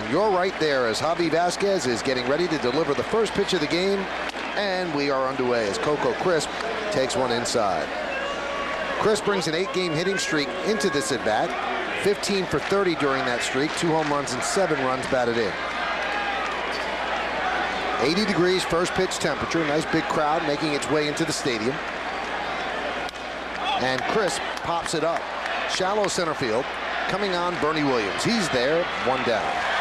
And you're right there as Javi Vasquez is getting ready to deliver the first pitch of the game. And we are underway as Coco Crisp takes one inside. Crisp brings an 8-game hitting streak into this at-bat. 15 for 30 during that streak. 2 home runs and 7 runs batted in. 80 degrees first pitch temperature. Nice big crowd making its way into the stadium. And Crisp pops it up. Shallow center field. Coming on, Bernie Williams. He's there, 1 down.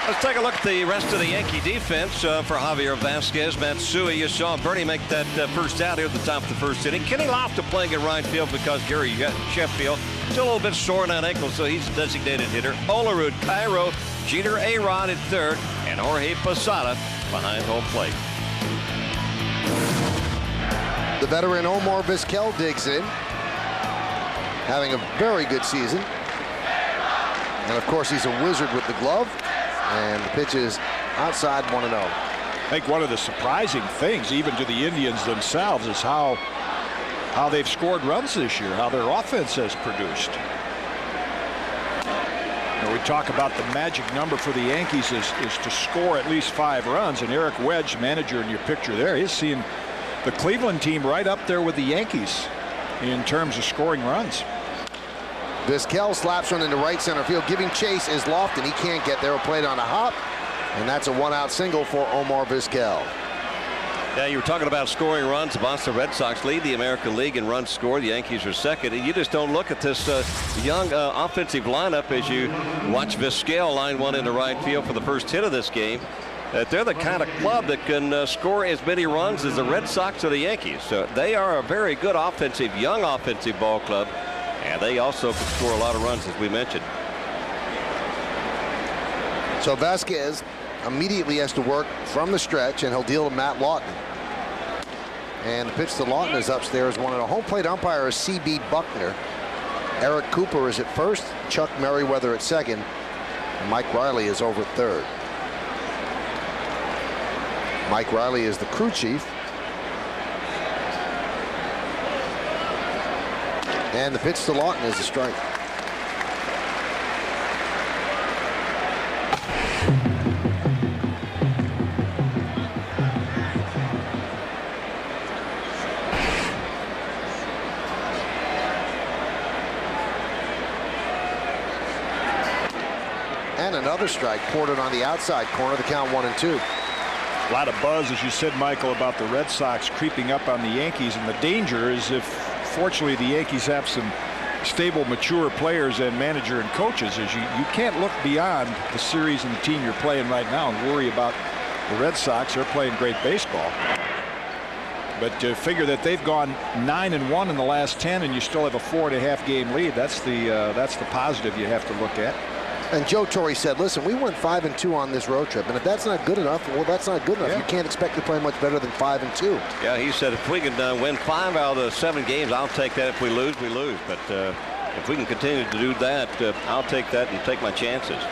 Let's take a look at the rest of the Yankee defense for Javier Vasquez. Matsui, you saw Bernie make that first out here at the top of the first inning. Kenny Lofton playing in right field because Gary Sheffield still a little bit sore on that ankle, so he's a designated hitter. Olerud, Cairo, Jeter, A-Rod at third, and Jorge Posada behind home plate. The veteran Omar Vizquel digs in, having a very good season. And of course, he's a wizard with the glove. And the pitch is outside 1-0. I think one of the surprising things, even to the Indians themselves, is how they've scored runs this year, how their offense has produced. You know, we talk about the magic number for the Yankees is to score at least 5 runs. And Eric Wedge, manager in your picture there, is seeing the Cleveland team right up there with the Yankees in terms of scoring runs. Vizquel slaps one into right center field. Giving chase is Lofton. He can't get there. A plate on a hop. And that's a 1-out single for Omar Vizquel. Yeah, you were talking about scoring runs. The Boston Red Sox lead the American League in runs scored. The Yankees are second. And you just don't look at this young offensive lineup as you watch Vizquel line one into right field for the first hit of this game. That they're the kind of club that can score as many runs as the Red Sox or the Yankees. So they are a very good offensive, young offensive ball club. And they also can score a lot of runs, as we mentioned. So Vasquez immediately has to work from the stretch, and he'll deal to Matt Lawton. And the pitch to Lawton is upstairs. One, and a home plate umpire is C.B. Buckner. Eric Cooper is at first, Chuck Merriweather at second, and Mike Riley is over at third. Mike Riley is the crew chief. And the pitch to Lawton is a strike. And another strike ported on the outside corner. The count 1-2. A lot of buzz, as you said, Michael, about the Red Sox creeping up on the Yankees. And the danger is if, fortunately, the Yankees have some stable, mature players and manager and coaches, is you can't look beyond the series and the team you're playing right now and worry about the Red Sox. They're playing great baseball. But to figure that they've gone 9-1 in the last 10 and you still have a 4.5 game lead, that's the positive you have to look at. And Joe Torre said, listen, we went 5-2 on this road trip, and if that's not good enough, well, that's not good enough. Yeah. You can't expect to play much better than 5-2. Yeah, he said if we can win 5 out of the 7 games, I'll take that. If we lose, we lose. But if we can continue to do that, I'll take that and take my chances.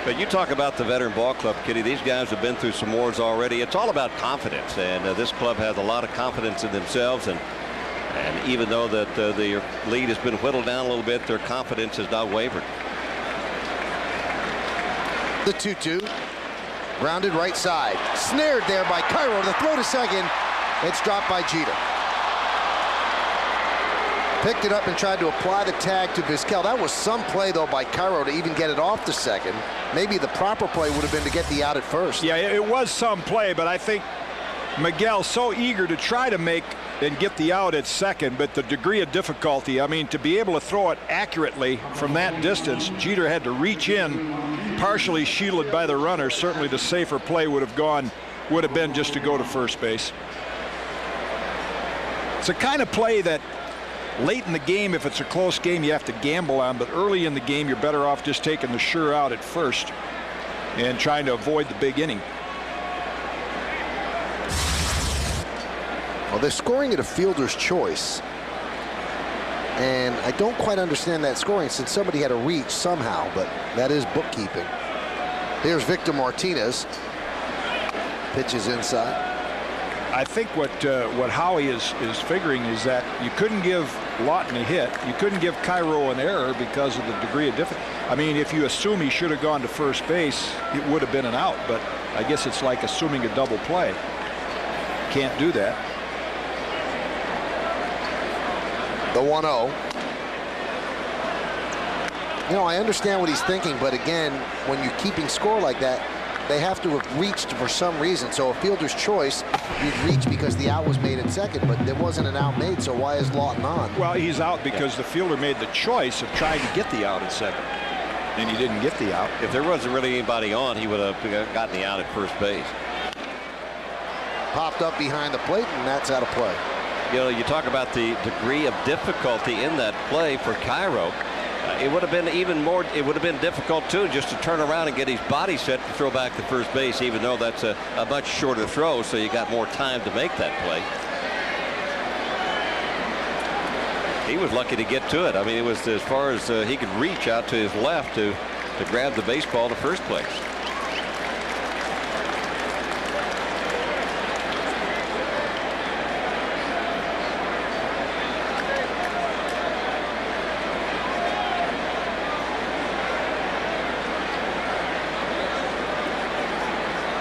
But you talk about the veteran ball club, Kitty. These guys have been through some wars already. It's all about confidence, and this club has a lot of confidence in themselves. And even though that the lead has been whittled down a little bit, their confidence has not wavered. The 2-2. Grounded right side. Snared there by Cairo. The throw to second. It's dropped by Jeter. Picked it up and tried to apply the tag to Vizquel. That was some play, though, by Cairo to even get it off the second. Maybe the proper play would have been to get the out at first. Yeah, it was some play, but I think Miguel so eager to try to make and get the out at second, but the degree of difficulty, I mean, to be able to throw it accurately from that distance, Jeter had to reach in, partially shielded by the runner. Certainly the safer play would have been just to go to first base. It's a kind of play that late in the game, if it's a close game, you have to gamble on, but early in the game, you're better off just taking the sure out at first and trying to avoid the big inning. Well, they're scoring at a fielder's choice. And I don't quite understand that scoring since somebody had a reach somehow, but that is bookkeeping. Here's Victor Martinez. Pitches inside. I think what Howie is figuring is that you couldn't give Lawton a hit. You couldn't give Cairo an error because of the degree of difficulty. I mean, if you assume he should have gone to first base, it would have been an out. But I guess it's like assuming a double play. Can't do that. The 1-0. You know, I understand what he's thinking, but again, when you're keeping score like that, they have to have reached for some reason. So a fielder's choice, you'd reach because the out was made at second, but there wasn't an out made, so why is Lawton on? Well, he's out because the fielder made the choice of trying to get the out at second, and he didn't get the out. If there wasn't really anybody on, he would have gotten the out at first base. Popped up behind the plate, and that's out of play. You know, you talk about the degree of difficulty in that play for Cairo. It would have been even more. It would have been difficult too, just to turn around and get his body set to throw back to first base, even though that's a much shorter throw, so you got more time to make that play. He was lucky to get to it. I mean, it was as far as he could reach out to his left to grab the baseball in the first place.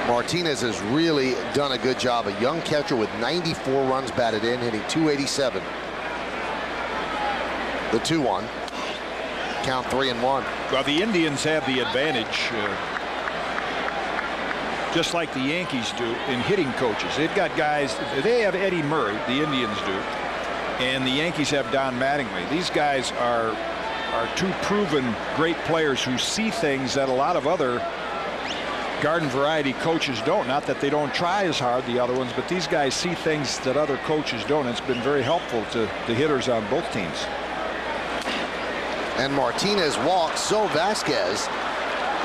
Martinez has really done a good job. A young catcher with 94 runs batted in, hitting .287. The 2-1. Count 3-1. Well, the Indians have the advantage, just like the Yankees do, in hitting coaches. They've got guys. They have Eddie Murray, the Indians do, and the Yankees have Don Mattingly. These guys are two proven great players who see things that a lot of other garden variety coaches don't. Not that they don't try as hard, the other ones, but these guys see things that other coaches don't. It's been very helpful to the hitters on both teams. And Martinez walks, so Vasquez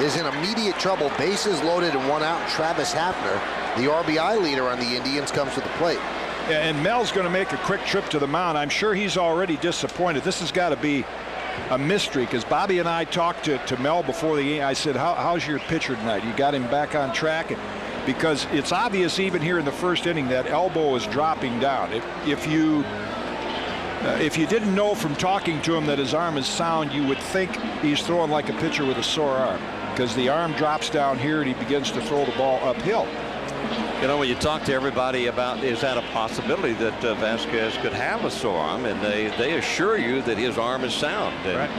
is in immediate trouble. Bases loaded and 1 out. Travis Hafner, the RBI leader on the Indians, comes to the plate. Yeah, and Mel's going to make a quick trip to the mound. I'm sure he's already disappointed. This has got to be a mystery, because Bobby and I talked to Mel before the game. I said, how's your pitcher tonight? You got him back on track? And because it's obvious even here in the first inning that elbow is dropping down. If you didn't know from talking to him that his arm is sound, you would think he's throwing like a pitcher with a sore arm, because the arm drops down here and he begins to throw the ball uphill. You know, when you talk to everybody about, is that a possibility that Vasquez could have a sore arm, and they assure you that his arm is sound. And, right.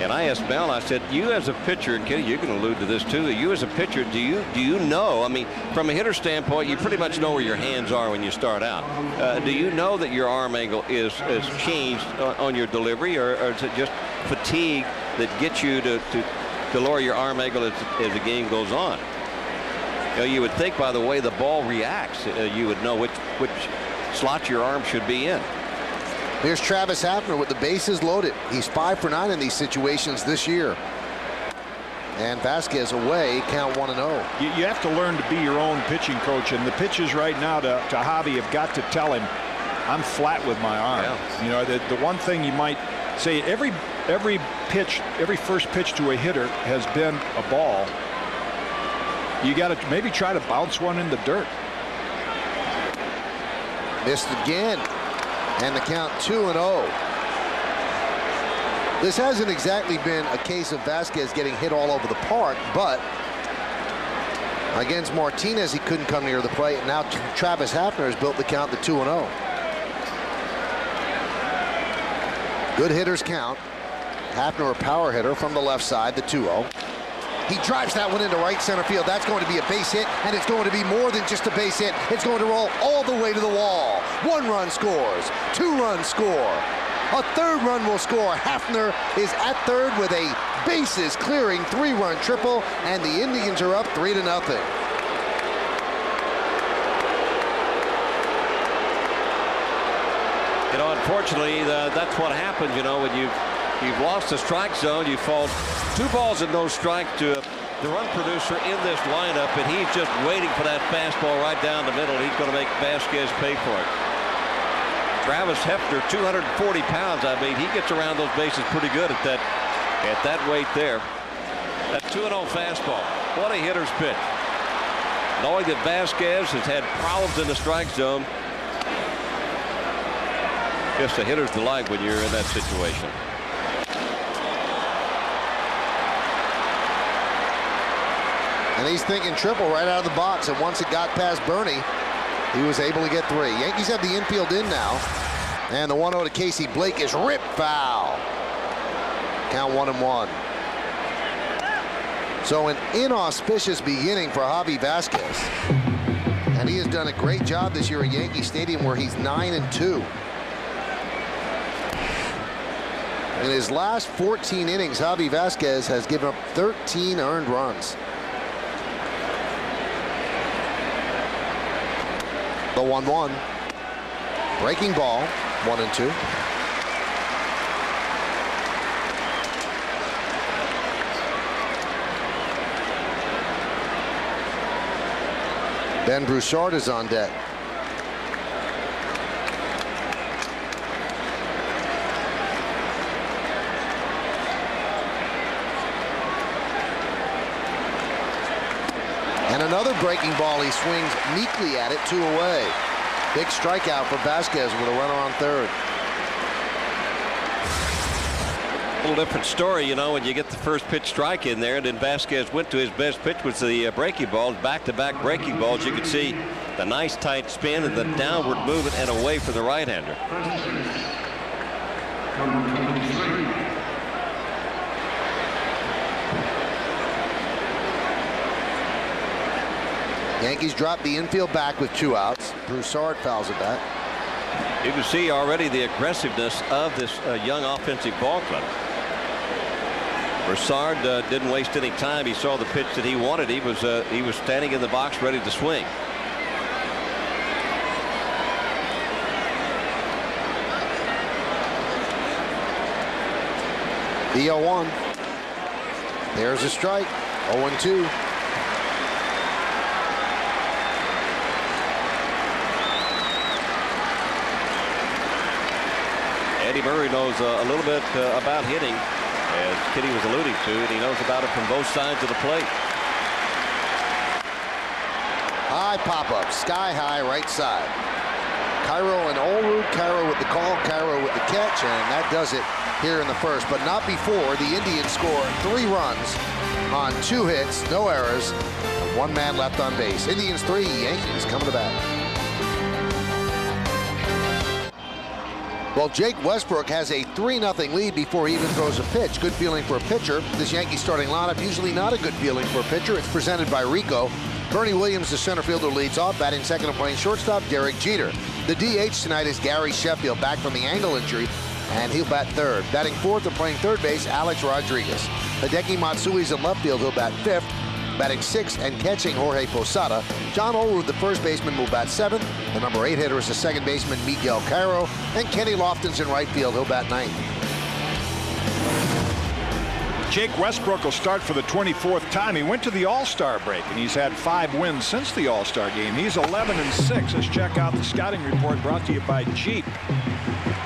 And I asked Mel, I said, you as a pitcher, and Kenny, you can allude to this too, you as a pitcher, do you know, I mean, from a hitter standpoint, you pretty much know where your hands are when you start out. Do you know that your arm angle is changed on your delivery, or is it just fatigue that gets you to lower your arm angle as the game goes on? You know, you would think by the way the ball reacts, you would know which slot your arm should be in. Here's Travis Hafner with the bases loaded. He's 5 for 9 in these situations this year. And Vasquez away, count 1-0. You have to learn to be your own pitching coach, and the pitches right now to Javi have got to tell him, I'm flat with my arm. Yeah. You know, the one thing you might say, every first pitch to a hitter has been a ball. You got to maybe try to bounce one in the dirt. Missed again. And the count 2-0. This hasn't exactly been a case of Vasquez getting hit all over the park, but against Martinez, he couldn't come near the plate. And now Travis Hafner has built the count to 2-0. Good hitters count. Hafner, a power hitter from the left side, the 2-0. He drives that one into right center field. That's going to be a base hit, and it's going to be more than just a base hit. It's going to roll all the way to the wall. 1 run scores, 2 runs score. A 3rd run will score. Hafner is at 3rd with a bases clearing 3-run triple, and the Indians are up 3-0. You know, unfortunately, that's what happens. You know, when you've lost the strike zone, you fall 2 balls and no strike to the run producer in this lineup, and he's just waiting for that fastball right down the middle. He's going to make Vasquez pay for it. Travis Hafner, 240 pounds. I mean, he gets around those bases pretty good at that weight there. That 2-0 fastball. What a hitter's pitch. Knowing that Vasquez has had problems in the strike zone, Just a hitter's delight when you're in that situation. And he's thinking triple right out of the box, and once it got past Bernie, he was able to get 3. Yankees have the infield in now, and the 1-0 to Casey Blake is ripped foul. Count 1-1. So an inauspicious beginning for Javi Vasquez, and he has done a great job this year at Yankee Stadium, where he's 9-2. In his last 14 innings, Javi Vasquez has given up 13 earned runs. The 1-1. Breaking ball, 1-2. Ben Broussard is on deck. And another breaking ball. He swings meekly at it, 2 away. Big strikeout for Vasquez with a runner on third. A little different story, you know, when you get the first pitch strike in there, and then Vasquez went to his best pitch, was the breaking balls, back-to-back breaking balls. You could see the nice tight spin and the downward movement and away for the right-hander. Yankees drop the infield back with 2 outs. Broussard fouls it back. You can see already the aggressiveness of this young offensive ball club. Broussard didn't waste any time. He saw the pitch that he wanted. He was standing in the box ready to swing. The 0-1. There's a strike. 0-2. Eddie Murray knows a little bit about hitting, as Kitty was alluding to, and he knows about it from both sides of the plate. High pop-up, sky high right side. Cairo and Olrud. Cairo with the call, Cairo with the catch, and that does it here in the first, but not before the Indians score 3 runs on 2 hits, no errors, 1 man left on base. Indians 3, Yankees coming to bat. Well, Jake Westbrook has a 3-0 lead before he even throws a pitch. Good feeling for a pitcher. This Yankee starting lineup, usually not a good feeling for a pitcher. It's presented by Rico. Bernie Williams, the center fielder, leads off. Batting second and playing shortstop, Derek Jeter. The DH tonight is Gary Sheffield, back from the ankle injury, and he'll bat third. Batting fourth and playing third base, Alex Rodriguez. Hideki Matsui's in left field. He'll bat fifth. Batting sixth and catching, Jorge Posada. John Olrud, the first baseman, will bat seventh. The number 8 hitter is the second baseman, Miguel Cairo. And Kenny Lofton's in right field. He'll bat ninth. Jake Westbrook will start for the 24th time. He went to the All-Star break, and he's had 5 wins since the All-Star game. He's 11-6. Let's check out the scouting report brought to you by Jeep.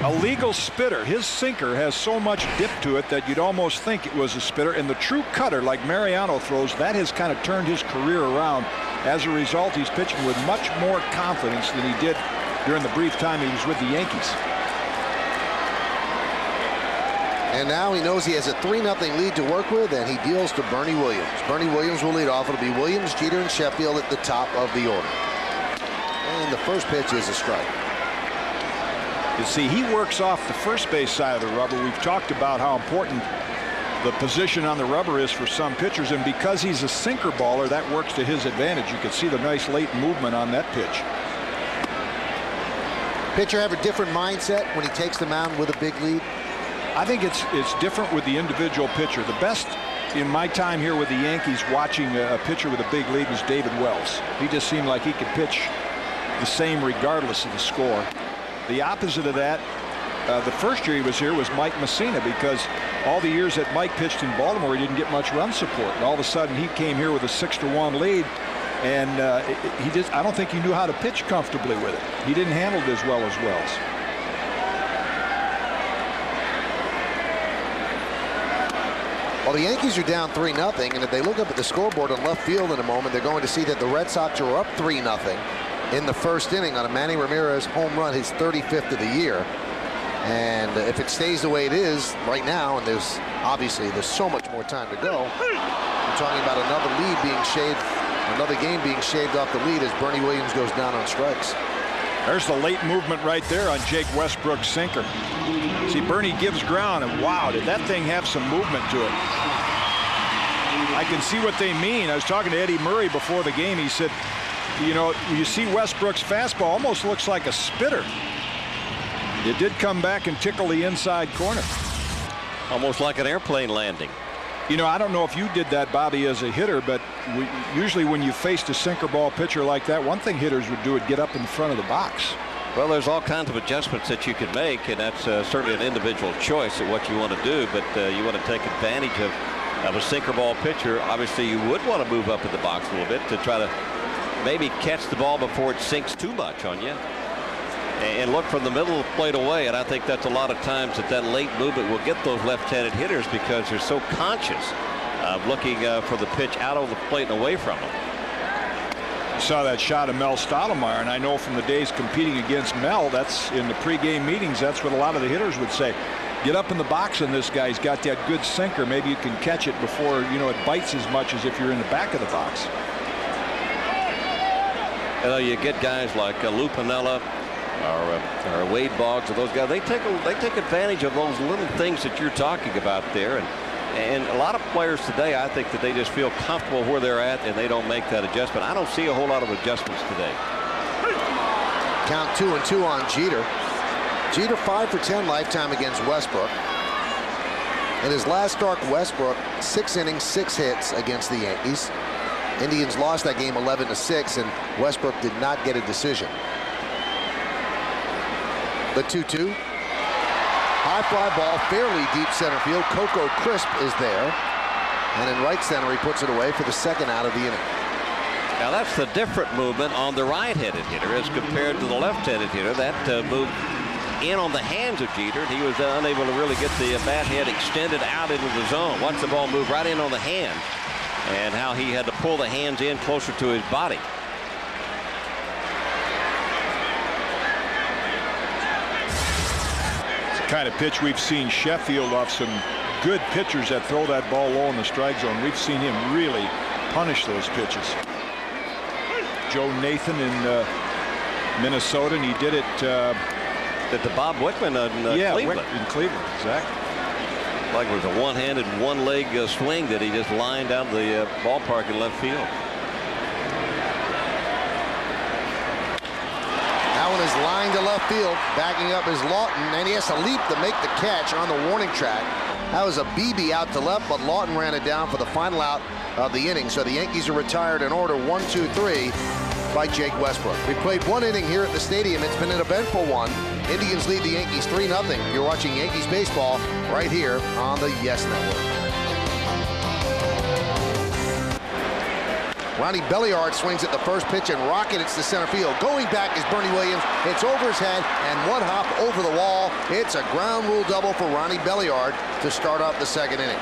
A legal spitter. His sinker has so much dip to it that you'd almost think it was a spitter. And the true cutter, like Mariano throws, that has kind of turned his career around. As a result, he's pitching with much more confidence than he did during the brief time he was with the Yankees. And now he knows he has a 3-0 lead to work with, and he deals to Bernie Williams. Bernie Williams will lead off. It'll be Williams, Jeter, and Sheffield at the top of the order. And the first pitch is a strike. You see, he works off the first base side of the rubber. We've talked about how important the position on the rubber is for some pitchers, and because he's a sinker baller, that works to his advantage. You can see the nice late movement on that pitch. Pitcher have a different mindset when he takes the mound with a big lead? I think it's different with the individual pitcher. The best in my time here with the Yankees watching a pitcher with a big lead was David Wells. He just seemed like he could pitch the same regardless of the score. The opposite of that, the first year he was here, was Mike Messina, because all the years that Mike pitched in Baltimore, he didn't get much run support. And all of a sudden, he came here with a 6-1 lead, and I don't think he knew how to pitch comfortably with it. He didn't handle it as well as Wells. Well, the Yankees are down 3-0, and if they look up at the scoreboard on left field in a moment, they're going to see that the Red Sox are up 3-0 in the first inning on a Manny Ramirez home run, his 35th of the year. And if it stays the way it is right now, and there's so much more time to go, we're talking about another game being shaved off the lead as Bernie Williams goes down on strikes. There's the late movement right there on Jake Westbrook's sinker. See, Bernie gives ground, and wow, did that thing have some movement to it. I can see what they mean. I was talking to Eddie Murray before the game. He said, you know, you see Westbrook's fastball almost looks like a spitter. It did come back and tickle the inside corner. Almost like an airplane landing. You know, I don't know if you did that, Bobby, as a hitter, but usually when you faced a sinker ball pitcher like that, one thing hitters would do is get up in front of the box. Well, there's all kinds of adjustments that you can make, and that's certainly an individual choice of what you want to do, but you want to take advantage of a sinker ball pitcher. Obviously, you would want to move up in the box a little bit to try to maybe catch the ball before it sinks too much on you. And look from the middle of the plate away, and I think that's a lot of times that late movement will get those left-handed hitters because they're so conscious of looking for the pitch out of the plate and away from them. You saw that shot of Mel Stottlemyre, and I know from the days competing against Mel, that's in the pregame meetings, that's what a lot of the hitters would say. Get up in the box, and this guy's got that good sinker. Maybe you can catch it before, you know, it bites as much as if you're in the back of the box. You get guys like Lou Piniella or Wade Boggs, or those guys. They take advantage of those little things that you're talking about there, and a lot of players today, I think that they just feel comfortable where they're at and they don't make that adjustment. I don't see a whole lot of adjustments today. Count 2-2 on Jeter. Jeter 5 for 10 lifetime against Westbrook. In his last start, Westbrook 6 innings, 6 hits against the Yankees. Indians lost that game 11-6, and Westbrook did not get a decision. The 2-2. High fly ball, fairly deep center field. Coco Crisp is there. And in right center, he puts it away for the second out of the inning. Now that's the different movement on the right-handed hitter as compared to the left-handed hitter. That moved in on the hands of Jeter, and he was unable to really get the bat head extended out into the zone. Watch the ball move right in on the hand, and how he had to pull the hands in closer to his body. Kind of pitch we've seen Sheffield off some good pitchers that throw that ball low in the strike zone. We've seen him really punish those pitches. Joe Nathan in Minnesota, and he did it to Bob Wickman in Cleveland. In Cleveland, exactly. Like it was a one-handed, one-leg swing that he just lined out the ballpark in left field. That one is lined to left field. Backing up is Lawton, and he has to leap to make the catch on the warning track. That was a BB out to left, but Lawton ran it down for the final out of the inning. So the Yankees are retired in order 1-2-3 by Jake Westbrook. We played one inning here at the stadium. It's been an eventful one. Indians lead the Yankees 3-0. You're watching Yankees baseball right here on the Yes Network. Ronnie Belliard swings at the first pitch and rockets to center field. Going back is Bernie Williams. It's over his head and one hop over the wall. It's a ground rule double for Ronnie Belliard to start off the second inning.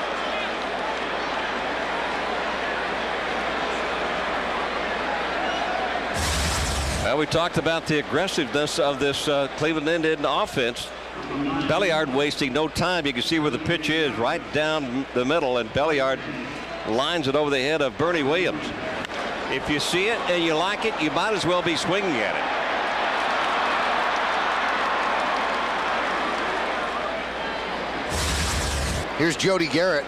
Well, we talked about the aggressiveness of this Cleveland Indian offense. Belliard wasting no time. You can see where the pitch is right down the middle, and Belliard lines it over the head of Bernie Williams. If you see it and you like it, you might as well be swinging at it. Here's Jody Garrett,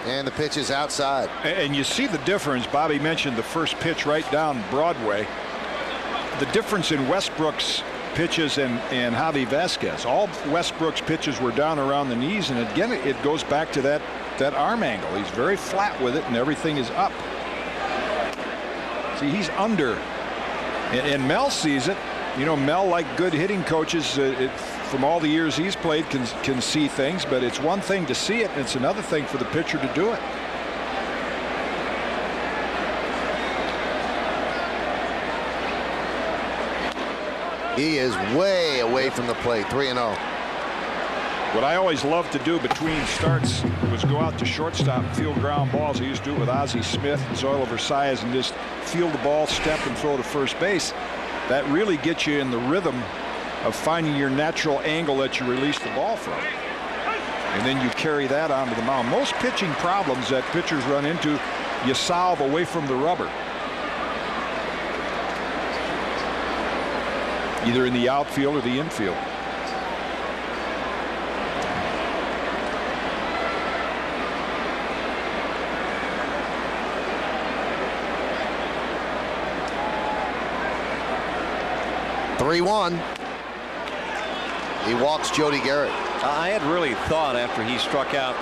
and the pitch is outside. And you see the difference. Bobby mentioned the first pitch right down Broadway. The difference in Westbrook's pitches and Javi Vasquez. All Westbrook's pitches were down around the knees, and again, it goes back to that arm angle. He's very flat with it, and everything is up. See, he's under, and Mel sees it. You know, Mel, like good hitting coaches, from all the years he's played, can see things. But it's one thing to see it, and it's another thing for the pitcher to do it. He is way away from the plate. 3-0. What I always loved to do between starts was go out to shortstop and field ground balls. I used to do it with Ozzie Smith and Zoilo Versailles, and just field the ball, step, and throw to first base. That really gets you in the rhythm of finding your natural angle that you release the ball from. And then you carry that onto the mound. Most pitching problems that pitchers run into, you solve away from the rubber. Either in the outfield or the infield. (3-1). He walks Jody Garrett. I had really thought after he struck out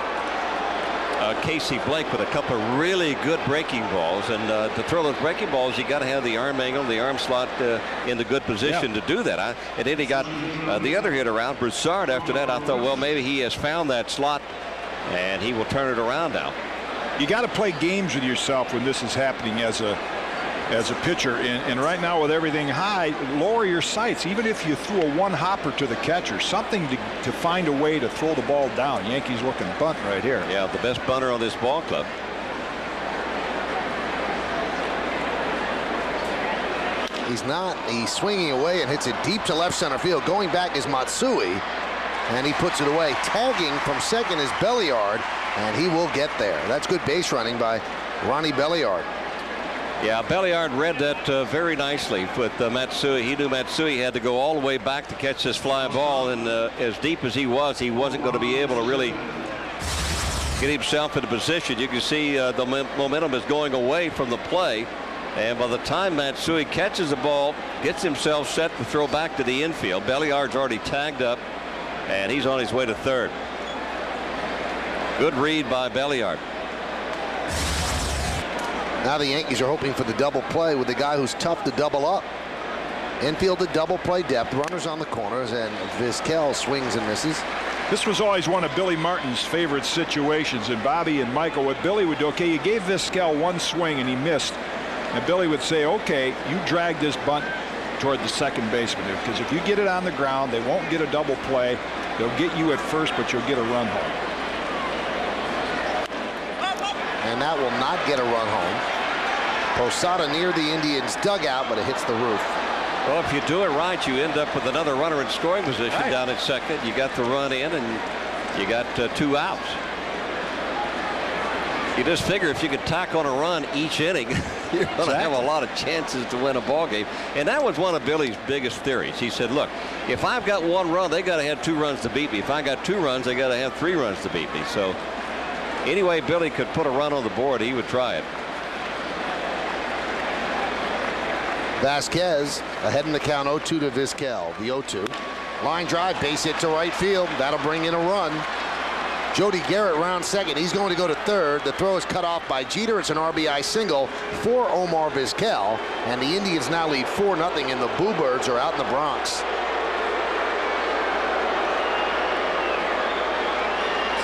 Casey Blake with a couple of really good breaking balls, and to throw those breaking balls, you got to have the arm angle, the arm slot in the good position to do that. And then he got the other hit around Broussard. After that, I thought, well, maybe he has found that slot, and he will turn it around now. You got to play games with yourself when this is happening as a pitcher, and right now with everything high, lower your sights. Even if you threw a one-hopper to the catcher, something to find a way to throw the ball down. Yankees looking bunt right here. Yeah, the best bunter on this ball club. He's swinging away and hits it deep to left center field. Going back is Matsui, and he puts it away. Tagging from second is Belliard, and he will get there. That's good base running by Ronnie Belliard. Yeah, Belliard read that very nicely with Matsui. He knew Matsui had to go all the way back to catch this fly ball, and as deep as he wasn't going to be able to really get himself into position. You can see the momentum is going away from the play, and by the time Matsui catches the ball, gets himself set to throw back to the infield, Belliard's already tagged up, and he's on his way to third. Good read by Belliard. Now the Yankees are hoping for the double play with the guy who's tough to double up. Infield to double play depth, runners on the corners, and Vizquel swings and misses. This was always one of Billy Martin's favorite situations, and Bobby and Michael, what Billy would do, okay, you gave Vizquel one swing and he missed, and Billy would say, okay, you drag this bunt toward the second baseman, because if you get it on the ground, they won't get a double play. They'll get you at first, but you'll get a run home. And that will not get a run home. Posada near the Indians dugout, but it hits the roof. Well, if you do it right, you end up with another runner in scoring position down at second. You got the run in, and you got 2 outs. You just figure if you could tack on a run each inning, you're going to have a lot of chances to win a ball game. And that was one of Billy's biggest theories. He said, look, if I've got 1 run, they got to have 2 runs to beat me. If I got 2 runs, they got to have 3 runs to beat me. So anyway Billy could put a run on the board, he would try it. Vasquez ahead in the count, 0-2 to Vizquel. The 0-2. Line drive, base hit to right field. That'll bring in a run. Jody Garrett round second. He's going to go to third. The throw is cut off by Jeter. It's an RBI single for Omar Vizquel. And the Indians now lead 4-0, and the Bluebirds are out in the Bronx.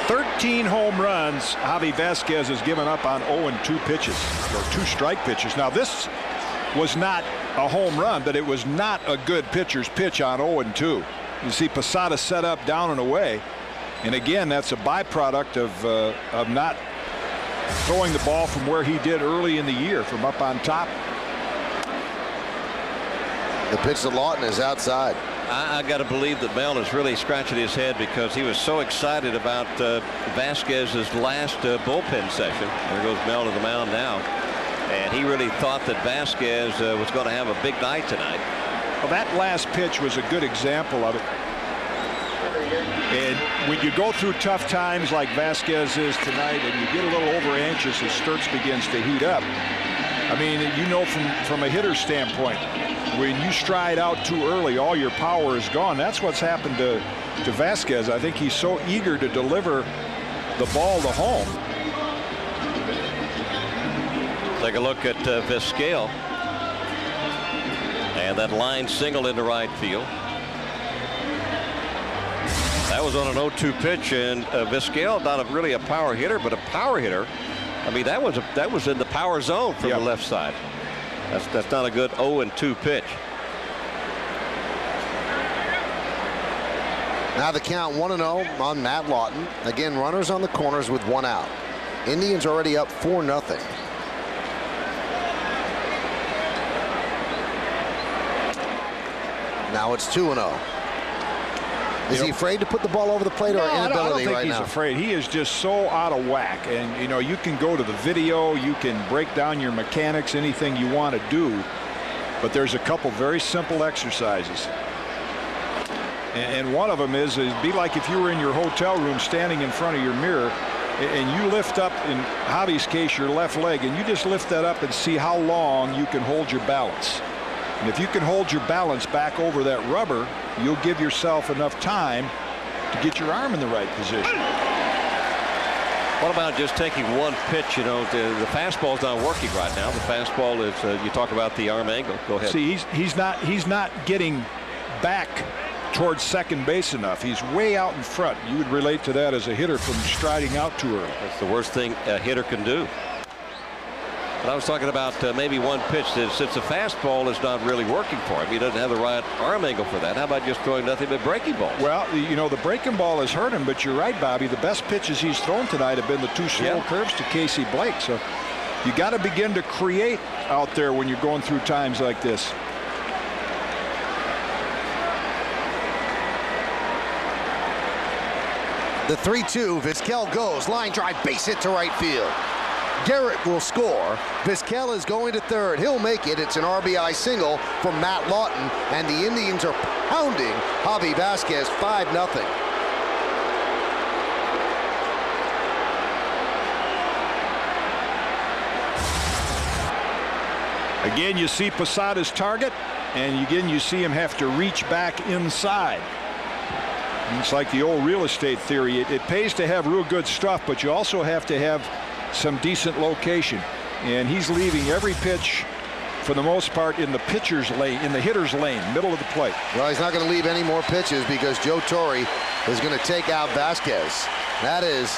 13 home runs Javi Vasquez has given up on 0-2 pitches, or 2 strike pitches. Now this was not a home run, but it was not a good pitcher's pitch on 0-2. You see Posada set up down and away, and again that's a byproduct of not throwing the ball from where he did early in the year, from up on top. The pitch to Lawton is outside. I got to believe that Mel is really scratching his head because he was so excited about Vasquez's last bullpen session. There goes Mel to the mound now. And he really thought that Vasquez was going to have a big night tonight. Well, that last pitch was a good example of it. And when you go through tough times like Vasquez is tonight, and you get a little over anxious as Sturtz begins to heat up, I mean, you know, from a hitter's standpoint, when you stride out too early, all your power is gone. That's what's happened to Vasquez. I think he's so eager to deliver the ball to home. Take a look at Vizquel. And that line single into right field. That was on an 0-2 pitch, and Vizquel, not really a power hitter, but a power hitter. I mean, that was in the power zone from the left side. That's not a good 0-2 pitch. Now the count 1-0 on Matt Lawton. Again, runners on the corners with 1 out. Indians already up 4-0. Now it's 2-0. Is he afraid to put the ball over the plate, or inability I don't think right he's now? afraid. He is just so out of whack. And, you know, you can go to the video, you can break down your mechanics, anything you want to do. But there's a couple very simple exercises. And one of them is be like if you were in your hotel room standing in front of your mirror and you lift up, in Javi's case, your left leg, and you just lift that up and see how long you can hold your balance. And if you can hold your balance back over that rubber, you'll give yourself enough time to get your arm in the right position. What about just taking one pitch? You know, the fastball's not working right now. The fastball is, you talk about the arm angle. Go ahead. See, he's not getting back towards second base enough. He's way out in front. You would relate to that as a hitter from striding out too early. That's the worst thing a hitter can do. But I was talking about maybe one pitch that, since the fastball is not really working for him, he doesn't have the right arm angle for that. How about just throwing nothing but breaking balls? Well, you know, the breaking ball has hurt him, but you're right, Bobby. The best pitches he's thrown tonight have been the two slow curves to Casey Blake. So you got to begin to create out there when you're going through times like this. The 3-2, Vizquel goes, line drive, base hit to right field. Garrett will score. Vizquel is going to third. He'll make it. It's an RBI single from Matt Lawton, and the Indians are pounding Javi Vasquez 5-0. Again, you see Posada's target, and again you see him have to reach back inside. It's like the old real estate theory. It pays to have real good stuff, but you also have to have some decent location. And he's leaving every pitch, for the most part, in the pitcher's lane, in the hitter's lane, middle of the plate. Well, he's not going to leave any more pitches because Joe Torre is going to take out Vasquez. That is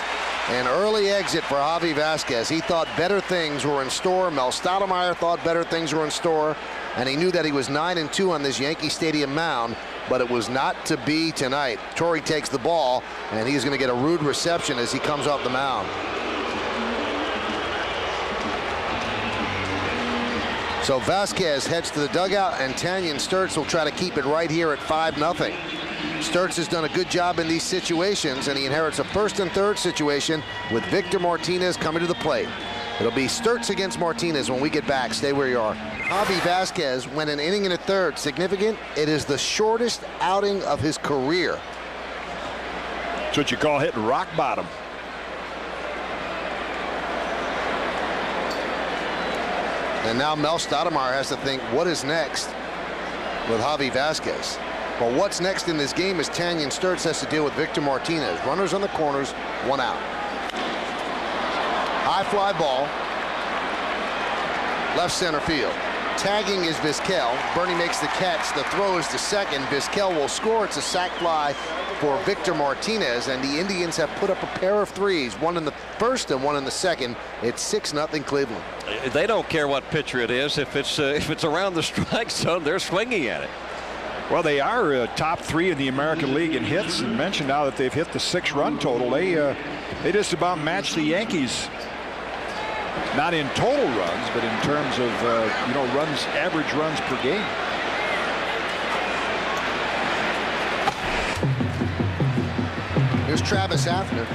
an early exit for Javi Vasquez. He thought better things were in store. Mel Stoudemire thought better things were in store. And he knew that he was 9-2 on this Yankee Stadium mound, but it was not to be tonight. Torre takes the ball, and he's going to get a rude reception as he comes off the mound. So Vasquez heads to the dugout, and Tanyan Sturtz will try to keep it right here at 5-0. Sturtz has done a good job in these situations, and he inherits a first and third situation with Victor Martinez coming to the plate. It'll be Sturtz against Martinez when we get back. Stay where you are. Javi Vasquez went an inning and a third. Significant. It is the shortest outing of his career. That's what you call hitting rock bottom. And now Mel Stoudemire has to think, what is next with Javi Vasquez? Well, what's next in this game is Tanyan Sturtz has to deal with Victor Martinez. Runners on the corners, one out. High fly ball, left center field. Tagging is Vizquel. Bernie makes the catch. The throw is to second. Vizquel will score. It's a sac fly for Victor Martinez, and the Indians have put up a pair of threes, one in the first and one in the second. It's 6-0 Cleveland. They don't care what pitcher it is. If it's around the strike zone, they're swinging at it. Well, they are top three in the American League in hits, and mentioned now that they've hit the 6-run total. They just about match the Yankees. Not in total runs, but in terms of runs, average runs per game. Here's Travis Hafner.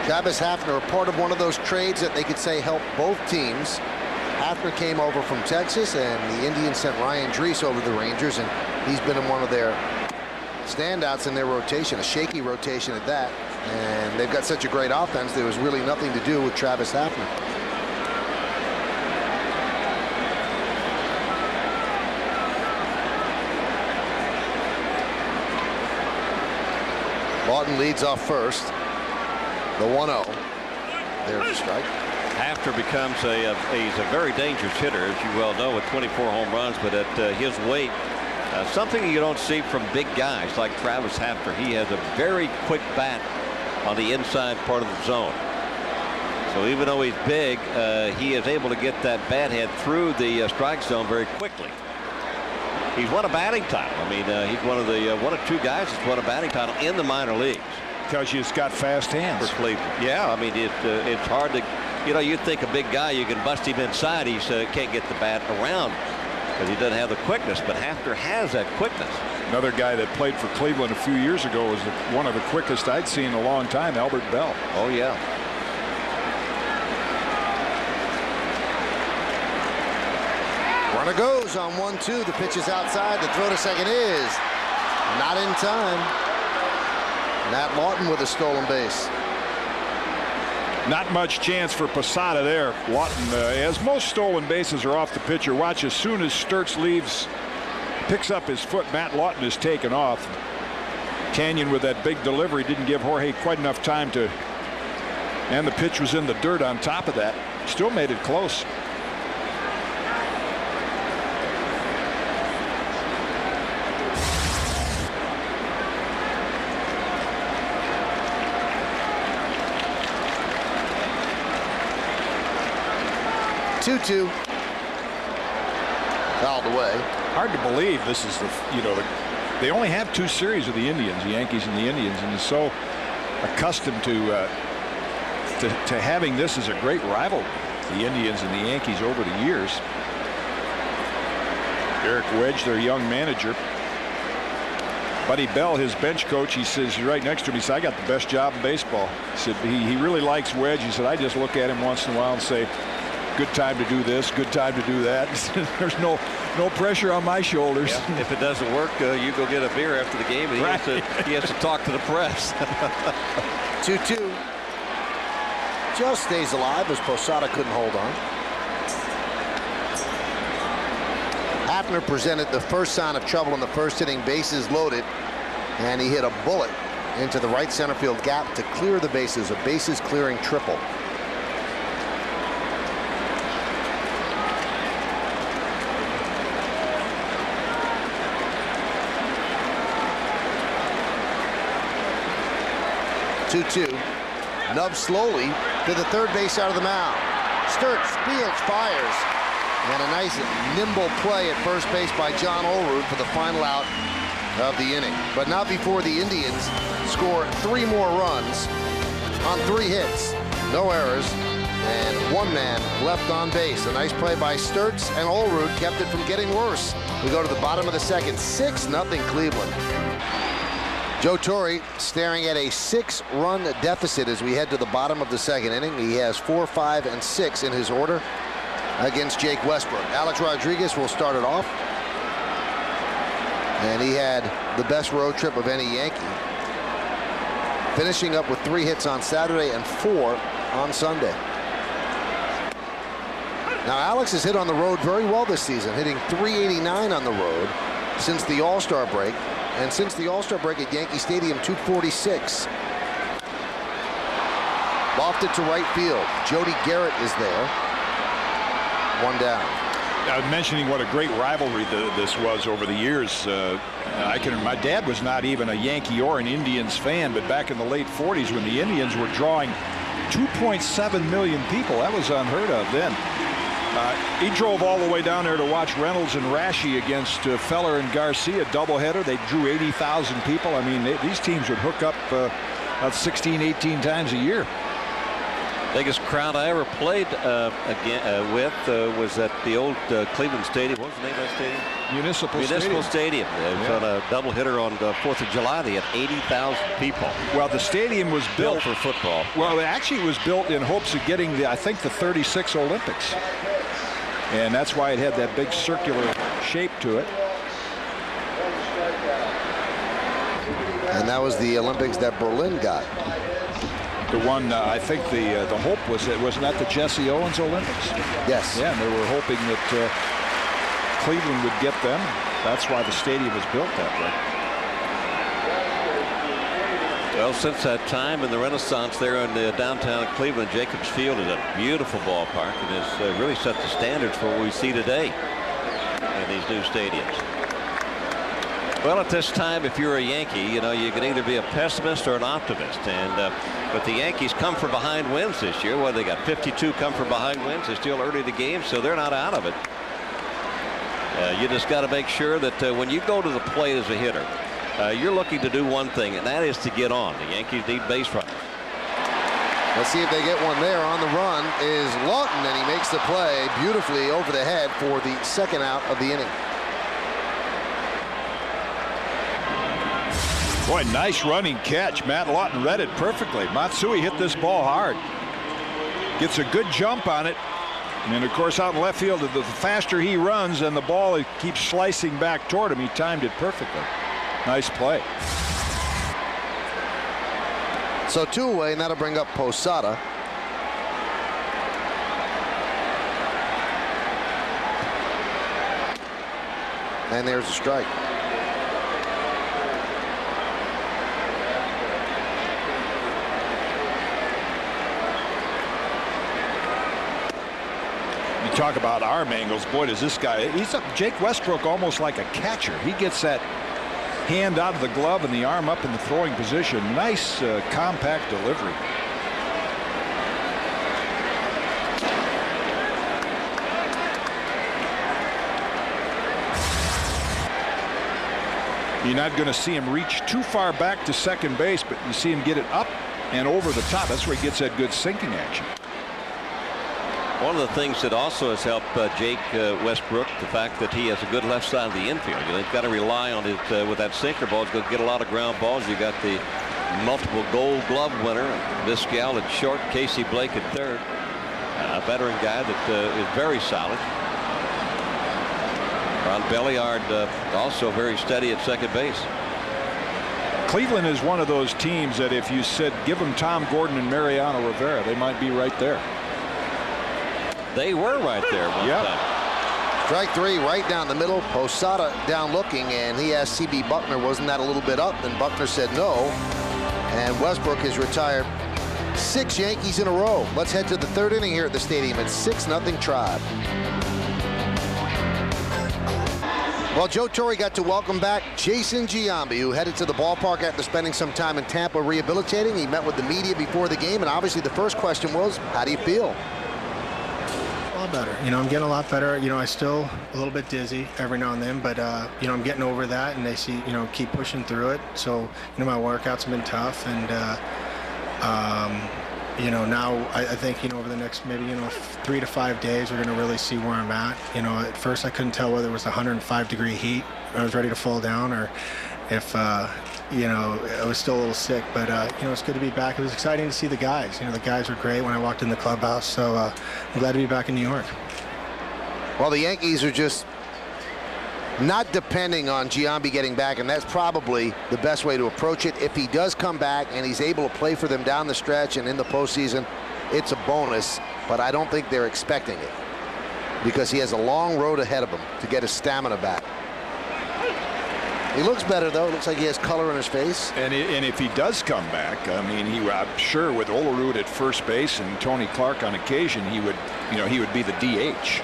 Travis Hafner, part of one of those trades that they could say helped both teams. Hafner came over from Texas, and the Indians sent Ryan Drees over to the Rangers, and he's been in one of their standouts in their rotation, a shaky rotation at that. And they've got such a great offense, there was really nothing to do with Travis Hafner. Lawton leads off first. The 1-0. There's a strike. Hafner becomes he's a very dangerous hitter, as you well know, with 24 home runs, but at his weight, something you don't see from big guys like Travis Hafner. He has a very quick bat on the inside part of the zone. So even though he's big, he is able to get that bat head through the strike zone very quickly. He's won a batting title. I mean, he's one of two guys that's won a batting title in the minor leagues. Tells you he's got fast hands. For Cleveland. Yeah, I mean, it's hard to, you'd think a big guy, you can bust him inside. He can't get the bat around because he doesn't have the quickness, but Hafner has that quickness. Another guy that played for Cleveland a few years ago was one of the quickest I'd seen in a long time, Albert Bell. Oh, yeah. Runner goes on 1-2. The pitch is outside. The throw to second is not in time. Matt Lawton with a stolen base. Not much chance for Posada there. Lawton, as most stolen bases are off the pitcher. Watch, as soon as Sturtz picks up his foot, Matt Lawton is taken off. Canyon with that big delivery didn't give Jorge quite enough time to, and the pitch was in the dirt on top of that. Still made it close. Two fouled away. Hard to believe this is they only have 2 series of the Indians, the Yankees and the Indians, and is so accustomed to having this as a great rivalry, the Indians and the Yankees, over the years. Eric Wedge, their young manager. Buddy Bell, his bench coach, he says, he's right next to him, he said, I got the best job in baseball. He said he really likes Wedge. He said, I just look at him once in a while and say, good time to do this, good time to do that. There's no pressure on my shoulders. Yeah. If it doesn't work, you go get a beer after the game, and he has to talk to the press. 2-2. Just stays alive as Posada couldn't hold on. Hafner presented the first sign of trouble in the first inning, bases loaded, and he hit a bullet into the right center field gap to clear the bases, a bases clearing triple. Nub slowly to the third base out of the mound. Sturtz fields, fires, and a nice nimble play at first base by John Olerud for the final out of the inning. But not before the Indians score 3 more runs on 3 hits, no errors, and 1 man left on base. A nice play by Sturtz, and Olerud kept it from getting worse. We go to the bottom of the second, 6-0 Cleveland. Joe Torre staring at a 6-run deficit as we head to the bottom of the second inning. He has 4, 5, and 6 in his order against Jake Westbrook. Alex Rodriguez will start it off. And he had the best road trip of any Yankee, finishing up with 3 hits on Saturday and 4 on Sunday. Now Alex has hit on the road very well this season, hitting .389 on the road since the All-Star break. And since the All-Star break at Yankee Stadium, .246. Lofted to right field. Jody Garrett is there. 1 down. I was mentioning what a great rivalry this was over the years. My dad was not even a Yankee or an Indians fan, but back in the late 40s when the Indians were drawing 2.7 million people, that was unheard of then. He drove all the way down there to watch Reynolds and Rashi against Feller and Garcia, doubleheader. They drew 80,000 people. I mean, these teams would hook up about 16, 18 times a year. Biggest crowd I ever played with was at the old Cleveland Stadium. What was the name of that stadium? Municipal Stadium. It was on a doubleheader on the 4th of July. They had 80,000 people. Well, the stadium was built for football. Well, actually, it was built in hopes of getting I think the '36 Olympics. And that's why it had that big circular shape to it. And that was the Olympics that Berlin got. The one, I think the hope was that, wasn't that the Jesse Owens Olympics? Yes. Yeah, and they were hoping that Cleveland would get them. That's why the stadium was built that way. Well, since that time in the Renaissance there in downtown Cleveland, Jacobs Field is a beautiful ballpark and has really set the standards for what we see today in these new stadiums. Well, at this time, if you're a Yankee, you can either be a pessimist or an optimist. And but the Yankees come from behind wins this year. Well, they got 52 come from behind wins. They're still early in the game, so they're not out of it. You just got to make sure that when you go to the plate as a hitter, you're looking to do one thing, and that is to get on. The Yankees need base runners. Let's see if they get one there. On the run is Lawton, and he makes the play beautifully over the head for the second out of the inning. Boy, nice running catch. Matt Lawton read it perfectly. Matsui hit this ball hard. Gets a good jump on it. And of course, out in left field, the faster he runs and the ball it keeps slicing back toward him, he timed it perfectly. Nice play. So 2 away, and that'll bring up Posada. And there's a strike. You talk about arm angles. Boy, does this guy, Jake Westbrook almost like a catcher. He gets that hand out of the glove and the arm up in the throwing position. Nice compact delivery. You're not going to see him reach too far back to second base, but you see him get it up and over the top. That's where he gets that good sinking action. One of the things that also has helped Jake Westbrook, the fact that he has a good left side of the infield. You know, he's got to rely on it with that sinker ball. He's going to get a lot of ground balls. You got the multiple Gold Glove winner, Vizquel at short, Casey Blake at third. A veteran guy that is very solid. Ron Belliard also very steady at second base. Cleveland is one of those teams that if you said give them Tom Gordon and Mariano Rivera, they might be right there. They were right there one time. Strike 3 right down the middle. Posada down looking, and he asked C.B. Buckner, wasn't that a little bit up? And Buckner said no. And Westbrook has retired 6 Yankees in a row. Let's head to the 3rd inning here at the stadium. It's 6-0 Tribe. Well, Joe Torre got to welcome back Jason Giambi, who headed to the ballpark after spending some time in Tampa rehabilitating. He met with the media before the game, and obviously the first question was, how do you feel? A lot better. You know, I'm getting a lot better. You know, I still a little bit dizzy every now and then, but you know, I'm getting over that, and they see, you know, keep pushing through it. So, you know, my workouts have been tough, and you know, now I think, you know, over the next maybe, you know, 3 to 5 days, we're going to really see where I'm at. You know, at first I couldn't tell whether it was 105-degree heat, I was ready to fall down, or if you know, I was still a little sick, but you know, it's good to be back. It was exciting to see the guys. You know, the guys were great when I walked in the clubhouse, so I'm glad to be back in New York. Well, the Yankees are just not depending on Giambi getting back, and that's probably the best way to approach it. If he does come back and he's able to play for them down the stretch and in the postseason, it's a bonus, but I don't think they're expecting it because he has a long road ahead of him to get his stamina back. He looks better, though. It looks like he has color in his face. And if he does come back, I mean, I'm sure with Olerud at first base and Tony Clark on occasion, he would, you know, he would be the DH.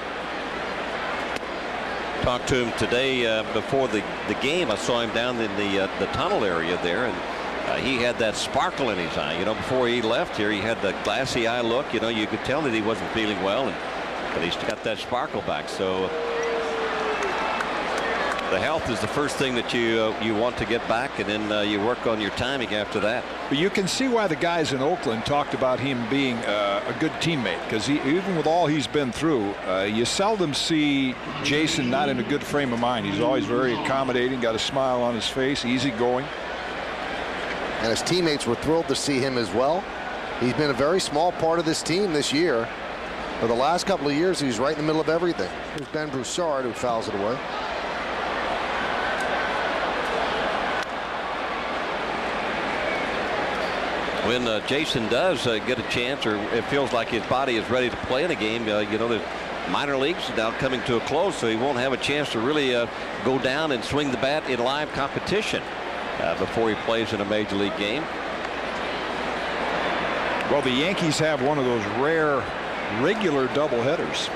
Talked to him today before the game. I saw him down in the tunnel area there, and he had that sparkle in his eye. You know, before he left here, he had the glassy eye look. You know, you could tell that he wasn't feeling well, but he's got that sparkle back. So the health is the first thing that you want to get back, and then you work on your timing after that. But you can see why the guys in Oakland talked about him being a good teammate, because even with all he's been through, you seldom see Jason not in a good frame of mind. He's always very accommodating, got a smile on his face, easygoing. And his teammates were thrilled to see him as well. He's been a very small part of this team this year. For the last couple of years, he's right in the middle of everything. Here's Ben Broussard, who fouls it away. When Jason does get a chance, or it feels like his body is ready to play in a game, you know, the minor leagues now coming to a close, so he won't have a chance to really go down and swing the bat in live competition before he plays in a major league game. Well, the Yankees have one of those rare regular doubleheaders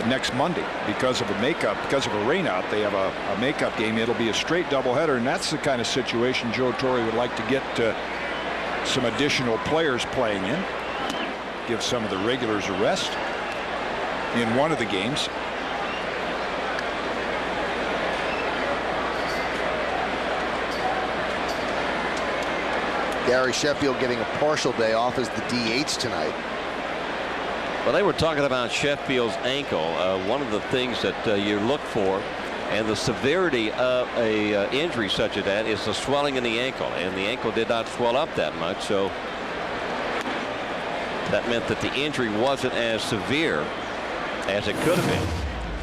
next Monday because of a rainout. They have a makeup game. It'll be a straight doubleheader, and that's the kind of situation Joe Torre would like to get some additional players playing in, give some of the regulars a rest in one of the games. Gary Sheffield getting a partial day off as the DH tonight. Well, they were talking about Sheffield's ankle. One of the things that you look for and the severity of a injury such as that is the swelling in the ankle, and the ankle did not swell up that much, so that meant that the injury wasn't as severe as it could have been.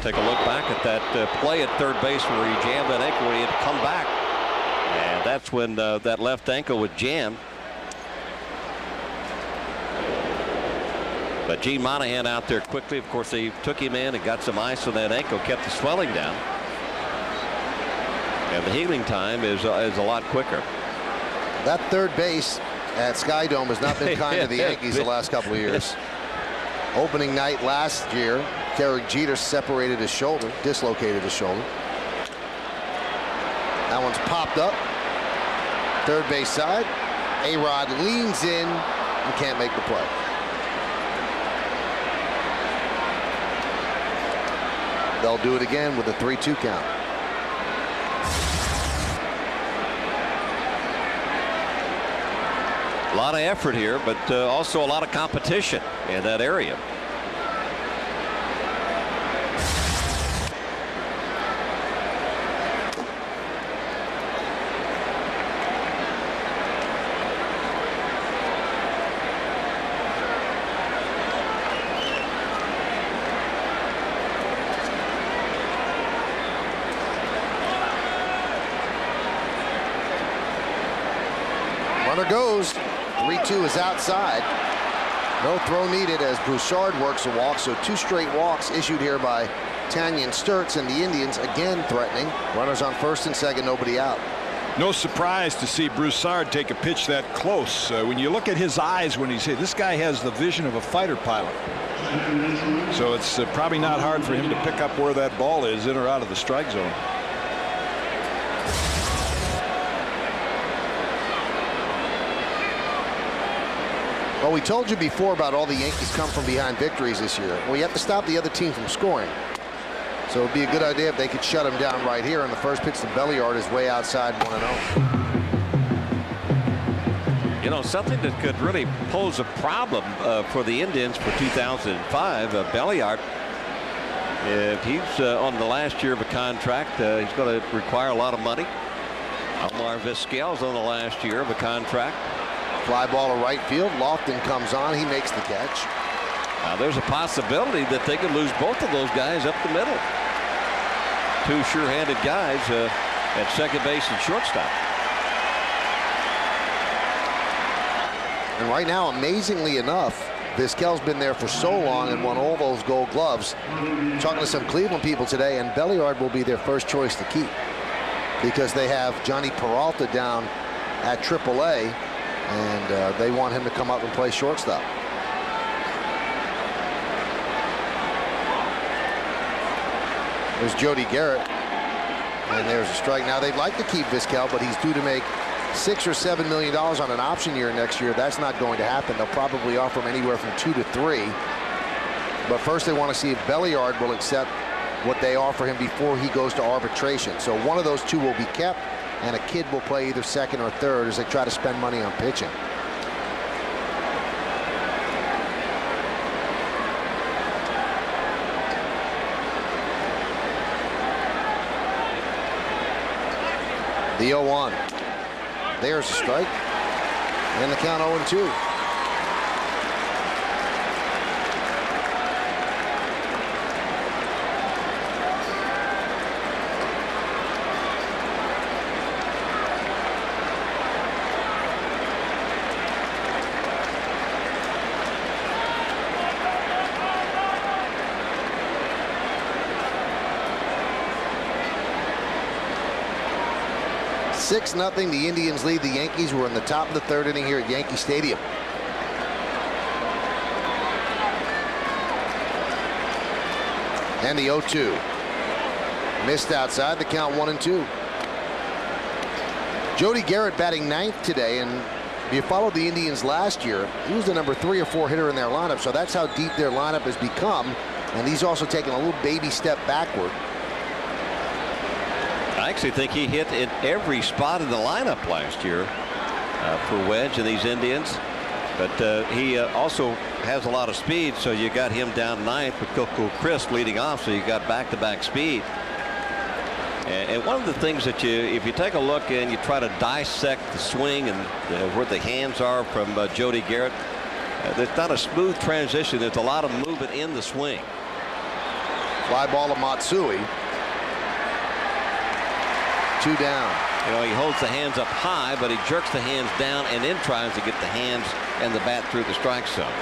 Take a look back at that play at third base where he jammed that ankle, where he had to come back, and that's when that left ankle was jammed. But Gene Monahan out there quickly. Of course, they took him in and got some ice on that ankle, kept the swelling down. And the healing time is a lot quicker. That third base at Sky Dome has not been kind to the Yankees the last couple of years. Opening night last year, Derek Jeter separated his shoulder, dislocated his shoulder. That one's popped up. Third base side. A-Rod leans in and can't make the play. They'll do it again with a 3-2 count. A lot of effort here, but also a lot of competition in that area. Runner goes. 3-2 is outside. No throw needed as Broussard works a walk. So 2 straight walks issued here by Tanyan Sturtz, and the Indians again threatening. Runners on first and second, nobody out. No surprise to see Broussard take a pitch that close. When you look at his eyes when he's hit, this guy has the vision of a fighter pilot. So it's probably not hard for him to pick up where that ball is, in or out of the strike zone. Well, we told you before about all the Yankees come from behind victories this year. Well, you have to stop the other team from scoring. So it would be a good idea if they could shut them down right here. And the first pitch to Belliard is way outside 1-0. You know, something that could really pose a problem for the Indians for 2005. Belliard, if he's on the last year of a contract, he's going to require a lot of money. Omar Vizquel's on the last year of a contract. Fly ball to right field. Lofton comes on. He makes the catch. Now there's a possibility that they could lose both of those guys up the middle. 2 sure-handed guys at second base and shortstop. And right now, amazingly enough, Vizquel's been there for so long and won all those Gold Gloves. Talking to some Cleveland people today, and Belliard will be their first choice to keep because they have Johnny Peralta down at AAA. And they want him to come up and play shortstop. There's Jody Garrett. And there's a strike. Now they'd like to keep Vizquel, but he's due to make $6 or $7 million on an option year next year. That's not going to happen. They'll probably offer him anywhere from 2 to 3. But first they want to see if Belliard will accept what they offer him before he goes to arbitration. So one of those 2 will be kept, and a kid will play either second or third as they try to spend money on pitching. The 0-1. There's a strike. And the count 0-2. Six 0. The Indians lead the Yankees. We're in the top of the 3rd inning here at Yankee Stadium. And the 0-2. Missed outside. The count 1-2. Jody Garrett batting 9th today, and if you followed the Indians last year, he was the number 3 or 4 hitter in their lineup, so that's how deep their lineup has become, and he's also taken a little baby step backward. I actually think he hit in every spot in the lineup last year. for wedge in these Indians. But he also has a lot of speed, so you got him down ninth with Coco Crisp leading off, so you got back-to-back speed. And one of the things that if you take a look and you try to dissect the swing and where the hands are from Jody Garrett, there's not a smooth transition. There's a lot of movement in the swing. Fly ball to Matsui. 2 down. You know, he holds the hands up high, but he jerks the hands down and then tries to get the hands and the bat through the strike zone.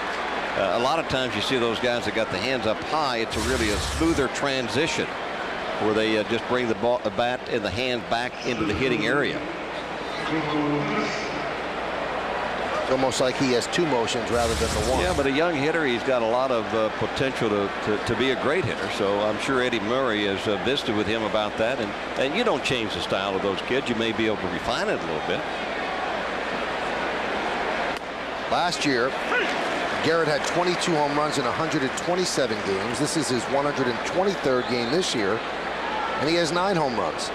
A lot of times you see those guys that got the hands up high, it's really a smoother transition where they just bring the bat and the hand back into the hitting area. It's almost like he has 2 motions rather than the 1. Yeah, but a young hitter, he's got a lot of potential to be a great hitter. So I'm sure Eddie Murray has visited with him about that. And you don't change the style of those kids. You may be able to refine it a little bit. Last year, Garrett had 22 home runs in 127 games. This is his 123rd game this year, and he has 9 home runs.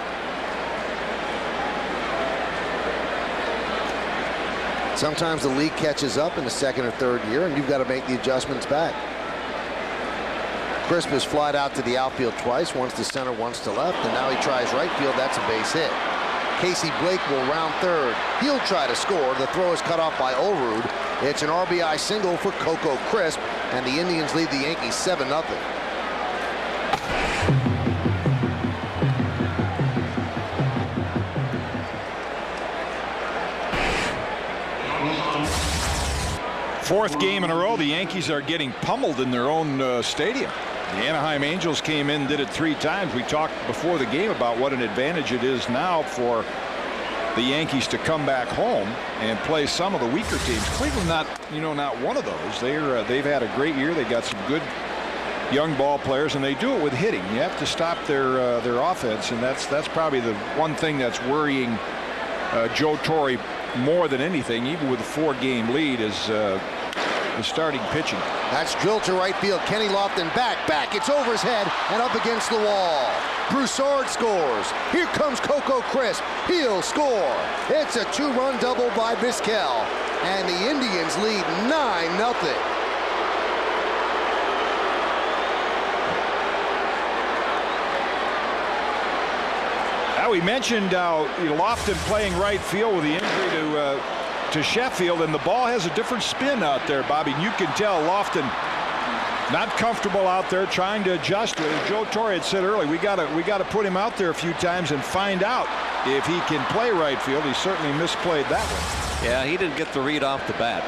Sometimes the league catches up in the 2nd or 3rd year, and you've got to make the adjustments back. Crisp has flied out to the outfield twice, once to center, once to left, and now he tries right field. That's a base hit. Casey Blake will round 3rd. He'll try to score. The throw is cut off by Olrud. It's an RBI single for Coco Crisp, and the Indians lead the Yankees 7-0. Fourth game in a row, the Yankees are getting pummeled in their own stadium. The Anaheim Angels came in, did it 3 times. We talked before the game about what an advantage it is now for the Yankees to come back home and play some of the weaker teams. Cleveland not one of those. They've had a great year. They got some good young ball players, and they do it with hitting. You have to stop their offense, and that's probably the one thing that's worrying Joe Torre more than anything, even with a 4-game lead, is the starting pitching. That's drilled to right field. Kenny Lofton back. It's over his head and up against the wall. Broussard scores. Here comes Coco Crisp. He'll score. It's a 2-run double by Vizquel, and the Indians lead 9-0. We mentioned Lofton playing right field with the injury to Sheffield, and the ball has a different spin out there, Bobby. And you can tell Lofton not comfortable out there, trying to adjust to it. As Joe Torre had said earlier, we got to put him out there a few times and find out if he can play right field. He certainly misplayed that one. Yeah, he didn't get the read off the bat.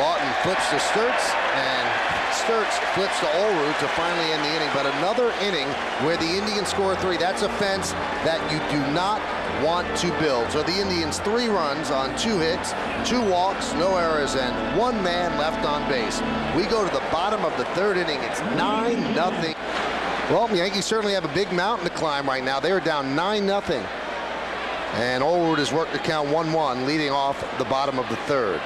Lawton flips to Sturtz, and Sturtz flips to Olrud to finally end the inning. But another inning where the Indians score 3. That's a fence that you do not want to build. So the Indians 3 runs on 2 hits, 2 walks, no errors, and 1 man left on base. We go to the bottom of the 3rd inning. It's 9-0. Well, the Yankees certainly have a big mountain to climb right now. They are down 9-0. And Olrud has worked the count 1-1, leading off the bottom of the 3rd.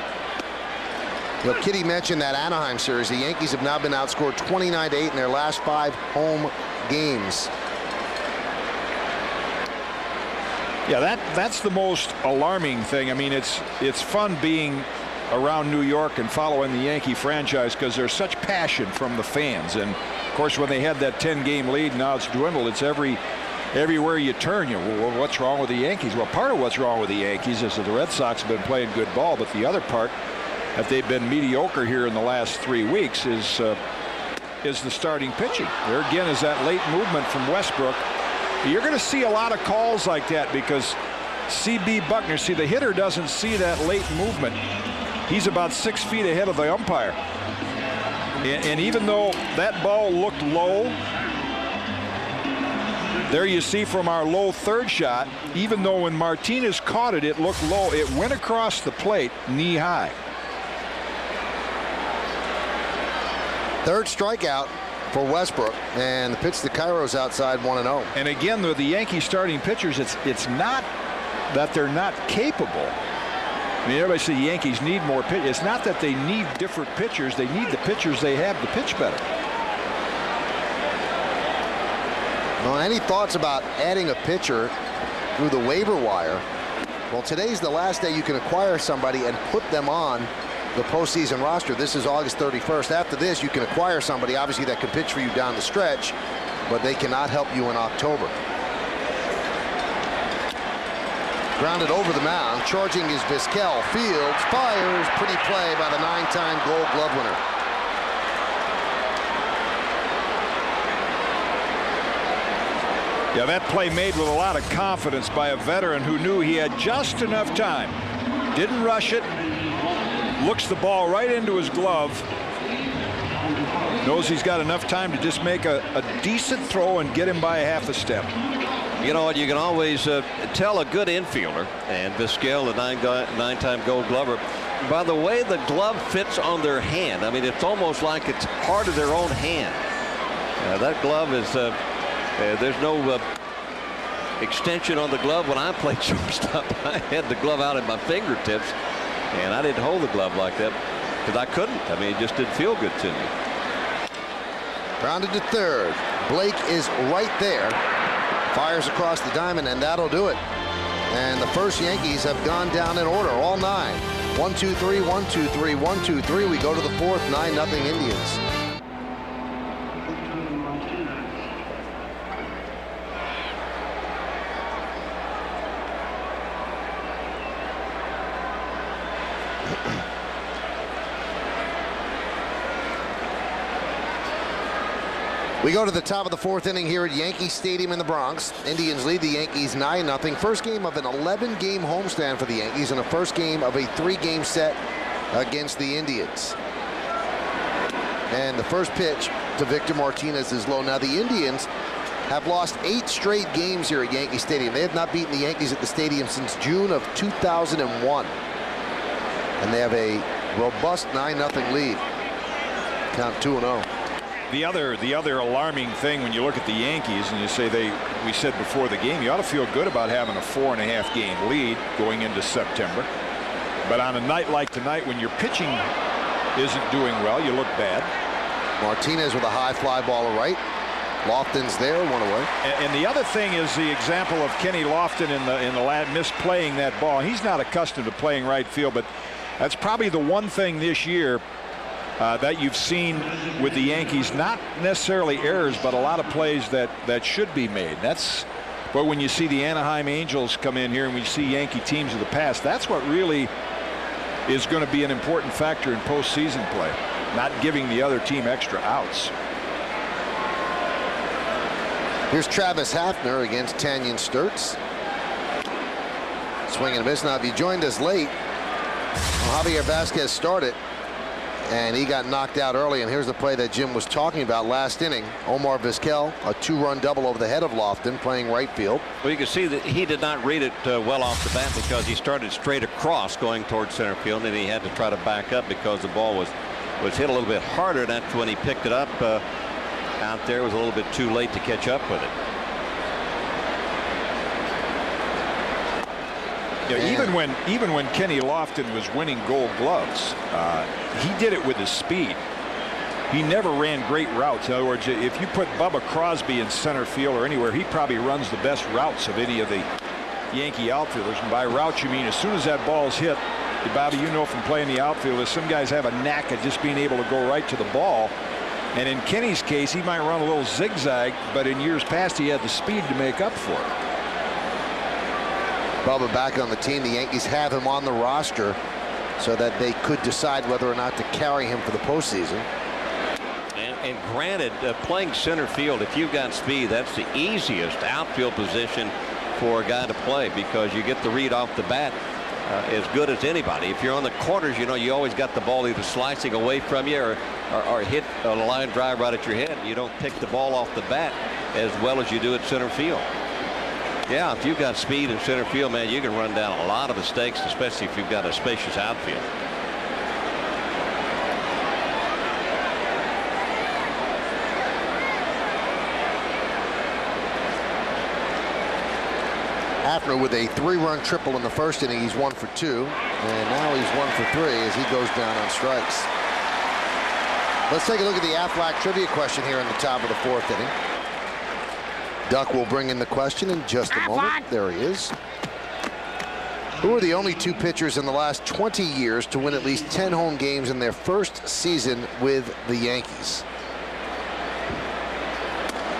You know, Kitty mentioned that Anaheim series. The Yankees have now been outscored 29-8 in their last 5 home games. Yeah, that's the most alarming thing. I mean, it's fun being around New York and following the Yankee franchise because there's such passion from the fans. And of course, when they had that 10-game lead, now it's dwindled. It's everywhere you turn. Well, what's wrong with the Yankees? Well, part of what's wrong with the Yankees is that the Red Sox have been playing good ball, but the other part, that they've been mediocre here in the last 3 weeks, is the starting pitching. There again is that late movement from Westbrook. You're going to see a lot of calls like that because C.B. Buckner, see, the hitter doesn't see that late movement. He's about 6 feet ahead of the umpire. And even though that ball looked low, there you see from our low 3rd shot, even though when Martinez caught it, it looked low, it went across the plate knee high. 3rd strikeout for Westbrook, and the pitch to Cairo's outside 1-0. And again, the Yankees starting pitchers, it's not that they're not capable. I mean, everybody says the Yankees need more pitch. It's not that they need different pitchers. They need the pitchers they have to pitch better. Well, any thoughts about adding a pitcher through the waiver wire? Well, today's the last day you can acquire somebody and put them on the postseason roster. This is August 31st. After this, you can acquire somebody, obviously, that can pitch for you down the stretch, but they cannot help you in October. Grounded over the mound. Charging is Vizquel. Fields fires. Pretty play by the 9-time Gold Glove winner. Yeah, that play made with a lot of confidence by a veteran who knew he had just enough time. Didn't rush it. Looks the ball right into his glove. Knows he's got enough time to just make a decent throw and get him by a half a step. You know what? You can always tell a good infielder, and Vizquel, the 9-time Gold Glover, by the way the glove fits on their hand. I mean, it's almost like it's part of their own hand. That glove is, there's no extension on the glove. When I played shortstop, I had the glove out at my fingertips, and I didn't hold the glove like that because I couldn't. I mean, it just didn't feel good to me. Grounded to third. Blake is right there. Fires across the diamond, and that'll do it. And the first Yankees have gone down in order, all 9. 1-2-3, 1-2-3, 1-2-3. We go to the fourth, 9-0 Indians. We go to the top of the fourth inning here at Yankee Stadium in the Bronx. Indians lead the Yankees 9-0. First game of an 11-game homestand for the Yankees and a first game of a 3-game set against the Indians. And the first pitch to Victor Martinez is low. Now the Indians have lost 8 straight games here at Yankee Stadium. They have not beaten the Yankees at the stadium since June of 2001. And they have a robust 9-0 lead. Count 2-0. The other alarming thing when you look at the Yankees and you say we said before the game, you ought to feel good about having a 4.5 game lead going into September. But on a night like tonight, when your pitching isn't doing well, you look bad. Martinez with a high fly ball to right. Lofton's there, one away. And the other thing is the example of Kenny Lofton in the misplaying that ball. He's not accustomed to playing right field, but that's probably the one thing this year that you've seen with the Yankees, not necessarily errors, but a lot of plays that should be made. But when you see the Anaheim Angels come in here and we see Yankee teams of the past, that's what really is going to be an important factor in postseason play, not giving the other team extra outs. Here's Travis Hafner against Tanyan Sturtz. Swing and a miss. Now, if you joined us late, Javier Vasquez started, and he got knocked out early. And here's the play that Jim was talking about last inning. Omar Vizquel, a 2-run double over the head of Lofton, playing right field. Well, you can see that he did not read it well off the bat because he started straight across going towards center field, and he had to try to back up because the ball was hit a little bit harder. And that's when he picked it up out there. It was a little bit too late to catch up with it. Yeah, even when Kenny Lofton was winning Gold Gloves, he did it with his speed. He never ran great routes. In other words, if you put Bubba Crosby in center field or anywhere, he probably runs the best routes of any of the Yankee outfielders. And by routes, you mean as soon as that ball's hit, Bobby, you know from playing the outfield, some guys have a knack of just being able to go right to the ball. And in Kenny's case, he might run a little zigzag, but in years past, he had the speed to make up for it. Bubba back on the team. The Yankees have him on the roster so that they could decide whether or not to carry him for the postseason. And granted, playing center field, if you've got speed, that's the easiest outfield position for a guy to play because you get the read off the bat as good as anybody. If you're on the corners, you know you always got the ball either slicing away from you or hit a line drive right at your head. You don't pick the ball off the bat as well as you do at center field. Yeah, if you've got speed in center field, man, you can run down a lot of mistakes, especially if you've got a spacious outfield. Hafner with a 3-run triple in the first inning. He's 1 for 2, and now he's 1 for 3 as he goes down on strikes. Let's take a look at the Aflac trivia question here in the top of the fourth inning. Duck will bring in the question in just a moment. There he is. Who are the only two pitchers in the last 20 years to win at least 10 home games in their first season with the Yankees?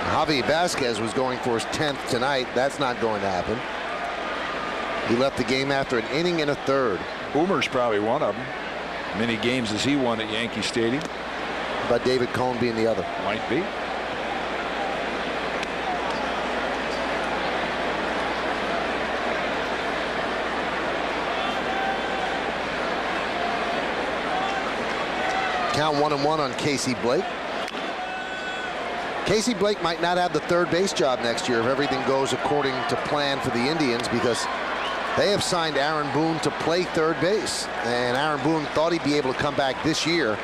Javi Vasquez was going for his 10th tonight. That's not going to happen. He left the game after an inning and a third. Boomer's probably one of them. Many games has he won at Yankee Stadium? But David Cohn being the other. Might be. Count 1-1 on Casey Blake. Casey Blake might not have the third base job next year if everything goes according to plan for the Indians, because they have signed Aaron Boone to play third base. And Aaron Boone thought he'd be able to come back this year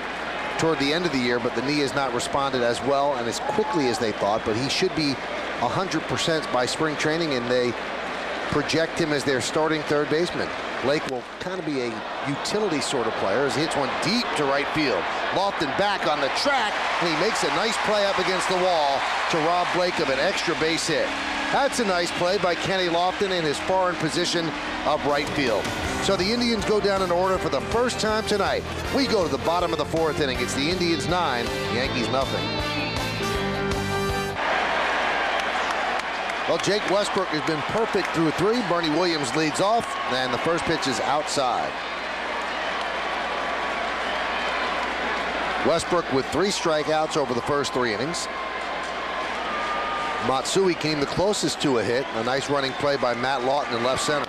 toward the end of the year, but the knee has not responded as well and as quickly as they thought. But he should be 100% by spring training, and they project him as their starting third baseman. Blake will kind of be a utility sort of player as he hits one deep to right field. Lofton back on the track, and he makes a nice play up against the wall to rob Blake of an extra base hit. That's a nice play by Kenny Lofton in his foreign position of right field. So the Indians go down in order for the first time tonight. We go to the bottom of the fourth inning. It's the Indians 9, Yankees nothing. Well, Jake Westbrook has been perfect through 3. Bernie Williams leads off, and the first pitch is outside. Westbrook with 3 strikeouts over the first 3 innings. Matsui came the closest to a hit. A nice running play by Matt Lawton in left center.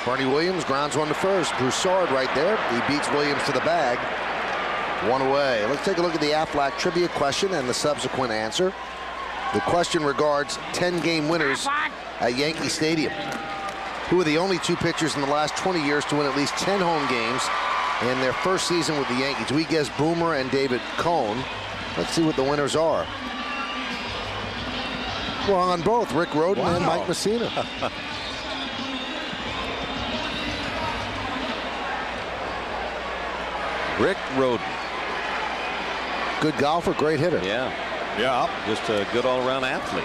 Bernie Williams grounds one to first. Broussard right there. He beats Williams to the bag. 1 away. Let's take a look at the Aflac trivia question and the subsequent answer. The question regards 10-game winners at Yankee Stadium. Who are the only 2 pitchers in the last 20 years to win at least 10 home games in their first season with the Yankees? We guess Boomer and David Cohn. Let's see what the winners are. Well, on both, Rick Rhoden and Mike Messina. Rick Rhoden. Good golfer, great hitter. Yeah. Yeah. Just a good all-around athlete.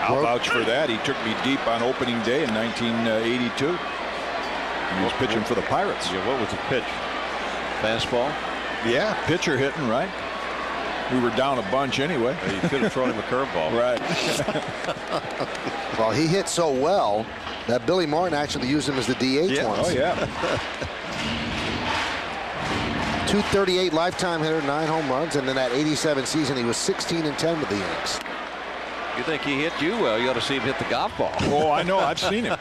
I'll vouch for that. He took me deep on opening day in 1982. He was pitching for the Pirates. Yeah, what was the pitch? Fastball? Yeah, pitcher hitting, right? We were down a bunch anyway. You could have thrown him a curveball. Right. Well, he hit so well that Billy Martin actually used him as the DH once. Oh, yeah. 238 lifetime hitter, 9 home runs, and then that 87 season he was 16-10 with the Yanks. You think he hit you well? You ought to see him hit the golf ball. Oh, I know. I've seen him.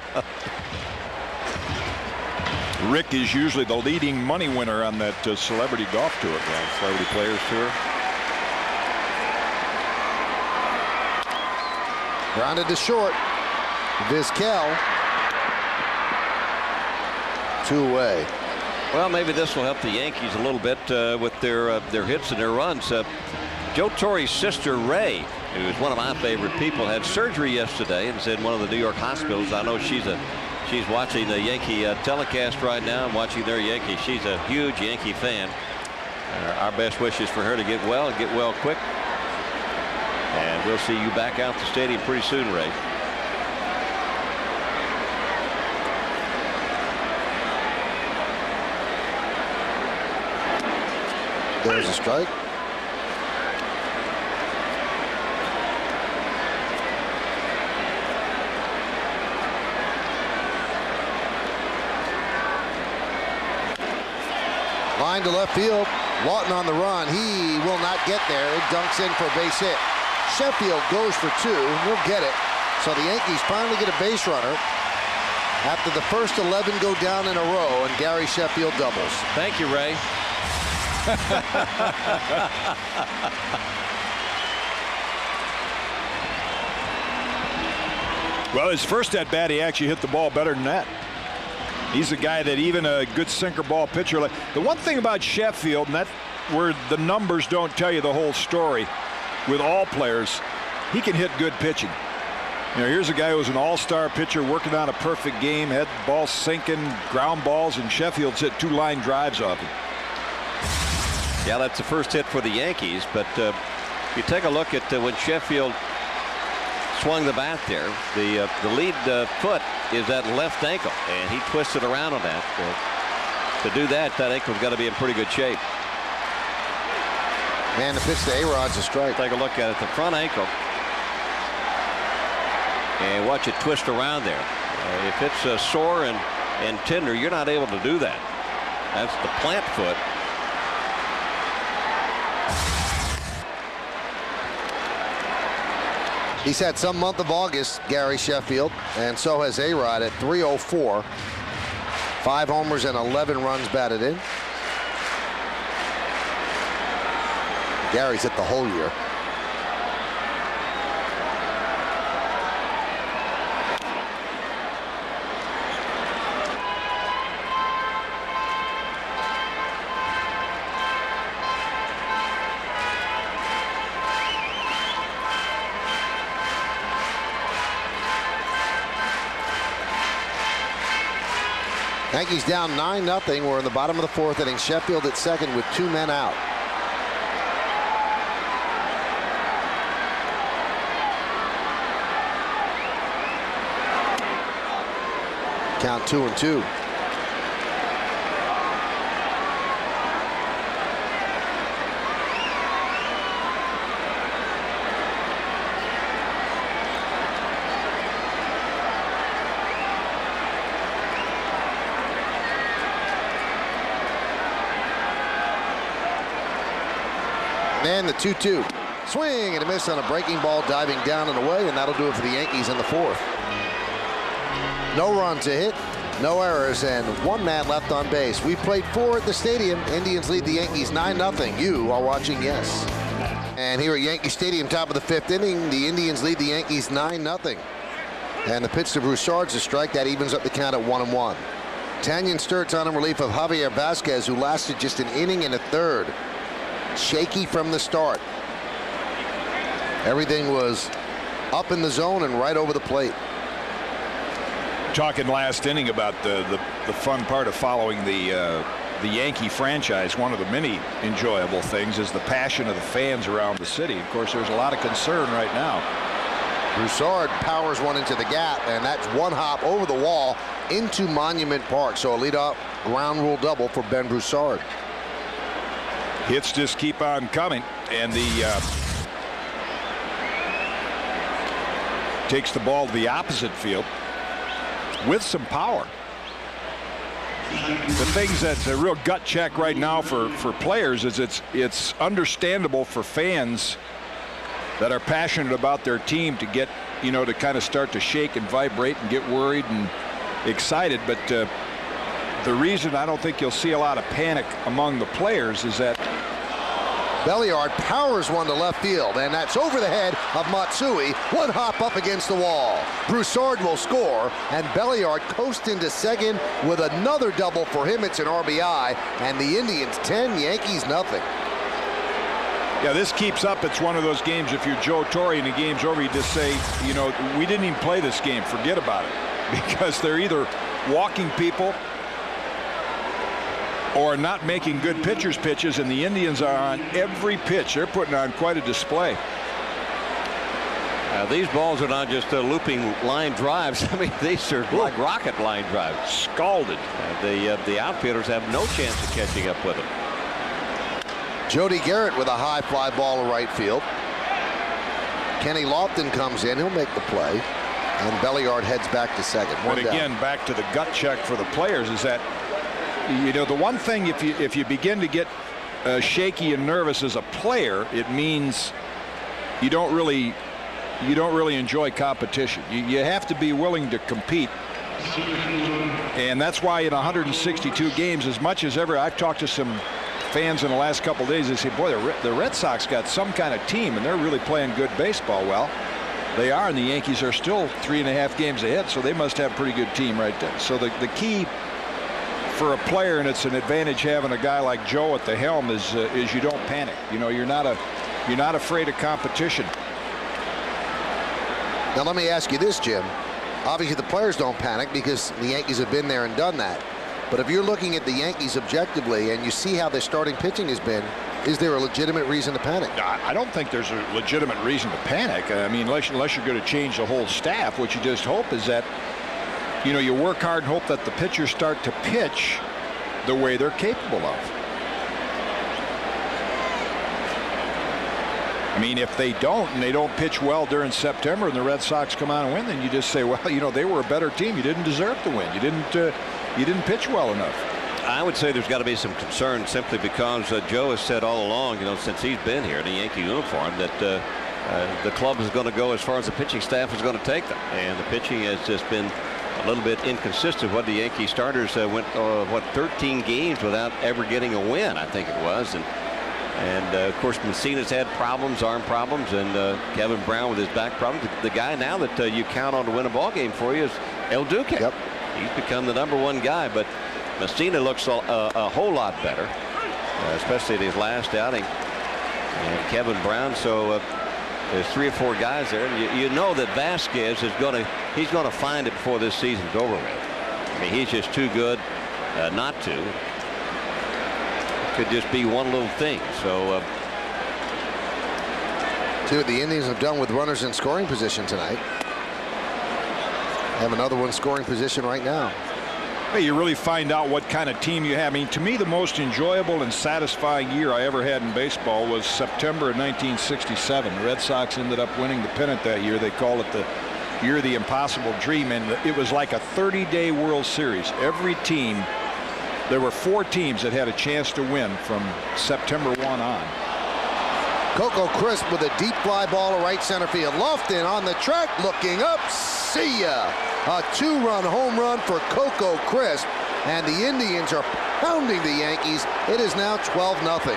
Rick is usually the leading money winner on that celebrity golf tour. Yeah, Celebrity Players Tour. Grounded to short. Vizquel. 2 away. Well, maybe this will help the Yankees a little bit with their hits and their runs. Joe Torre's sister, Ray, who is one of my favorite people, had surgery yesterday and said one of the New York hospitals. I know she's watching the Yankee telecast right now and watching their Yankees. She's a huge Yankee fan. Our best wishes for her to get well and get well quick. And we'll see you back out the stadium pretty soon, Ray. There's a strike. Line to left field. Lawton on the run. He will not get there. It dunks in for a base hit. Sheffield goes for 2. He'll get it. So the Yankees finally get a base runner after the first 11 go down in a row, and Gary Sheffield doubles. Thank you, Ray. Well, his first at bat, he actually hit the ball better than that. He's a guy that even a good sinker ball pitcher. Like the one thing about Sheffield, and that's where the numbers don't tell you the whole story with all players, he can hit good pitching. You know, here's a guy who's an all-star pitcher working on a perfect game, had balls sinking, ground balls, and Sheffield's hit 2 line drives off him. Yeah, that's the first hit for the Yankees, but you take a look at when Sheffield swung the bat there, the lead foot is that left ankle, and he twisted around on that. To do that ankle's got to be in pretty good shape. And the pitch to A-Rod's a strike. Take a look at it, the front ankle, and watch it twist around there. If it's sore and tender, you're not able to do that. That's the plant foot. He's had some month of August, Gary Sheffield, and so has A-Rod at .304. 5 homers and 11 runs batted in. Gary's hit the whole year. Yankees down 9-0. We're in the bottom of the 4th inning. Sheffield at second with 2 men out. Count 2-2. And the 2-2. Swing and a miss on a breaking ball diving down and away, and that'll do it for the Yankees in the 4th. No run to hit, no errors, and 1 man left on base. We played 4 at the stadium. Indians lead the Yankees 9-0. You are watching Yes. And here at Yankee Stadium, top of the 5th inning, the Indians lead the Yankees 9-0. And the pitch to Broussard's a strike. That evens up the count at 1-1. Tanyan Sturt's on in relief of Javier Vasquez, who lasted just an inning and a third. Shaky from the start. Everything was up in the zone and right over the plate. Talking last inning about the fun part of following the Yankee franchise, one of the many enjoyable things is the passion of the fans around the city. Of course, there's a lot of concern right now. Broussard powers one into the gap, and that's 1 hop over the wall into Monument Park. So a leadoff ground rule double for Ben Broussard. Hits just keep on coming, and takes the ball to the opposite field with some power. The things that's a real gut check right now for players is it's understandable for fans that are passionate about their team to get, to kind of start to shake and vibrate and get worried and excited. But the reason I don't think you'll see a lot of panic among the players is that Belliard powers one to left field, and that's over the head of Matsui. 1 hop up against the wall. Broussard will score, and Belliard coasts into second with another double for him. It's an RBI, and the Indians 10, Yankees nothing. Yeah, this keeps up. It's one of those games, if you're Joe Torre and the game's over, you just say, we didn't even play this game. Forget about it. Because they're either walking people or not making good pitchers pitches, and the Indians are on every pitch. They're putting on quite a display. These balls are not just looping line drives. I mean, these are like rocket line drives. Scalded. The outfielders have no chance of catching up with them. Jody Garrett with a high fly ball to right field. Kenny Lofton comes in. He'll make the play. And Belliard heads back to second. But again, back to the gut check for the players is that, the one thing, if you begin to get shaky and nervous as a player, it means you don't really enjoy competition. You have to be willing to compete. And that's why in 162 games, as much as ever, I've talked to some fans in the last couple of days. They say, boy, the Red Sox got some kind of team, and they're really playing good baseball. Well, they are, and the Yankees are still 3.5 games ahead, so they must have a pretty good team right there. So the key for a player, and it's an advantage having a guy like Joe at the helm, is you don't panic. You're not afraid of competition. Now let me ask you this, Jim. Obviously the players don't panic because the Yankees have been there and done that. But if you're looking at the Yankees objectively and you see how their starting pitching has been, is there a legitimate reason to panic? I don't think there's a legitimate reason to panic. I mean, unless you're going to change the whole staff, what you just hope is that, you know, you work hard and hope that the pitchers start to pitch the way they're capable of. I mean, if they don't, and they don't pitch well during September, and the Red Sox come out and win, then you just say, well, you know, they were a better team. You didn't deserve to win. You didn't pitch well enough. I would say there's got to be some concern simply because Joe has said all along, you know, since he's been here in a Yankee uniform, that the club is going to go as far as the pitching staff is going to take them, and the pitching has just been a little bit inconsistent. What the Yankee starters went 13 games without ever getting a win, I think it was, and of course Messina's had problems, arm problems, and Kevin Brown with his back problems. The guy now that you count on to win a ball game for you is El Duque. Yep. He's become the #1 guy, but Messina looks a whole lot better, especially at his last outing. And Kevin Brown, so there's 3 or 4 guys there, and you know that Vasquez is he's going to find it before this season's over with. I mean, he's just too good not to. Could just be one little thing. So see what the Indians have done with runners in scoring position tonight. Have another one scoring position right now. Hey, you really find out what kind of team you have. I mean, to me, the most enjoyable and satisfying year I ever had in baseball was September of 1967. The Red Sox ended up winning the pennant that year. They call it the year of the impossible dream, and it was like a 30-day World Series. Every team, there were 4 teams that had a chance to win from September 1 on. Coco Crisp with a deep fly ball to right center field. Lofton on the track, looking up. See ya. A 2-run home run for Coco Crisp, and the Indians are pounding the Yankees. It is now 12-0.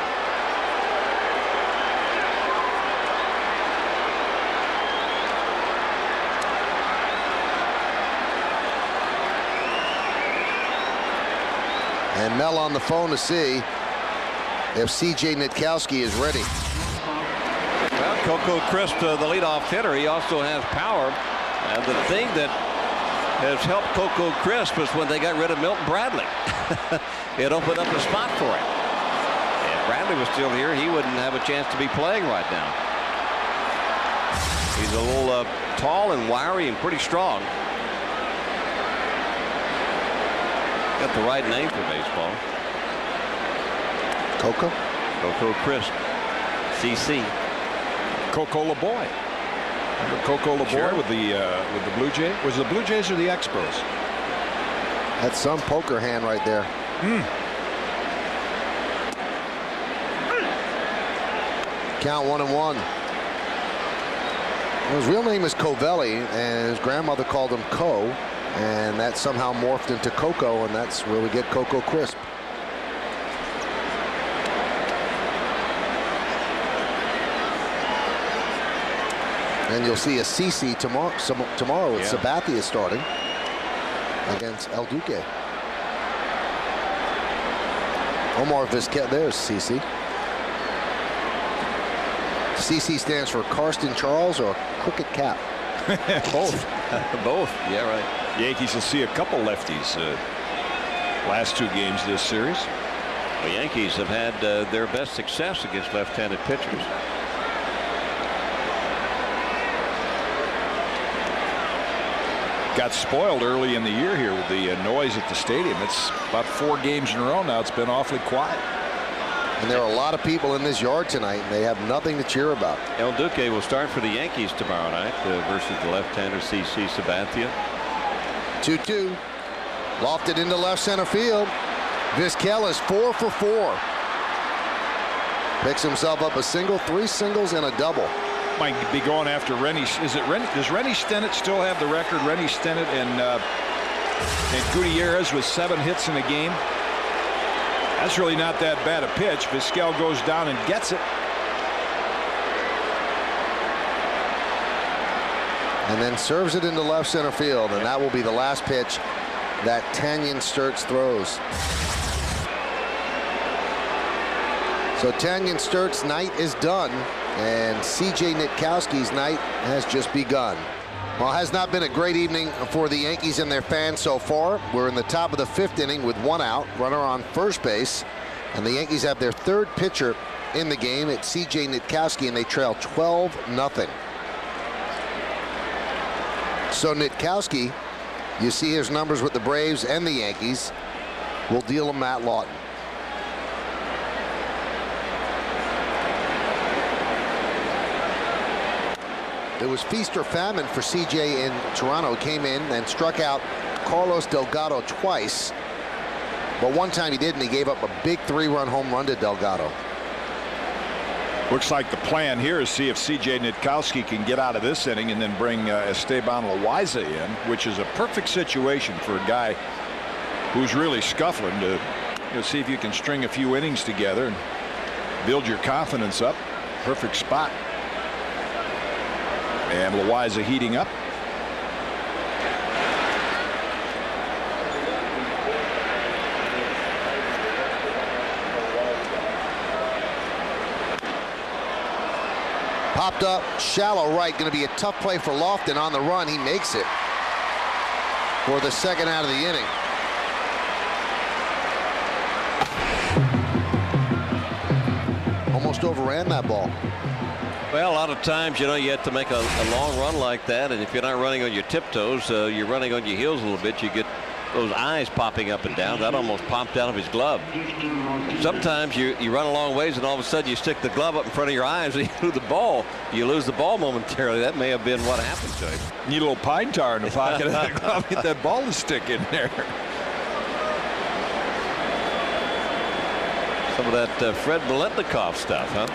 And Mel on the phone to see if C.J. Nitkowski is ready. well, Coco Crisp, the leadoff hitter, he also has power. And the thing that has helped Coco Crisp is when they got rid of Milton Bradley. It opened up a spot for him. If Bradley was still here, he wouldn't have a chance to be playing right now. He's a little tall and wiry and pretty strong. Got the right name for baseball. Coco Crisp. CC. Coco LeBoy. Remember Coco LeBoy Sure. with the Blue Jays? Was it the Blue Jays or the Expos? That's some poker hand right there. Count 1-1. His real name is Covelli, and his grandmother called him Co, and that somehow morphed into Coco, and that's where we get Coco Crisp. And you'll see a CC tomorrow with Sabathia starting against El Duque. Omar Vizquel, there's CC. CC stands for Karsten Charles or Crooked Cap. Both. Both. Yeah, right. Yankees will see a couple lefties last 2 games this series. The Yankees have had their best success against left-handed pitchers. Got spoiled early in the year here with the noise at the stadium. It's about 4 games in a row now. It's been awfully quiet. And there are a lot of people in this yard tonight, and they have nothing to cheer about. El Duque will start for the Yankees tomorrow night versus the left-hander CC Sabathia. 2-2. Lofted into left center field. Vizquel is 4 for 4. Picks himself up a single, 3 singles, and a double. Might be going after Rennie. Does Rennie Stennett still have the record? Rennie Stennett and Gutierrez with 7 hits in a game. That's really not that bad a pitch. Vizquel goes down and gets it. And then serves it into left center field, and that will be the last pitch that Tanyan Sturtz throws. So Tanyan Sturtz's night is done, and C.J. Nitkowski's night has just begun. Well, it has not been a great evening for the Yankees and their fans so far. We're in the top of the 5th inning with 1 out, runner on first base, and the Yankees have their 3rd pitcher in the game. It's C.J. Nitkowski, and they trail 12-0. So Nitkowski, you see his numbers with the Braves and the Yankees, will deal him Matt Lawton. It was feast or famine for CJ in Toronto. He came in and struck out Carlos Delgado twice, but one time he didn't. He gave up a big 3-run home run to Delgado. Looks like the plan here is see if C.J. Nitkowski can get out of this inning and then bring Esteban Loaiza in, which is a perfect situation for a guy who's really scuffling to see if you can string a few innings together and build your confidence up. Perfect spot. And Loaiza heating up. Popped up, shallow right, going to be a tough play for Lofton on the run. He makes it for the second out of the inning. Almost overran that ball. Well, a lot of times, you have to make a long run like that, and if you're not running on your tiptoes, you're running on your heels a little bit. You get those eyes popping up and down. That almost popped out of his glove. Sometimes you run a long ways, and all of a sudden you stick the glove up in front of your eyes, and you lose the ball momentarily. That may have been what happened to him. Need a little pine tar in the pocket of the glove. Get that ball to stick in there. Some of that Fred Biletnikoff stuff, huh?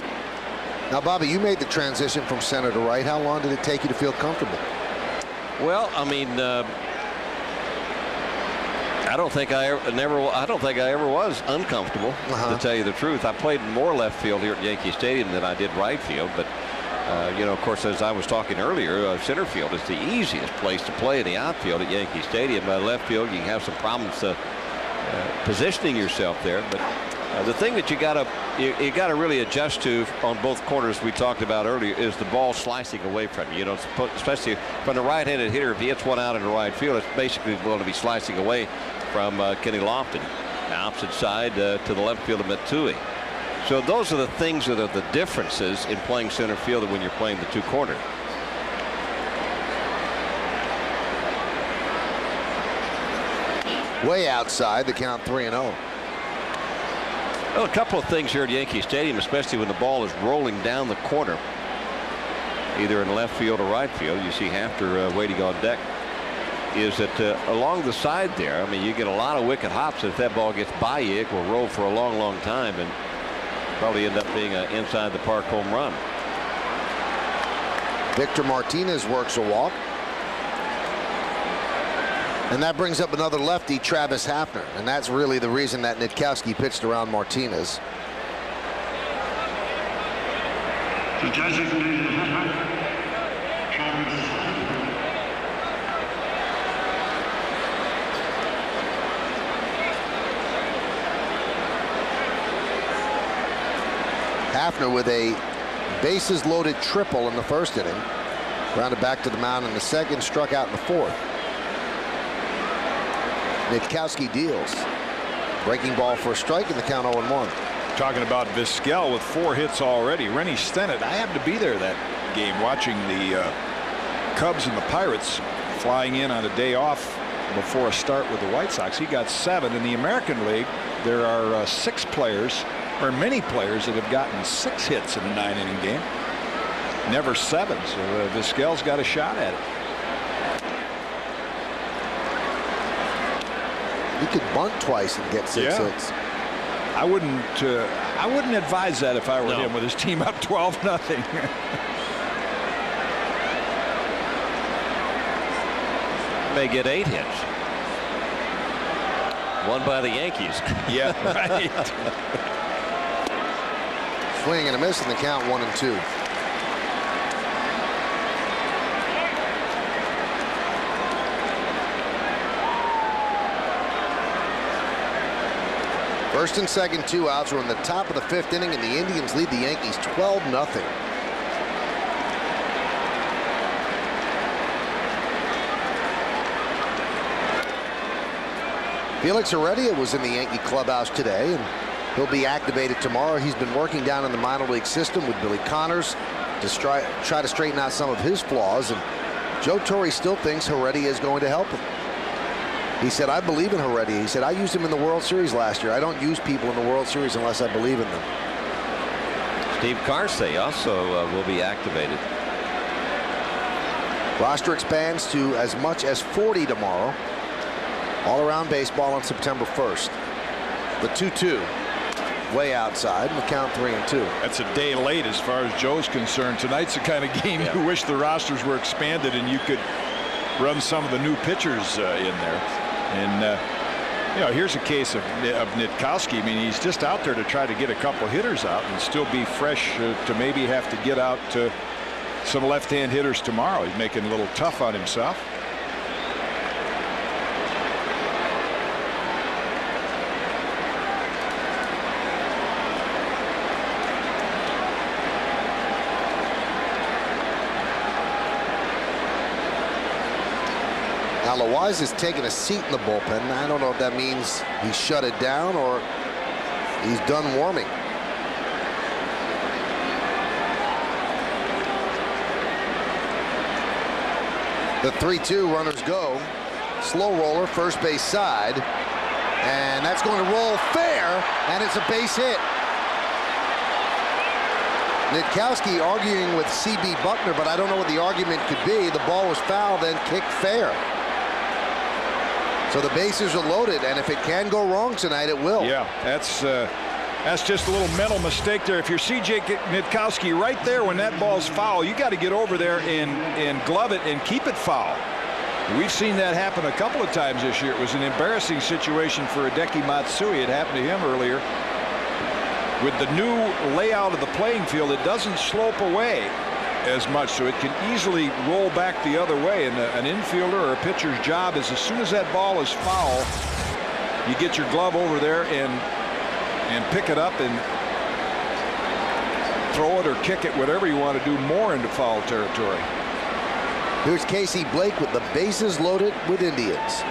Now, Bobby, you made the transition from center to right. How long did it take you to feel comfortable? Well, I mean, I don't think I ever was uncomfortable, to tell you the truth. I played more left field here at Yankee Stadium than I did right field, but of course, as I was talking earlier, center field is the easiest place to play in the outfield at Yankee Stadium. Left field, you can have some problems positioning yourself there, but the thing that you gotta really adjust to on both corners we talked about earlier is the ball slicing away from you. Especially from the right-handed hitter, if he hits one out in the right field, it's basically going to be slicing away from Kenny Lofton. The opposite side to the left field of Mitsui. So those are the things that are the differences in playing center field when you're playing the two corners. Way outside, the count 3-0. Well, a couple of things here at Yankee Stadium, especially when the ball is rolling down the corner, either in left field or right field. You see Hafter waiting on deck. Is that along the side there? I mean, you get a lot of wicked hops. If that ball gets by you, it will roll for a long, long time and probably end up being an inside the park home run. Victor Martinez works a walk. And that brings up another lefty, Travis Hafner. And that's really the reason that Nitkowski pitched around Martinez. The designated hitter, Travis Hafner with a bases loaded triple in the first inning. Grounded back to the mound in the second, struck out in the fourth. Nitkowski deals. Breaking ball for a strike in the count 0-1. Talking about Vizquel with 4 hits already. Rennie Stennett, I happened to be there that game watching the Cubs and the Pirates flying in on a day off before a start with the White Sox. He got 7. In the American League, there are 6 players, or many players, that have gotten 6 hits in a 9-inning game. Never 7, so Vizquel's got a shot at it. He could bunt twice and get 6 hits. I wouldn't advise that if I were him with his team up 12-0. May get 8 hits. One by the Yankees. Yeah, right. Swing and a miss in the count 1-2. First and second, 2 outs. We're in the top of the 5th inning, and the Indians lead the Yankees 12-0. Felix Heredia was in the Yankee clubhouse today, and He'll be activated tomorrow. He's been working down in the minor league system with Billy Connors to try to straighten out some of his flaws. And Joe Torre still thinks Heredia is going to help him. He said, I believe in Heredia. He said, I used him in the World Series last year. I don't use people in the World Series unless I believe in them. Steve Carsey also will be activated. Roster expands to as much as 40 tomorrow. All around baseball on September 1st. The 2-2 way outside, and the count 3-2. That's a day late as far as Joe's concerned. Tonight's the kind of game you wish the rosters were expanded and you could run some of the new pitchers in there. And you know, here's a case of Nitkowski. I mean, he's just out there to try to get a couple hitters out and still be fresh to maybe have to get out to some left-hand hitters tomorrow. He's making it a little tough on himself. Now Loaiza is taking a seat in the bullpen. I don't know if that means he shut it down or he's done warming. The 3-2, runners go. Slow roller, first base side. And that's going to roll fair, and it's a base hit. Nitkowski arguing with C.B. Buckner, but I don't know what the argument could be. The ball was foul, then kicked fair. So the bases are loaded, and if it can go wrong tonight, it will. Yeah, that's just a little mental mistake there. If you're C.J. Nitkowski right there when that ball's foul, you got to get over there and glove it and keep it foul. We've seen that happen a couple of times this year. It was an embarrassing situation for Hideki Matsui. It happened to him earlier. With the new layout of the playing field, it doesn't slope away as much, so it can easily roll back the other way. And an infielder or a pitcher's job is, as soon as that ball is foul, you get your glove over there and pick it up and throw it or kick it, whatever you want to do, more into foul territory. Here's Casey Blake with the bases loaded with Indians.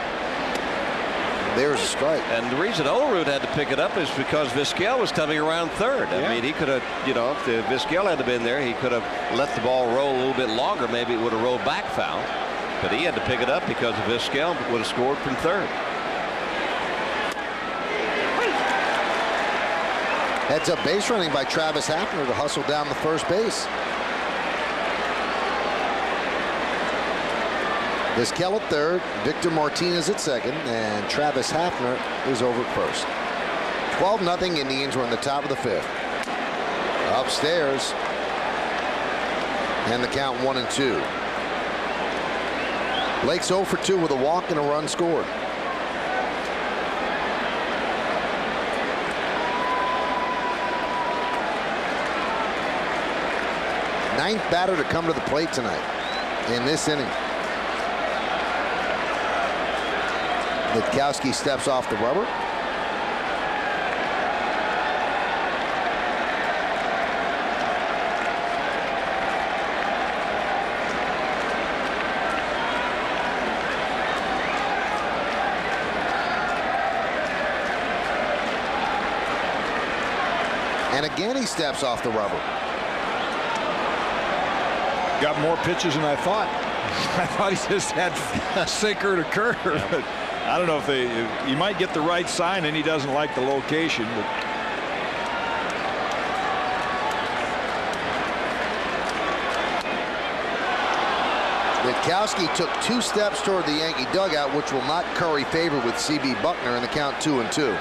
There's a strike. And the reason Olerud had to pick it up is because Vizquel was coming around third. I mean, he could have, you know, if the Vizquel had been there, he could have let the ball roll a little bit longer. Maybe it would have rolled back foul. But he had to pick it up because if Vizquel would have scored from third. Heads up base running by Travis Hafner to hustle down the first base. Vizquel at third, Victor Martinez at second, and Travis Hafner is over at first. 12-0 Indians were in the top of the fifth. Upstairs, and the count 1-2. Blake's 0 for 2 with a walk and a run scored. Ninth batter to come to the plate tonight in this inning. Nitkowski steps off the rubber. And again he steps off the rubber. Got more pitches than I thought. I thought he just had a sinker to curve. But I don't know if he might get the right sign and he doesn't like the location. But Nitkowski took 2 steps toward the Yankee dugout, which will not curry favor with C.B. Buckner in the count 2-2.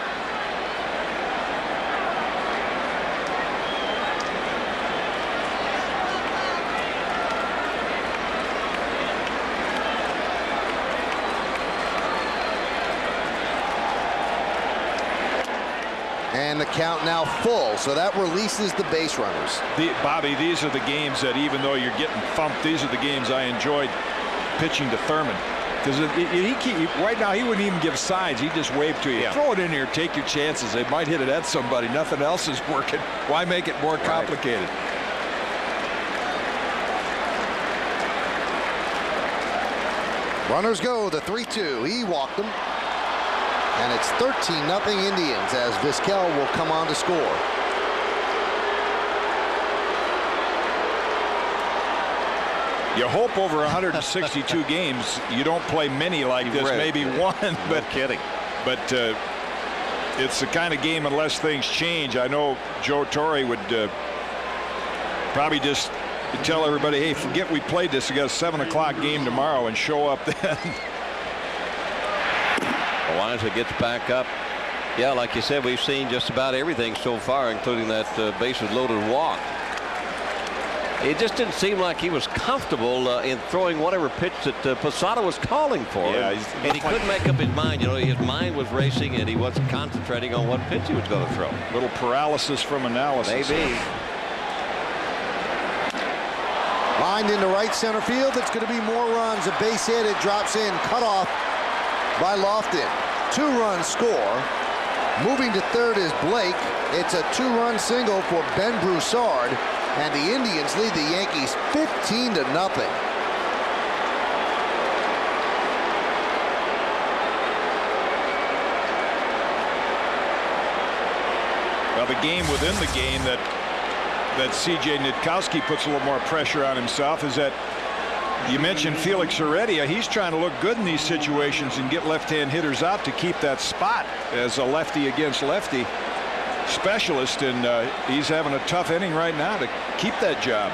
And the count now full, so that releases the base runners. Bobby, these are the games that, even though you're getting thumped, these are the games I enjoyed pitching to Thurman. Because right now he wouldn't even give signs. He'd just wave to you. Yeah. Throw it in here, take your chances. They might hit it at somebody. Nothing else is working. Why make it more complicated? Runners go, the 3-2. He walked them. And it's 13-0 Indians as Vizquel will come on to score. You hope over 162 games you don't play many like this, maybe one. But no kidding. But it's the kind of game, unless things change. I know Joe Torre would probably just tell everybody, hey, forget we played this. We got a 7 o'clock game tomorrow, and show up then. Alonso gets back up. Yeah, like you said, we've seen just about everything so far, including that bases loaded walk. It just didn't seem like he was comfortable in throwing whatever pitch that Posada was calling for. Yeah, and he couldn't make up his mind. You know, his mind was racing, and he wasn't concentrating on what pitch he was going to throw. Little paralysis from analysis. Maybe. Lined into right center field. It's going to be more runs. A base hit. It drops in. Cut off by Lofton. 2-run score. Moving to third is Blake. It's a 2-run single for Ben Broussard. And the Indians lead the Yankees 15-0. Well, the game within the game that C.J. Nitkowski puts a little more pressure on himself is that you mentioned Felix Heredia. He's trying to look good in these situations and get left-hand hitters out to keep that spot as a lefty against lefty specialist, and he's having a tough inning right now to keep that job.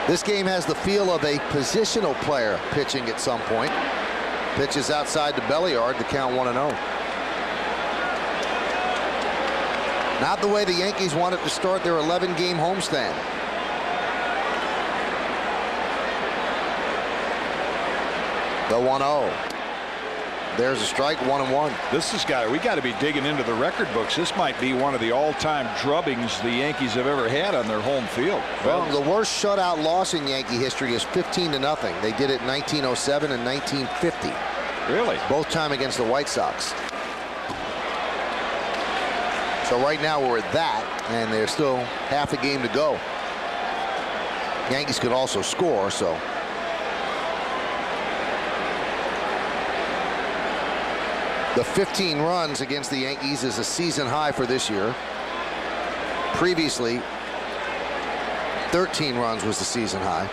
This game has the feel of a positional player pitching at some point. Pitches outside the belly yard, the count 1-0. Not the way the Yankees wanted to start their 11-game homestand. The 1-0. There's a strike, 1-1. We got to be digging into the record books. This might be one of the all-time drubbings the Yankees have ever had on their home field. Well, the worst shutout loss in Yankee history is 15-0. They did it in 1907 and 1950. Really? Both time against the White Sox. So right now we're at that, and there's still half a game to go. Yankees could also score, so. The 15 runs against the Yankees is a season high for this year. Previously, 13 runs was the season high.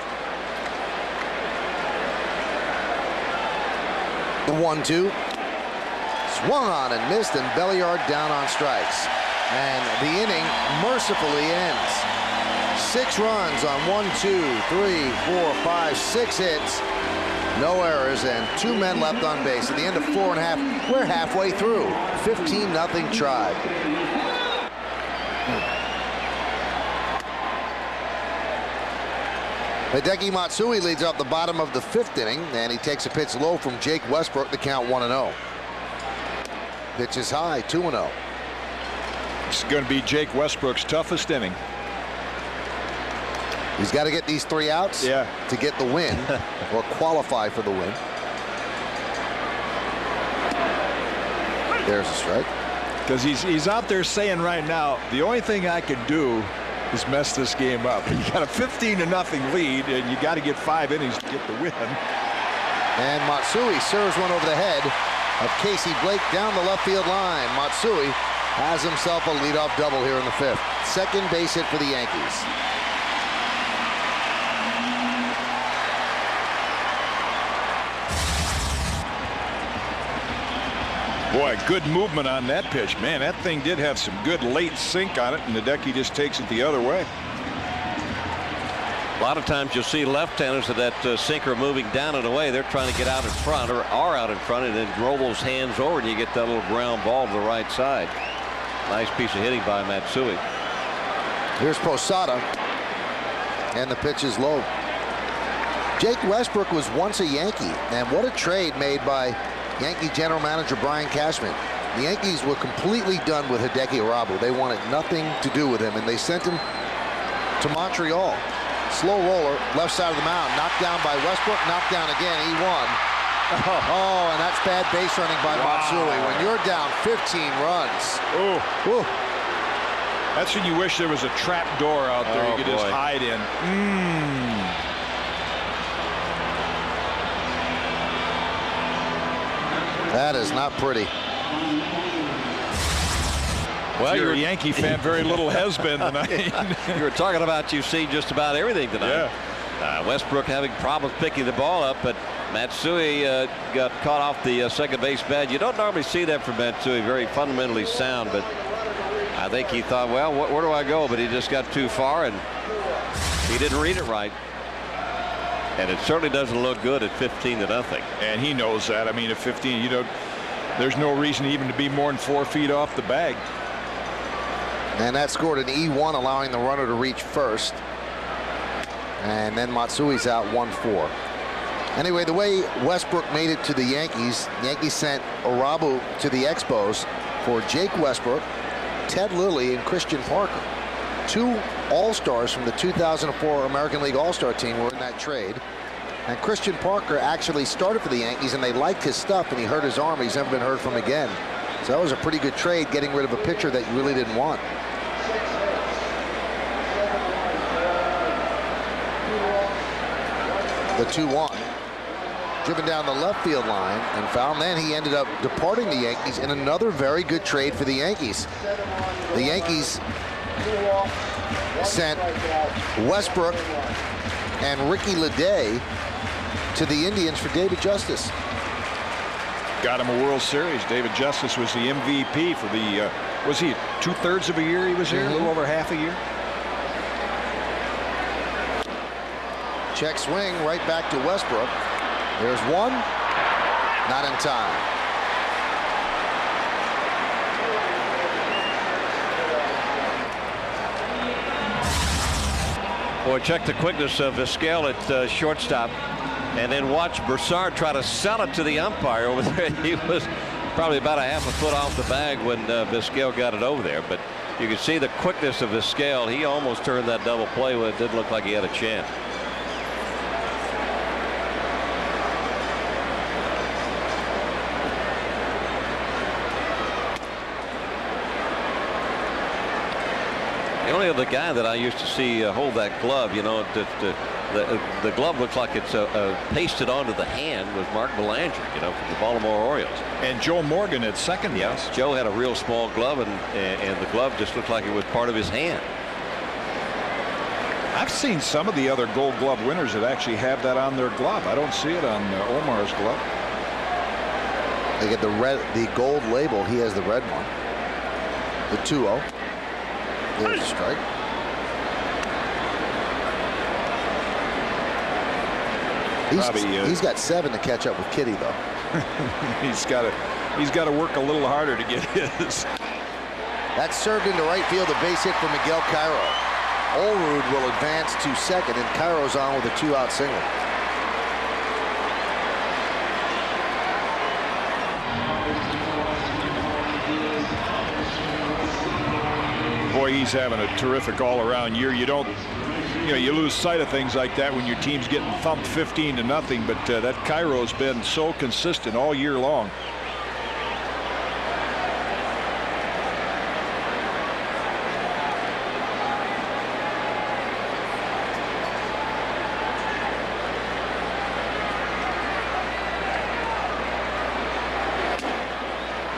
The 1-2. Swung on and missed, and Belliard down on strikes. And the inning mercifully ends. 6 runs on 1, 2, 3, 4, 5, 6 hits. No errors and 2 men left on base. At the end of 4 1/2, we're halfway through. 15-0 Tribe. Hideki Matsui leads off the bottom of the 5th inning, and he takes a pitch low from Jake Westbrook to count 1-0. Pitch is high, 2-0. It's going to be Jake Westbrook's toughest inning. He's got to get these 3 outs to get the win or qualify for the win. There's a strike. Because he's out there saying right now, the only thing I could do is mess this game up. You got a 15-0 lead, and you got to get 5 innings to get the win. And Matsui serves one over the head of Casey Blake down the left field line. Matsui has himself a leadoff double here in the 5th. Second base hit for the Yankees. Boy, good movement on that pitch. Man, that thing did have some good late sink on it, and Hideki just takes it the other way. A lot of times you'll see left-handers of that sinker moving down and away. They're trying to get out in front, or are out in front, and then roll those hands over, and you get that little ground ball to the right side. Nice piece of hitting by Matsui. Here's Posada, and the pitch is low. Jake Westbrook was once a Yankee, and what a trade made by Yankee general manager Brian Cashman. The Yankees were completely done with Hideki Irabu. They wanted nothing to do with him, and they sent him to Montreal. Slow roller, left side of the mound, knocked down by Westbrook, knocked down again, he won. Oh, and that's bad base running by Matsui. When you're down 15 runs. Ooh. That's when you wish there was a trap door out there you could just hide in. That is not pretty. Well, you're a Yankee fan. Very little has been tonight. You were talking about you've seen just about everything tonight. Yeah. Westbrook having problems picking the ball up, but Matsui got caught off the second base pad. You don't normally see that from Matsui. Very fundamentally sound, but I think he thought, well, where do I go? But he just got too far, and he didn't read it right. And it certainly doesn't look good at 15-0. And he knows that. I mean, at 15, there's no reason even to be more than 4 feet off the bag. And that scored an E1, allowing the runner to reach first. And then Matsui's out 1-4. Anyway, the way Westbrook made it to the Yankees sent Orabu to the Expos for Jake Westbrook, Ted Lilly, and Christian Parker. 2 All-Stars from the 2004 American League All-Star team were in that trade. And Christian Parker actually started for the Yankees, and they liked his stuff, and he hurt his arm. He's never been heard from again. So that was a pretty good trade, getting rid of a pitcher that you really didn't want. The 2-1. Driven down the left field line and foul. Then he ended up departing the Yankees in another very good trade for the Yankees. The Yankees sent Westbrook and Ricky Leday to the Indians for David Justice. Got him a World Series. David Justice was the MVP for the, was he 2/3 of a year he was here? A little over half a year? Check swing right back to Westbrook. There's one. Not in time. Boy, check the quickness of Vizquel at shortstop, and then watch Broussard try to sell it to the umpire over there. He was probably about a half a foot off the bag when Vizquel got it over there, but you can see the quickness of Vizquel. He almost turned that double play when it didn't look like he had a chance. The only other guy that I used to see hold that glove, the glove looks like it's pasted onto the hand, was Mark Belanger, from the Baltimore Orioles. And Joe Morgan at second. Yes, Joe had a real small glove, and the glove just looked like it was part of his hand. I've seen some of the other Gold Glove winners that actually have that on their glove. I don't see it on Omar's glove. They get the gold label. He has the red one. The 2-0. There's a strike. He's got 7 to catch up with Kitty, though. he's got to work a little harder to get his. That's served into right field, a base hit for Miguel Cairo. Olrud will advance to second, and Cairo's on with a 2-out single. Boy, he's having a terrific all-around year. You lose sight of things like that when your team's getting thumped 15-0, but that Cairo's been so consistent all year long.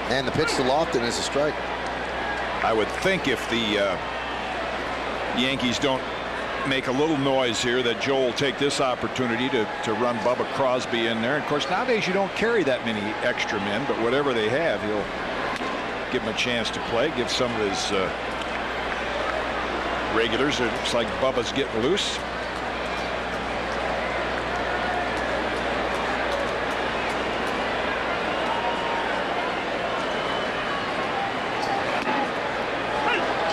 And the pitch to Lofton is a strike. I would think if the Yankees don't make a little noise here, that Joe will take this opportunity to run Bubba Crosby in there. And of course, nowadays you don't carry that many extra men, but whatever they have, he'll give him a chance to play, give some of his regulars. It looks like Bubba's getting loose.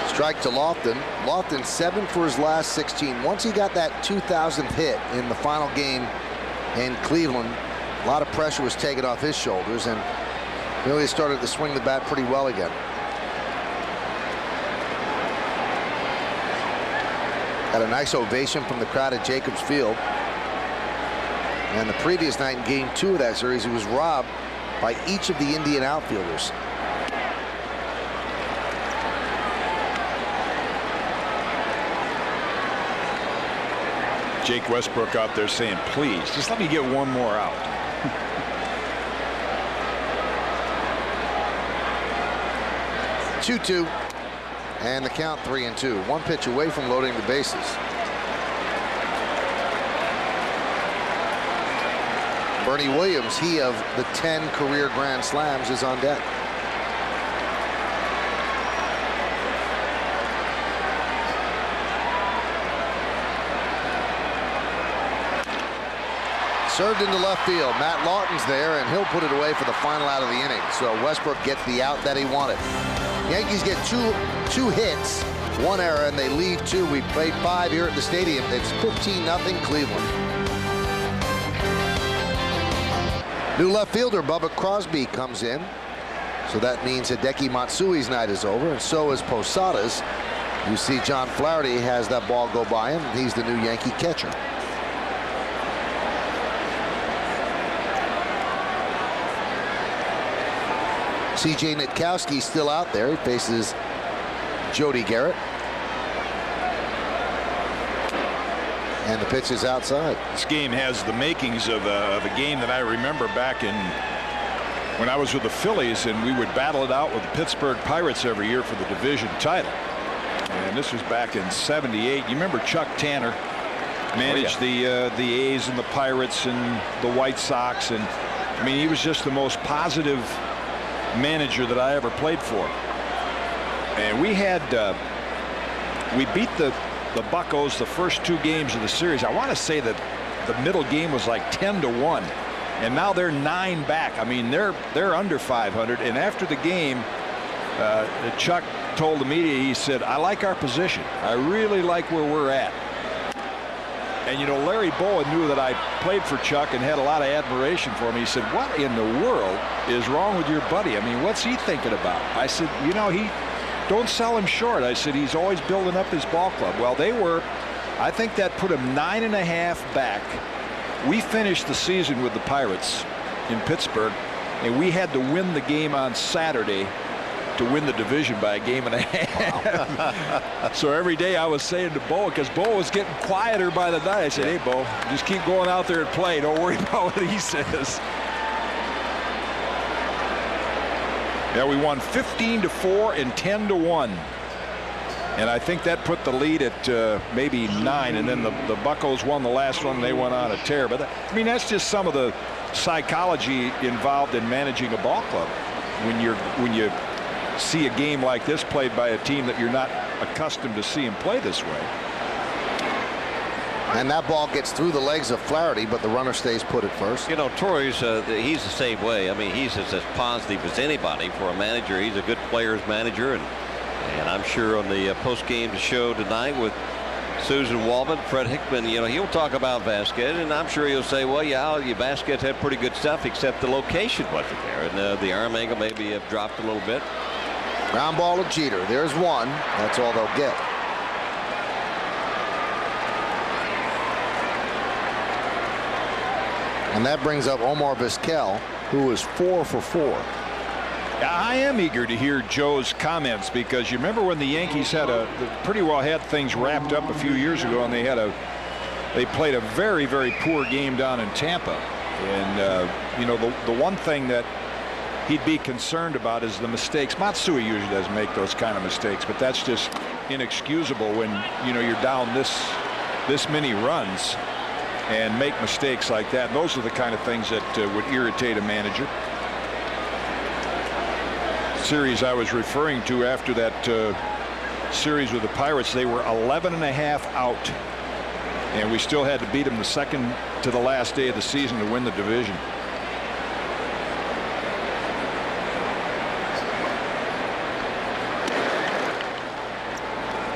Strike to Lofton. Lofton 7 for his last 16. Once he got that 2000th hit in the final game in Cleveland, a lot of pressure was taken off his shoulders, and really started to swing the bat pretty well again. Got a nice ovation from the crowd at Jacobs Field. And the previous night in game 2 of that series, he was robbed by each of the Indian outfielders. Jake Westbrook out there saying, please, just let me get one more out. 2-2. And the count 3-2. One pitch away from loading the bases. Bernie Williams, he of the 10 career grand slams, is on deck. Served into left field. Matt Lawton's there, and he'll put it away for the final out of the inning. So Westbrook gets the out that he wanted. Yankees get two hits, one error, and they leave two. We played 5 here at the stadium. It's 15-0 Cleveland. New left fielder Bubba Crosby comes in. So that means Hideki Matsui's night is over, and so is Posada's. You see John Flaherty has that ball go by him. He's the new Yankee catcher. C.J. Nitkowski still out there. He faces Jody Garrett. And the pitch is outside. This game has the makings of a game that I remember back in when I was with the Phillies, and we would battle it out with the Pittsburgh Pirates every year for the division title. And this was back in '78. You remember Chuck Tanner managed the A's and the Pirates and the White Sox, and I mean, he was just the most positive manager that I ever played for. And we had we beat the Buccos the first 2 games of the series. I want to say that the middle game was like 10-1, and now they're 9 back. I mean, they're under 500. And after the game, Chuck told the media, he said, "I like our position. I really like where we're at." And you know, Larry Bowen knew that I played for Chuck and had a lot of admiration for him. He said, "What in the world is wrong with your buddy? I mean, what's he thinking about?" I said, "You know, don't sell him short." I said, "He's always building up his ball club." Well, I think that put him 9.5 back. We finished the season with the Pirates in Pittsburgh, and we had to win the game on Saturday to win the division by 1.5 games. Wow. So every day I was saying to Bo, because Bo was getting quieter by the night, I said, "Hey, Bo, just keep going out there and play. Don't worry about what he says." Yeah, we won 15-4 and 10-1. And I think that put the lead at maybe 9. And then the Buccos won the last one, and they went on a tear. But I mean, that's just some of the psychology involved in managing a ball club. When you see a game like this played by a team that you're not accustomed to seeing play this way. And that ball gets through the legs of Flaherty, but the runner stays put at first. You know, Torres, he's the same way. I mean, he's as positive as anybody for a manager. He's a good player's manager, and I'm sure on the post-game show tonight with Susan Waldman, Fred Hickman, you know, he'll talk about Vasquez, and I'm sure he'll say, "Well, yeah, Vasquez had pretty good stuff, except the location wasn't there, and the arm angle maybe have dropped a little bit." Ground ball to Jeter. There's one. That's all they'll get. And that brings up Omar Vizquel, who is 4 for 4. I am eager to hear Joe's comments, because you remember when the Yankees pretty well had things wrapped up a few years ago, and they played a very, very poor game down in Tampa. And you know, the one thing that he'd be concerned about is the mistakes. Matsui usually doesn't make those kind of mistakes, but that's just inexcusable when, you know, you're down this many runs and make mistakes like that. And those are the kind of things that would irritate a manager. Series I was referring to after that series with the Pirates, they were 11.5 out, and we still had to beat them the second to the last day of the season to win the division.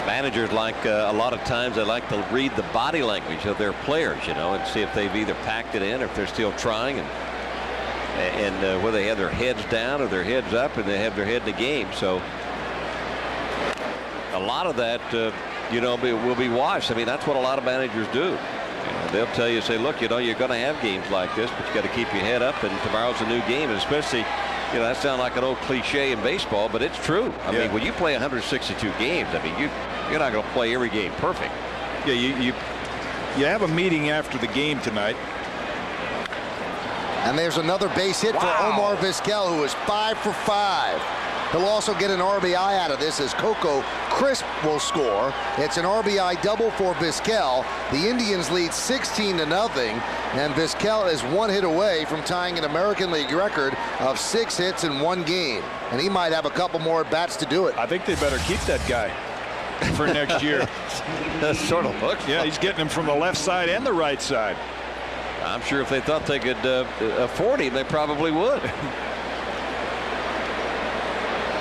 Managers like a lot of times they like to read the body language of their players, you know, and see if they've either packed it in or if they're still trying, and whether they have their heads down or their heads up, and they have their head in the game. So a lot of that, you know, will be watched. I mean, that's what a lot of managers do. You know, they'll tell you, say, "Look, you know, you're going to have games like this, but you got to keep your head up, and tomorrow's a new game." And especially, you know, that sounds like an old cliche in baseball, but it's true. I mean, when you play 162 games, I mean, you're not going to play every game perfect. Yeah, you have a meeting after the game tonight. And there's another base hit for Omar Vizquel, who is 5 for 5. He'll also get an RBI out of this as Coco Crisp will score. It's an RBI double for Vizquel. The Indians lead 16-0, and Vizquel is 1 hit away from tying an American League record of 6 hits in 1 game. And he might have a couple more at-bats to do it. I think they better keep that guy for next year. That's sort of looks. Yeah, he's getting him from the left side and the right side. I'm sure if they thought they could afford him, they probably would.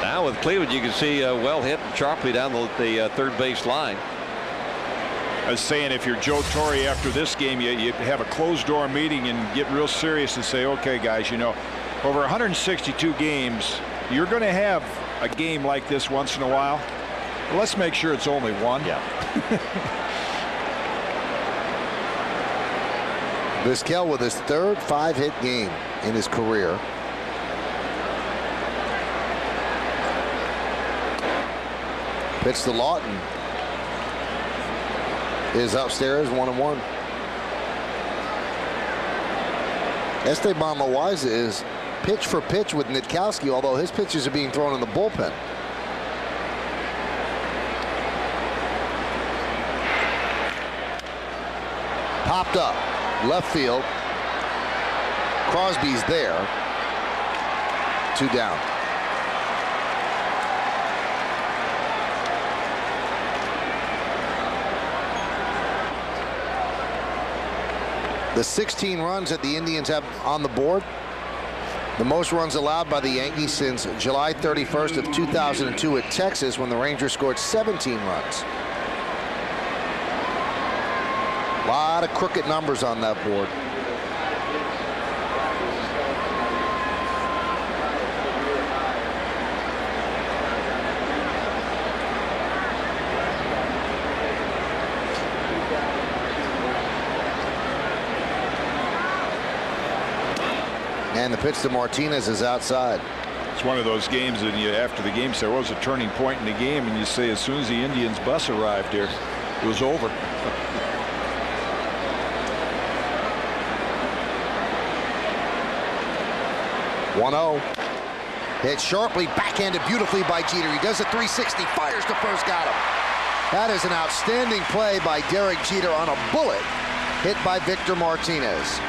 Now with Cleveland, you can see well hit sharply down the third base line. I was saying, if you're Joe Torre after this game, you have a closed-door meeting and get real serious and say, okay, guys, you know, over 162 games, you're going to have a game like this once in a while. Well, let's make sure it's only one. Yeah. Vizquel with his third 5-hit game in his career. Pitch to Lawton. Is upstairs, 1-1. Esteban Loaiza is pitch for pitch with Nitkowski, although his pitches are being thrown in the bullpen. Popped up, left field. Crosby's there. 2 down. The 16 runs that the Indians have on the board, the most runs allowed by the Yankees since July 31st of 2002 at Texas, when the Rangers scored 17 runs. A lot of crooked numbers on that board. And the pitch to Martinez is outside. It's one of those games, and you, after the game, say, what was a turning point in the game? And you say, as soon as the Indians bus arrived here, it was over. (1-0). Hit sharply, backhanded beautifully by Jeter. He does a 360, fires to first, got him. That is an outstanding play by Derek Jeter on a bullet hit by Victor Martinez.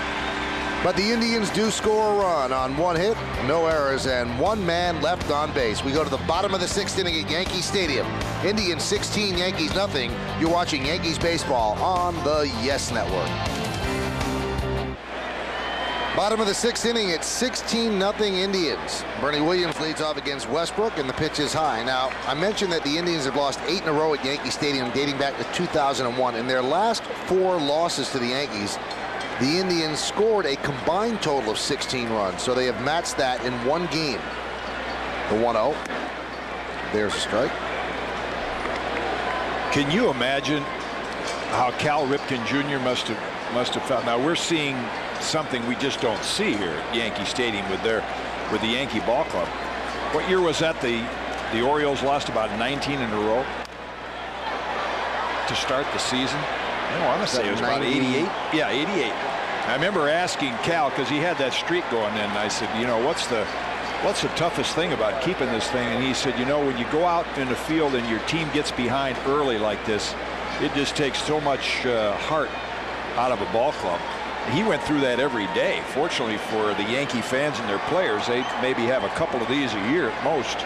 But the Indians do score a run on 1 hit, no errors, and 1 man left on base. We go to the bottom of the 6th inning at Yankee Stadium. Indians 16, Yankees nothing. You're watching Yankees baseball on the Yes Network. Bottom of the 6th inning, it's 16-0 Indians. Bernie Williams leads off against Westbrook, and the pitch is high. Now, I mentioned that the Indians have lost 8 in a row at Yankee Stadium dating back to 2001. In their last 4 losses to the Yankees, the Indians scored a combined total of 16 runs, so they have matched that in 1 game. The 1-0. There's a strike. Can you imagine how Cal Ripken Jr. must have felt? Now we're seeing something we just don't see here at Yankee Stadium with the Yankee Ball Club. What year was that? The Orioles lost about 19 in a row to start the season. I want to say it was about 88. Yeah, 88. I remember asking Cal, because he had that streak going in, and I said, you know, what's the toughest thing about keeping this thing? And he said, you know, when you go out in the field and your team gets behind early like this, it just takes so much heart out of a ball club. He went through that every day. Fortunately for the Yankee fans and their players, they maybe have a couple of these a year at most.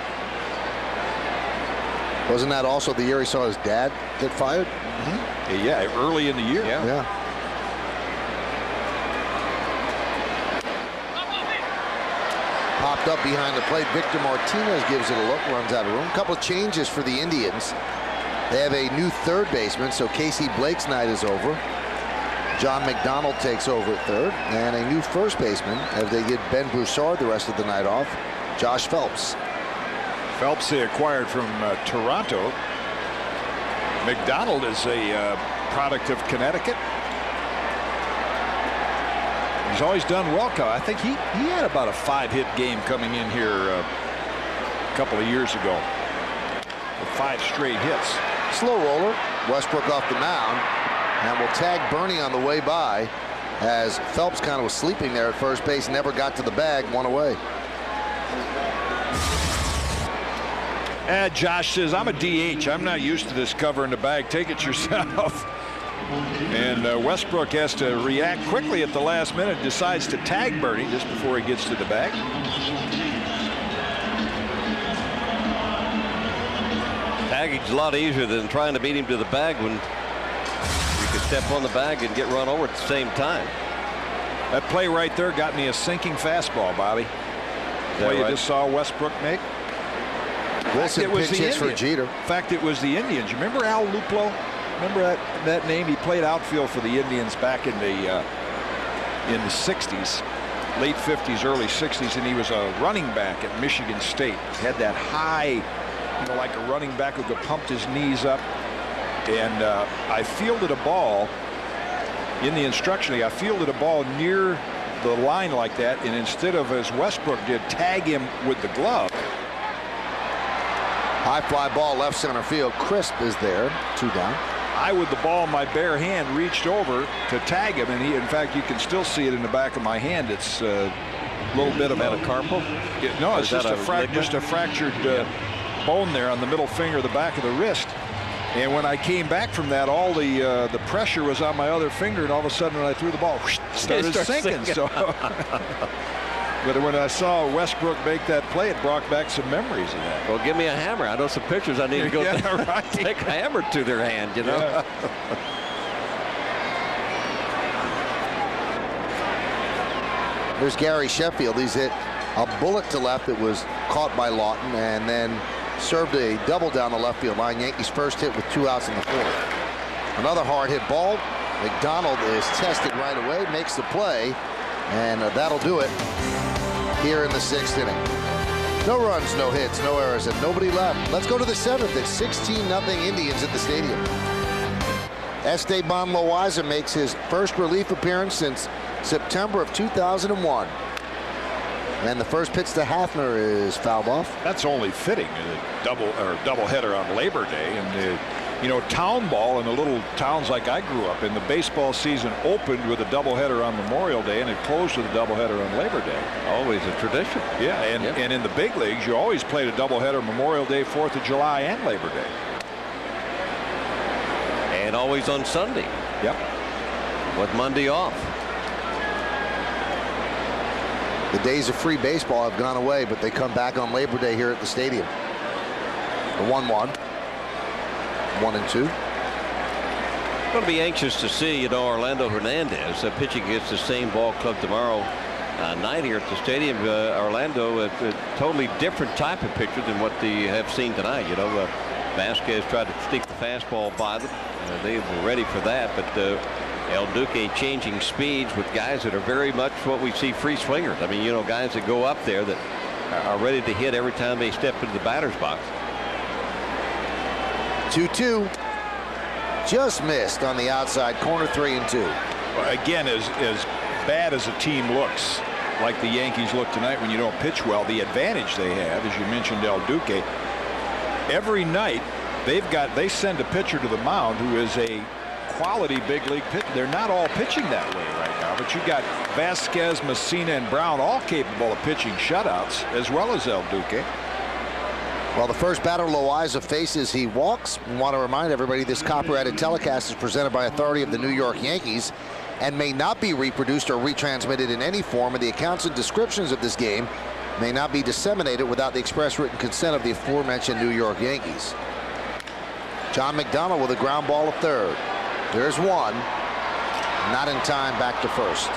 Wasn't that also the year he saw his dad get fired? Mm-hmm. Yeah, early in the year. Yeah. Popped up behind the plate. Victor Martinez gives it a look, runs out of room. A couple of changes for the Indians. They have a new third baseman, so Casey Blake's night is over. John McDonald takes over at third, and a new first baseman as they give Ben Broussard the rest of the night off. Josh Phelps. Phelps they acquired from Toronto. McDonald is a product of Connecticut. He's always done well. I think he had about a 5-hit game coming in here a couple of years ago with 5 straight hits. Slow roller. Westbrook off the mound, and will tag Bernie on the way by, as Phelps kind of was sleeping there at first base, never got to the bag, 1 away. Josh says, I'm a DH. I'm not used to this cover in the bag. Take it yourself. And Westbrook has to react quickly at the last minute. Decides to tag Bernie just before he gets to the bag. Tagging's a lot easier than trying to beat him to the bag when you could step on the bag and get run over at the same time. That play right there got me a sinking fastball, Bobby. Play you just saw Westbrook make. Wilson pitch hits for Jeter. In fact, it was the Indians. You remember Al Luplo? Remember that name? He played outfield for the Indians back in the 60s, late 50s, early 60s, and he was a running back at Michigan State. He had that high, like a running back who could pump his knees up. And I fielded a ball in the instruction. I fielded a ball near the line like that, and instead of, as Westbrook did, tag him with the glove. High fly ball left center field. Crisp is there. 2 down. I, with the ball in my bare hand, reached over to tag him, and in fact, you can still see it in the back of my hand. It's a little bit of metacarpal. No, it's just a fractured bone there on the middle finger, the back of the wrist. And when I came back from that, all the pressure was on my other finger, and all of a sudden, when I threw the ball, started sinking. So. But when I saw Westbrook make that play, it brought back some memories of that. Well, give me a hammer. I know some pictures I need to go take a hammer to their hand, you know. Yeah. There's Gary Sheffield. He's hit a bullet to left that was caught by Lawton and then served a double down the left field line. Yankees first hit with 2 outs in the 4th. Another hard hit ball. McDonald is tested right away, makes the play, and that'll do it here in the 6th inning. No runs, no hits, no errors, and nobody left. Let's go to the 7th. It's 16-0 Indians at the stadium. Esteban Loaiza makes his first relief appearance since September of 2001. And the first pitch to Hafner is fouled off. That's only fitting. A double header on Labor Day, and town ball in the little towns like I grew up in, the baseball season opened with a doubleheader on Memorial Day and it closed with a doubleheader on Labor Day. Always a tradition. Yeah, and in the big leagues, you always played a doubleheader Memorial Day, 4th of July, and Labor Day. And always on Sunday. Yep. With Monday off. The days of free baseball have gone away, but they come back on Labor Day here at the stadium. The 1-1. 1-2. Going to be anxious to see, Orlando Hernandez pitching against the same ball club tomorrow night here at the stadium. Orlando, a totally different type of pitcher than what they have seen tonight. Vasquez tried to sneak the fastball by them. They were ready for that, but El Duque changing speeds with guys that are very much what we see free swingers. I mean, guys that go up there that are ready to hit every time they step into the batter's box. 2-2. Just missed on the outside corner. 3-2. Again, as bad as a team looks, like the Yankees look tonight when you don't pitch well, the advantage they have, as you mentioned, El Duque, every night they send a pitcher to the mound who is a quality big league pitcher. They're not all pitching that way right now, but you got Vasquez, Messina, and Brown all capable of pitching shutouts, as well as El Duque. Well, the first batter Loaiza faces, he walks. We want to remind everybody this copyrighted telecast is presented by authority of the New York Yankees and may not be reproduced or retransmitted in any form, and the accounts and descriptions of this game may not be disseminated without the express written consent of the aforementioned New York Yankees. John McDonald with a ground ball at third. There's one. Not in time, back to first.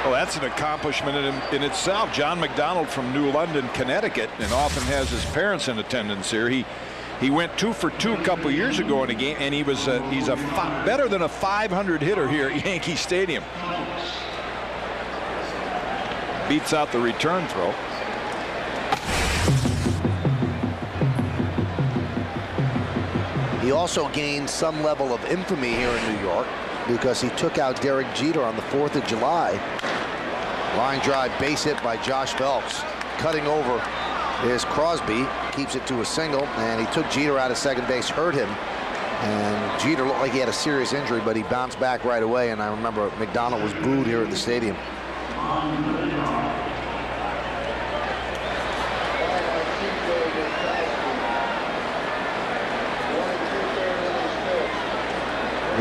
Well, that's an accomplishment in itself. John McDonald from New London, Connecticut, and often has his parents in attendance here. He went 2 for 2 a couple years ago in a game, and he's better than a 500 hitter here at Yankee Stadium. Beats out the return throw. He also gained some level of infamy here in New York because he took out Derek Jeter on the 4th of July. Line drive base hit by Josh Phelps. Cutting over is Crosby. Keeps it to a single, and he took Jeter out of second base, hurt him. And Jeter looked like he had a serious injury, but he bounced back right away. And I remember McDonald was booed here at the stadium.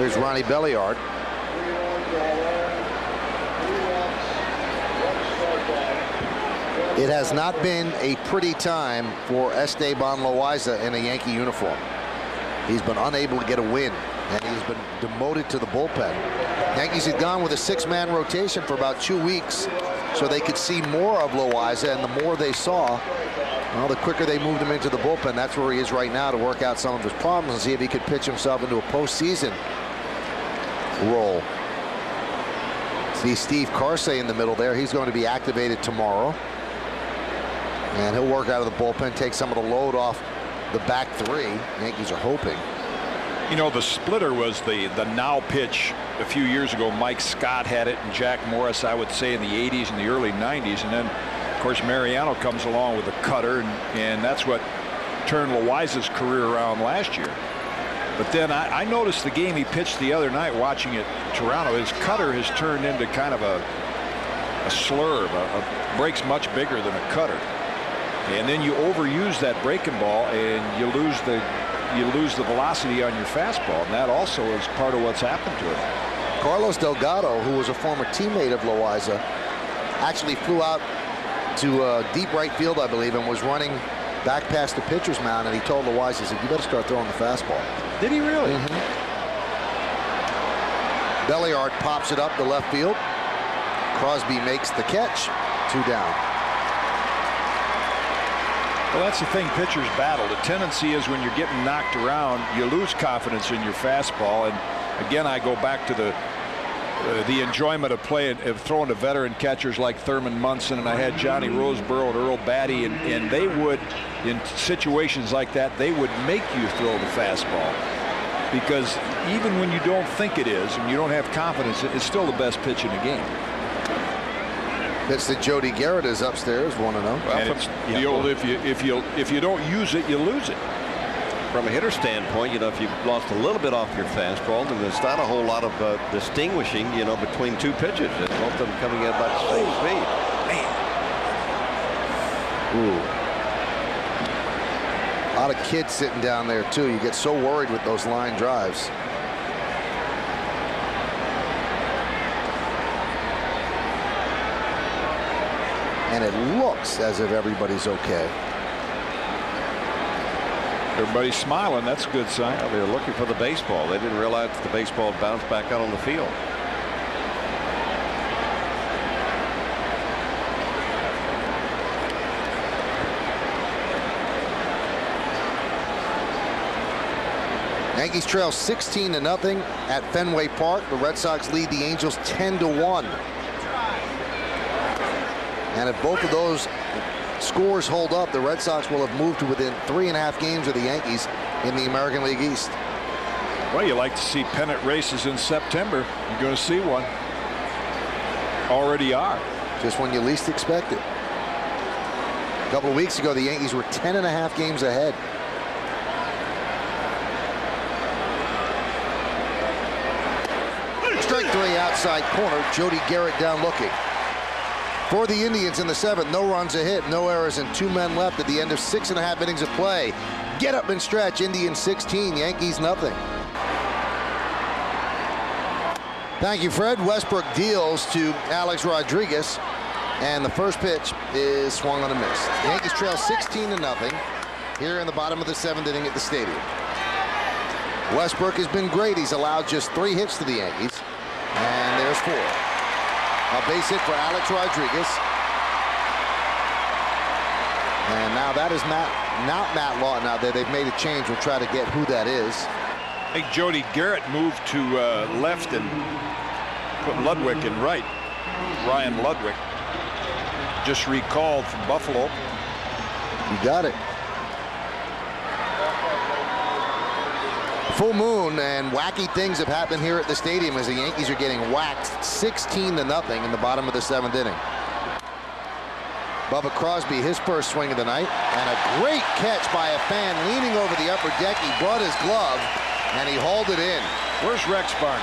Here's Ronnie Belliard. It has not been a pretty time for Esteban Loaiza in a Yankee uniform. He's been unable to get a win, and he's been demoted to the bullpen. Yankees had gone with a 6-man rotation for about 2 weeks so they could see more of Loaiza, and the more they saw, well, the quicker they moved him into the bullpen. That's where he is right now to work out some of his problems and see if he could pitch himself into a postseason role. See Steve Carsey in the middle there. He's going to be activated tomorrow, and he'll work out of the bullpen, take some of the load off the back three. Yankees are hoping. You know, the splitter was the now pitch a few years ago. Mike Scott had it, and Jack Morris, I would say, in the 80s and the early 90s. And then, of course, Mariano comes along with a cutter, and that's what turned Loaiza's career around last year. But then I noticed the game he pitched the other night watching it Toronto. His cutter has turned into kind of a slurve, a break's much bigger than a cutter. And then you overuse that breaking ball, and you lose the velocity on your fastball, and that also is part of what's happened to him. Carlos Delgado, who was a former teammate of Loaiza, actually flew out to deep right field, I believe, and was running back past the pitcher's mound, and he told Loaiza, he said, "You better start throwing the fastball." Did he really? Belliard pops it up to left field. Crosby makes the catch. 2 down. Well, that's the thing pitchers battle. The tendency is when you're getting knocked around, you lose confidence in your fastball. And again, I go back to the enjoyment of playing, of throwing to veteran catchers like Thurman Munson, and I had Johnny Roseboro and Earl Batty, and they would, in situations like that, they would make you throw the fastball, because even when you don't think it is and you don't have confidence, it's still the best pitch in the game. Pitch that Jody Garrett is upstairs, 1-0. Well, it's the old if you don't use it, you lose it. From a hitter standpoint, you know, if you've lost a little bit off your fastball, then there's not a whole lot of distinguishing, you know, between two pitches, and both of them coming at about the same speed. Ooh. A lot of kids sitting down there too. You get so worried with those line drives. And it looks as if everybody's okay. Everybody's smiling. That's a good sign. Well, they were looking for the baseball. They didn't realize the baseball bounced back out on the field. Yankees trail 16-0 at Fenway Park. The Red Sox lead the Angels 10-1. And if both of those scores hold up, the Red Sox will have moved to within 3.5 games of the Yankees in the American League East. Well, you like to see pennant races in September. You're going to see one. Already are. Just when you least expect it. A couple of weeks ago, the Yankees were 10.5 games ahead. Strike 3 outside corner. Jody Garrett down looking. For the Indians in the 7th, no runs, a hit, no errors, and 2 men left at the end of 6.5 innings of play. Get up and stretch. Indians 16, Yankees nothing. Thank you, Fred. Westbrook deals to Alex Rodriguez, and the first pitch is swung on a miss. The Yankees trail 16-0 here in the bottom of the 7th inning at the stadium. Westbrook has been great. He's allowed just 3 hits to the Yankees, and there's 4. A base hit for Alex Rodriguez. And now that is not Matt Lawton out there. They've made a change. We'll try to get who that is. I think Jody Garrett moved to left and put Ludwig in right. Ryan Ludwig, just recalled from Buffalo. You got it. Full moon, and wacky things have happened here at the stadium as the Yankees are getting waxed 16-0 in the bottom of the 7th inning. Bubba Crosby, his first swing of the night, and a great catch by a fan leaning over the upper deck. He brought his glove and he hauled it in. Where's Rex Barney?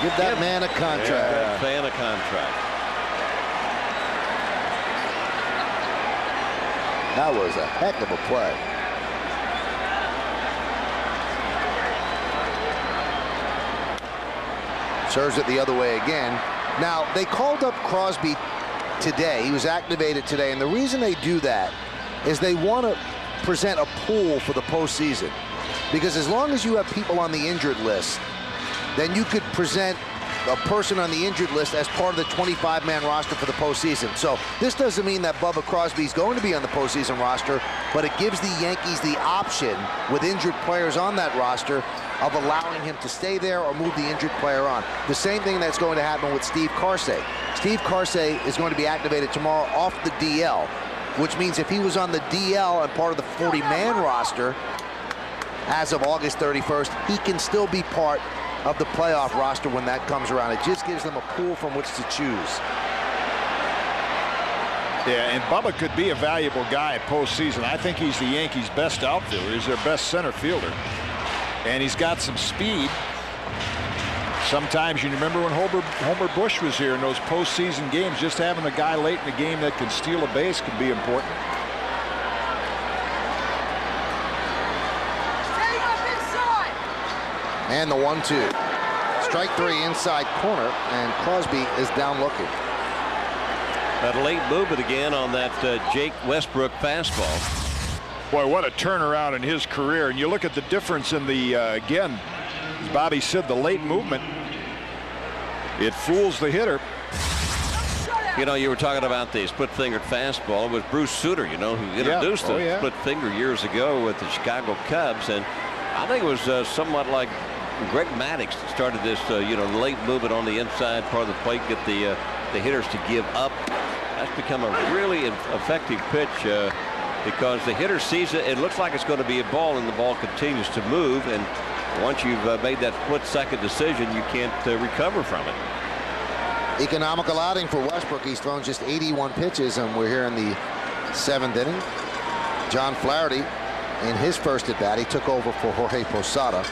Give that man a contract. Give that fan a contract. That was a heck of a play. Serves it the other way again. Now, they called up Crosby today. He was activated today, and the reason they do that is they want to present a pool for the postseason. Because as long as you have people on the injured list, then you could present a person on the injured list as part of the 25-man roster for the postseason. So this doesn't mean that Bubba Crosby is going to be on the postseason roster, but it gives the Yankees the option with injured players on that roster of allowing him to stay there or move the injured player on. The same thing that's going to happen with Steve Karsay. Steve Karsay is going to be activated tomorrow off the DL, which means if he was on the DL and part of the 40-man roster as of August 31st, he can still be part of the playoff roster when that comes around. It just gives them a pool from which to choose. Yeah, and Bubba could be a valuable guy postseason. I think he's the Yankees' best outfielder. He's their best center fielder. And he's got some speed. Sometimes, you remember when Homer Bush was here in those postseason games, just having a guy late in the game that can steal a base can be important. And the 1-2. Strike three inside corner, and Crosby is down looking. That late movement again on that Jake Westbrook fastball. Boy, what a turnaround in his career. And you look at the difference in the, again, as Bobby said, the late movement. It fools the hitter. You know, you were talking about the split-fingered fastball. It was Bruce Sutter, you know, who introduced the split finger years ago with the Chicago Cubs. And I think it was somewhat like Greg Maddux that started this, you know, late movement on the inside part of the plate, get the hitters to give up. That's become a really effective pitch because the hitter sees it. It looks like it's going to be a ball, and the ball continues to move. And once you've made that split-second decision, you can't recover from it. Economical outing for Westbrook. He's thrown just 81 pitches, and we're here in the 7th inning. John Flaherty, in his first at bat, he took over for Jorge Posada.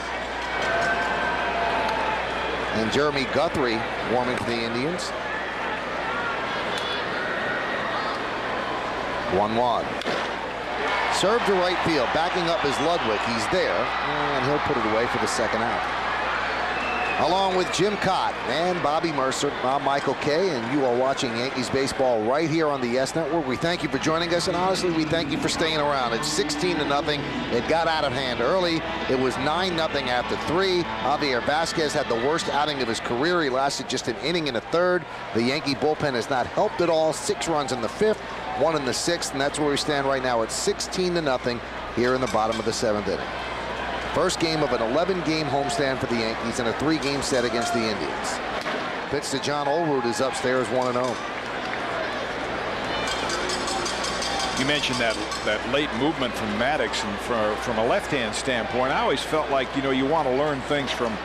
And Jeremy Guthrie warming for the Indians. 1-1. Serve to right field. Backing up is Ludwig. He's there, and he'll put it away for the second out. Along with Jim Cott and Bobby Mercer, I'm Michael Kay, and you are watching Yankees baseball right here on the Yes Network. We thank you for joining us, and honestly, we thank you for staying around. It's 16-0. It got out of hand early. It was 9-0 after 3. Javier Vasquez had the worst outing of his career. He lasted just an inning and a third. The Yankee bullpen has not helped at all. 6 runs in the 5th, 1 in the 6th, and that's where we stand right now. It's 16-0 here in the bottom of the 7th inning. First game of an 11-game homestand for the Yankees and a 3-game set against the Indians. Pitch to John Olerud is upstairs 1-0. You mentioned that late movement from Maddux, and from a left-hand standpoint, I always felt like, you know, you want to learn things from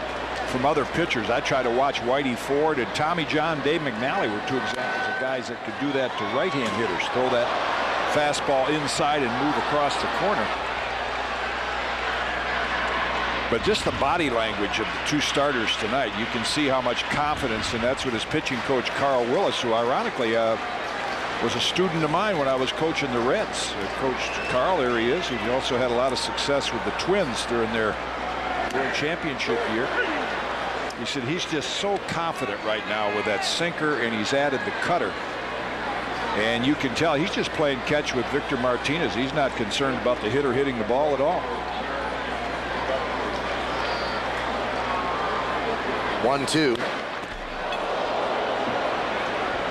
other pitchers. I try to watch Whitey Ford and Tommy John, Dave McNally were 2 examples of guys that could do that to right-hand hitters. Throw that fastball inside and move across the corner. But just the body language of the 2 starters tonight, you can see how much confidence, and that's what his pitching coach, Carl Willis, who ironically was a student of mine when I was coaching the Reds. Coached Carl, there he is. He also had a lot of success with the Twins during their World Championship year. He said he's just so confident right now with that sinker, and he's added the cutter. And you can tell he's just playing catch with Victor Martinez. He's not concerned about the hitter hitting the ball at all. 1-2.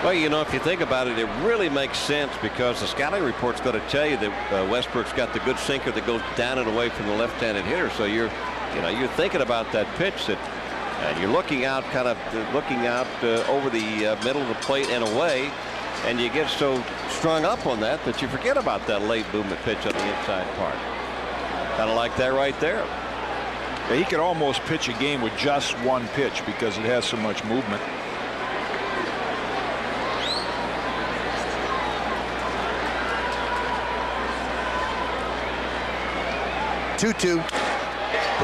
Well, you know, if you think about it, it really makes sense because the scouting report's going to tell you that Westbrook's got the good sinker that goes down and away from the left-handed hitter. So you're thinking about that pitch that you're looking out, over the middle of the plate and away, and you get so strung up on that you forget about that late movement pitch on the inside part. Kind of like that right there. Yeah, he could almost pitch a game with just 1 pitch because it has so much movement. Two-two.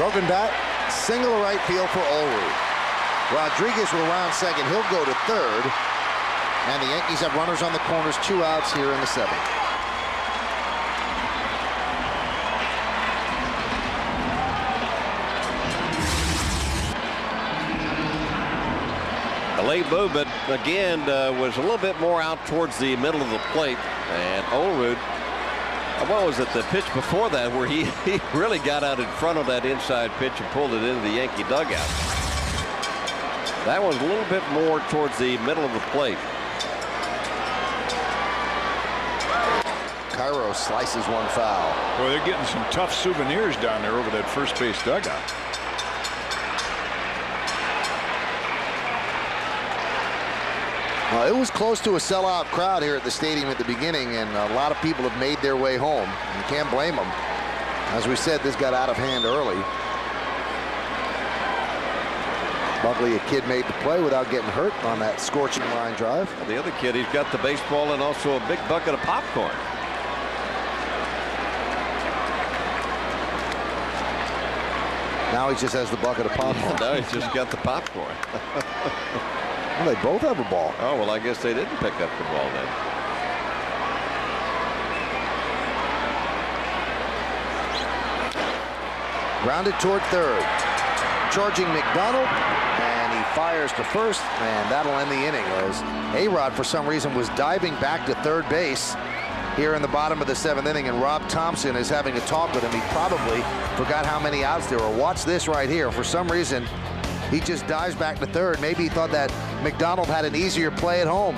Broken bat. Single to right field for Olerud. Rodriguez will round second. He'll go to third. And the Yankees have runners on the corners. 2 outs here in the 7th. A late movement again was a little bit more out towards the middle of the plate, and Olerud, what was it, the pitch before that where he really got out in front of that inside pitch and pulled it into the Yankee dugout. That was a little bit more towards the middle of the plate. Cairo slices one foul. Boy, they're getting some tough souvenirs down there over that first base dugout. Well, it was close to a sellout crowd here at the stadium at the beginning, and a lot of people have made their way home. You can't blame them. As we said, this got out of hand early. Luckily, a kid made the play without getting hurt on that scorching line drive. Well, the other kid, he's got the baseball and also a big bucket of popcorn. Now he just has the bucket of popcorn. No, he's just got the popcorn. Well, they both have a ball. Oh, well, I guess they didn't pick up the ball then. Grounded toward third. Charging McDonald, and he fires to first, and that'll end the inning. As A-Rod, for some reason, was diving back to third base here in the bottom of the 7th inning, and Rob Thompson is having a talk with him. He probably forgot how many outs there were. Watch this right here. For some reason, he just dives back to third. Maybe he thought that McDonald had an easier play at home.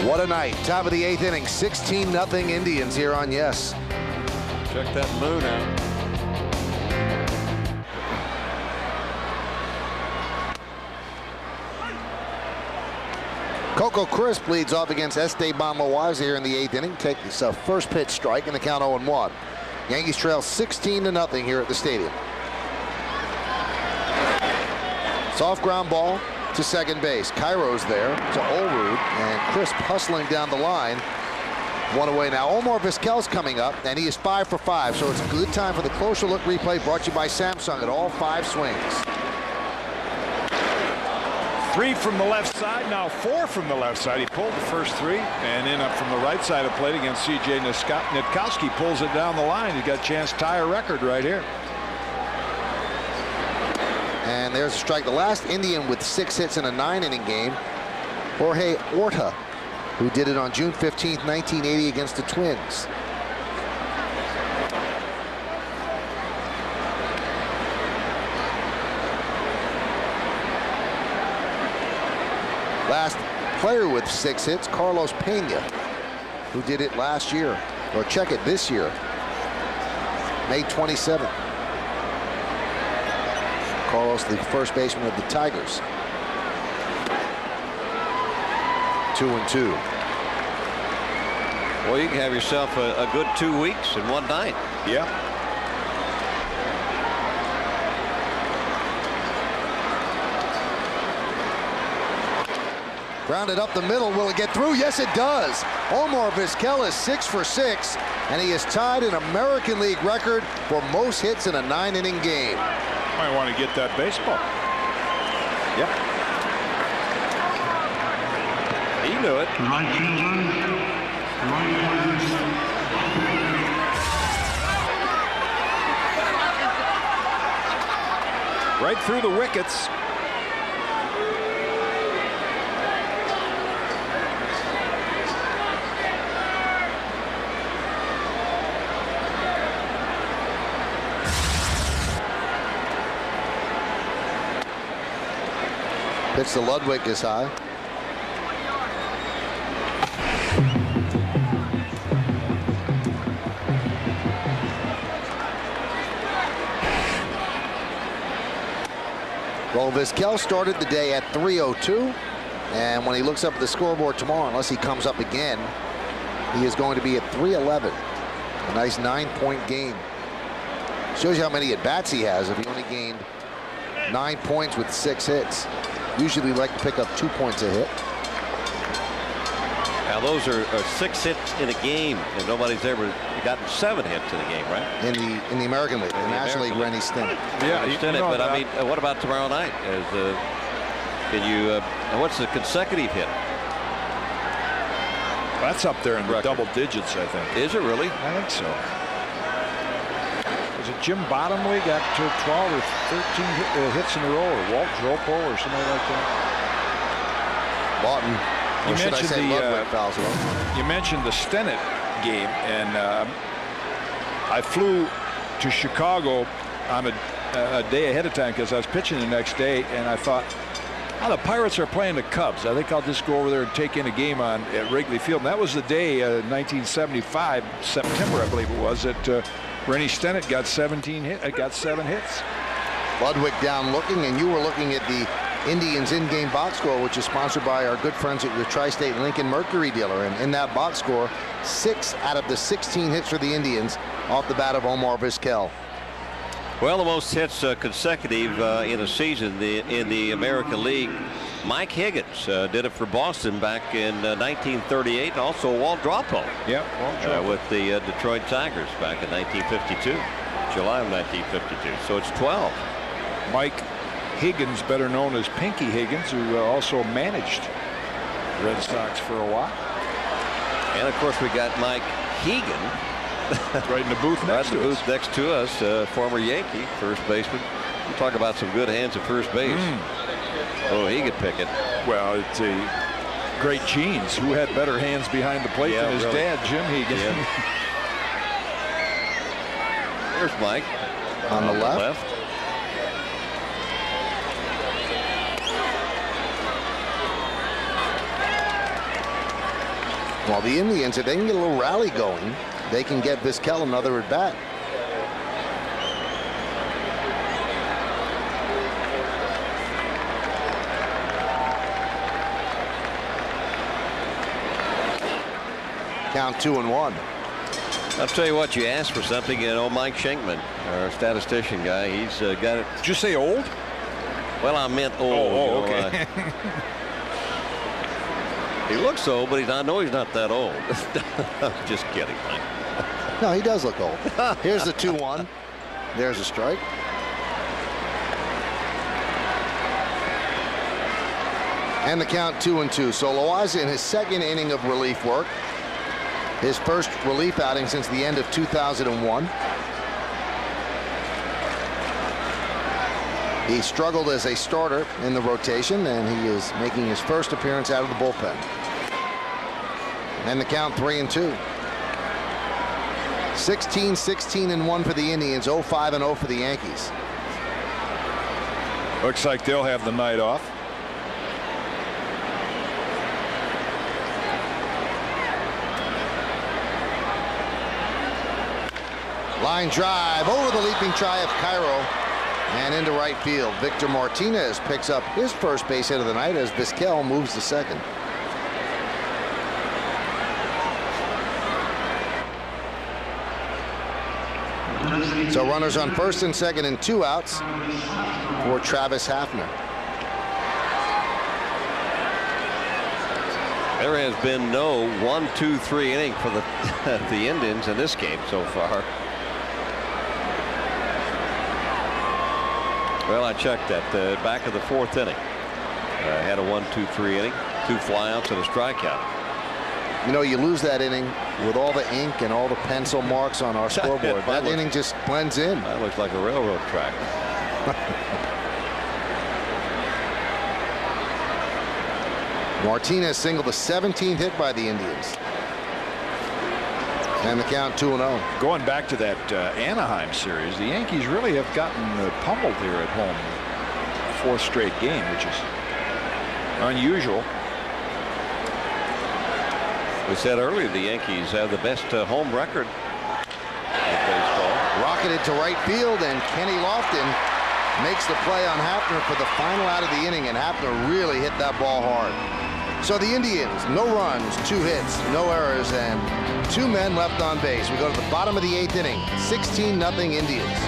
What a night. Top of the 8th inning, 16-0 Indians here on Yes. Check that moon out. Coco Crisp leads off against Esteban Loaiza here in the 8th inning. Takes a first pitch strike in the count 0-1. Yankees trail 16-0 here at the stadium. Soft ground ball to second base. Cairo's there to Olerud, and Crisp hustling down the line. One away now. Omar Vizquel's coming up, and he is 5 for 5. So it's a good time for the closer look replay brought to you by Samsung at all 5 swings. 3 from the left side, now 4 from the left side. He pulled the first 3, and in up from the right side of the plate against C.J. Nitkowski. Pulls it down the line. He's got a chance to tie a record right here. And there's a strike. The last Indian with 6 hits in a 9-inning game, Jorge Orta, who did it on June 15th, 1980 against the Twins. Last player with 6 hits, Carlos Pena, who did it last year, or check it this year, May 27th. Carlos, the first baseman of the Tigers. 2-2. Well, you can have yourself a good 2 weeks in one night. Yeah. Grounded up the middle. Will it get through? Yes, it does. Omar Vizquel is 6 for 6, and he has tied an American League record for most hits in a 9-inning game. Might want to get that baseball. Yep. He knew it. Right fielder, Right through the wickets. Pitch to Ludwig is high. Well, Vizquel started the day at 302, and when he looks up at the scoreboard tomorrow, unless he comes up again, he is going to be at 311. A nice 9-point game. Shows you how many at-bats he has if he only gained 9 points with 6 hits. Usually we like to pick up 2 points a hit. Now those are 6 hits in a game, and nobody's ever gotten 7 hits in a game, right? In the American League, the National League, Rennie Stennett. Yeah, He's done it, but I mean, what about tomorrow night? Can you? What's the consecutive hit? That's up there in the Record. double digits, I think. Is it really? I think so. Was it Jim Bottomley got to 12 or 13 hits in a row, or Walt Dropo or somebody like that? Lawton, or should I say Ludwig, fouls him. You mentioned the Stennett game, and I flew to Chicago on a day ahead of time because I was pitching the next day, and I thought, oh, the Pirates are playing the Cubs. I think I'll just go over there and take in a game at Wrigley Field. And that was the day, 1975, September, I believe it was, that Rennie Stennett got 7 hits. Ludwig down looking, and you were looking at the Indians in-game box score, which is sponsored by our good friends at your Tri-State Lincoln Mercury dealer. And in that box score, 6 out of the 16 hits for the Indians off the bat of Omar Vizquel. Well, the most hits consecutive in a season in the American League. Mike Higgins did it for Boston back in 1938, and also Walt Dropo. Yeah, with the Detroit Tigers back in 1952, July of 1952. So it's 12. Mike Higgins, better known as Pinky Higgins, who also managed the Red Sox for a while. And of course we got Mike Hegan right in the booth next to us, former Yankee first baseman. You talk about some good hands at first base. Oh, he could pick it. Well, it's a great genes. Who had better hands behind the plate than his dad, Jim Hegan? Yeah. There's Mike on the left. Well, the Indians, if they can get a little rally going, they can get Vizquel another at bat. Count 2-1. I'll tell you what, you asked for something, Mike Schenkman, our statistician guy, he's got it. Did you say old? Well, I meant old. Oh, okay. He looks old, but I know he's not that old. Just kidding, Mike. No, he does look old. Here's the 2-1. There's a strike. And the count 2-2. So Loaiza in his second inning of relief work. His first relief outing since the end of 2001. He struggled as a starter in the rotation, and he is making his first appearance out of the bullpen. And the count 3-2. 16-16-1 for the Indians, 0-5-0 for the Yankees. Looks like they'll have the night off. Line drive over the leaping try of Cairo and into right field. Victor Martinez picks up his first base hit of the night as Vizquel moves to second. So runners on first and second and 2 outs for Travis Hafner. There has been no 1-2-3 inning for the Indians in this game so far. Well, I checked at the back of the 4th inning. Had a 1-2-3 inning, 2 flyouts and a strikeout. You know, you lose that inning with all the ink and all the pencil marks on our scoreboard. That inning just blends in. That looks like a railroad track. Martinez singled the 17th hit by the Indians. And the count 2-0. Going back to that Anaheim series, the Yankees really have gotten pummeled here at home. 4th straight game, which is unusual. We said earlier the Yankees have the best home record in baseball. Rocketed to right field, and Kenny Lofton makes the play on Hafner for the final out of the inning, and Hafner really hit that ball hard. So the Indians, no runs, 2 hits, no errors, and 2 men left on base. We go to the bottom of the 8th inning, 16-0 Indians.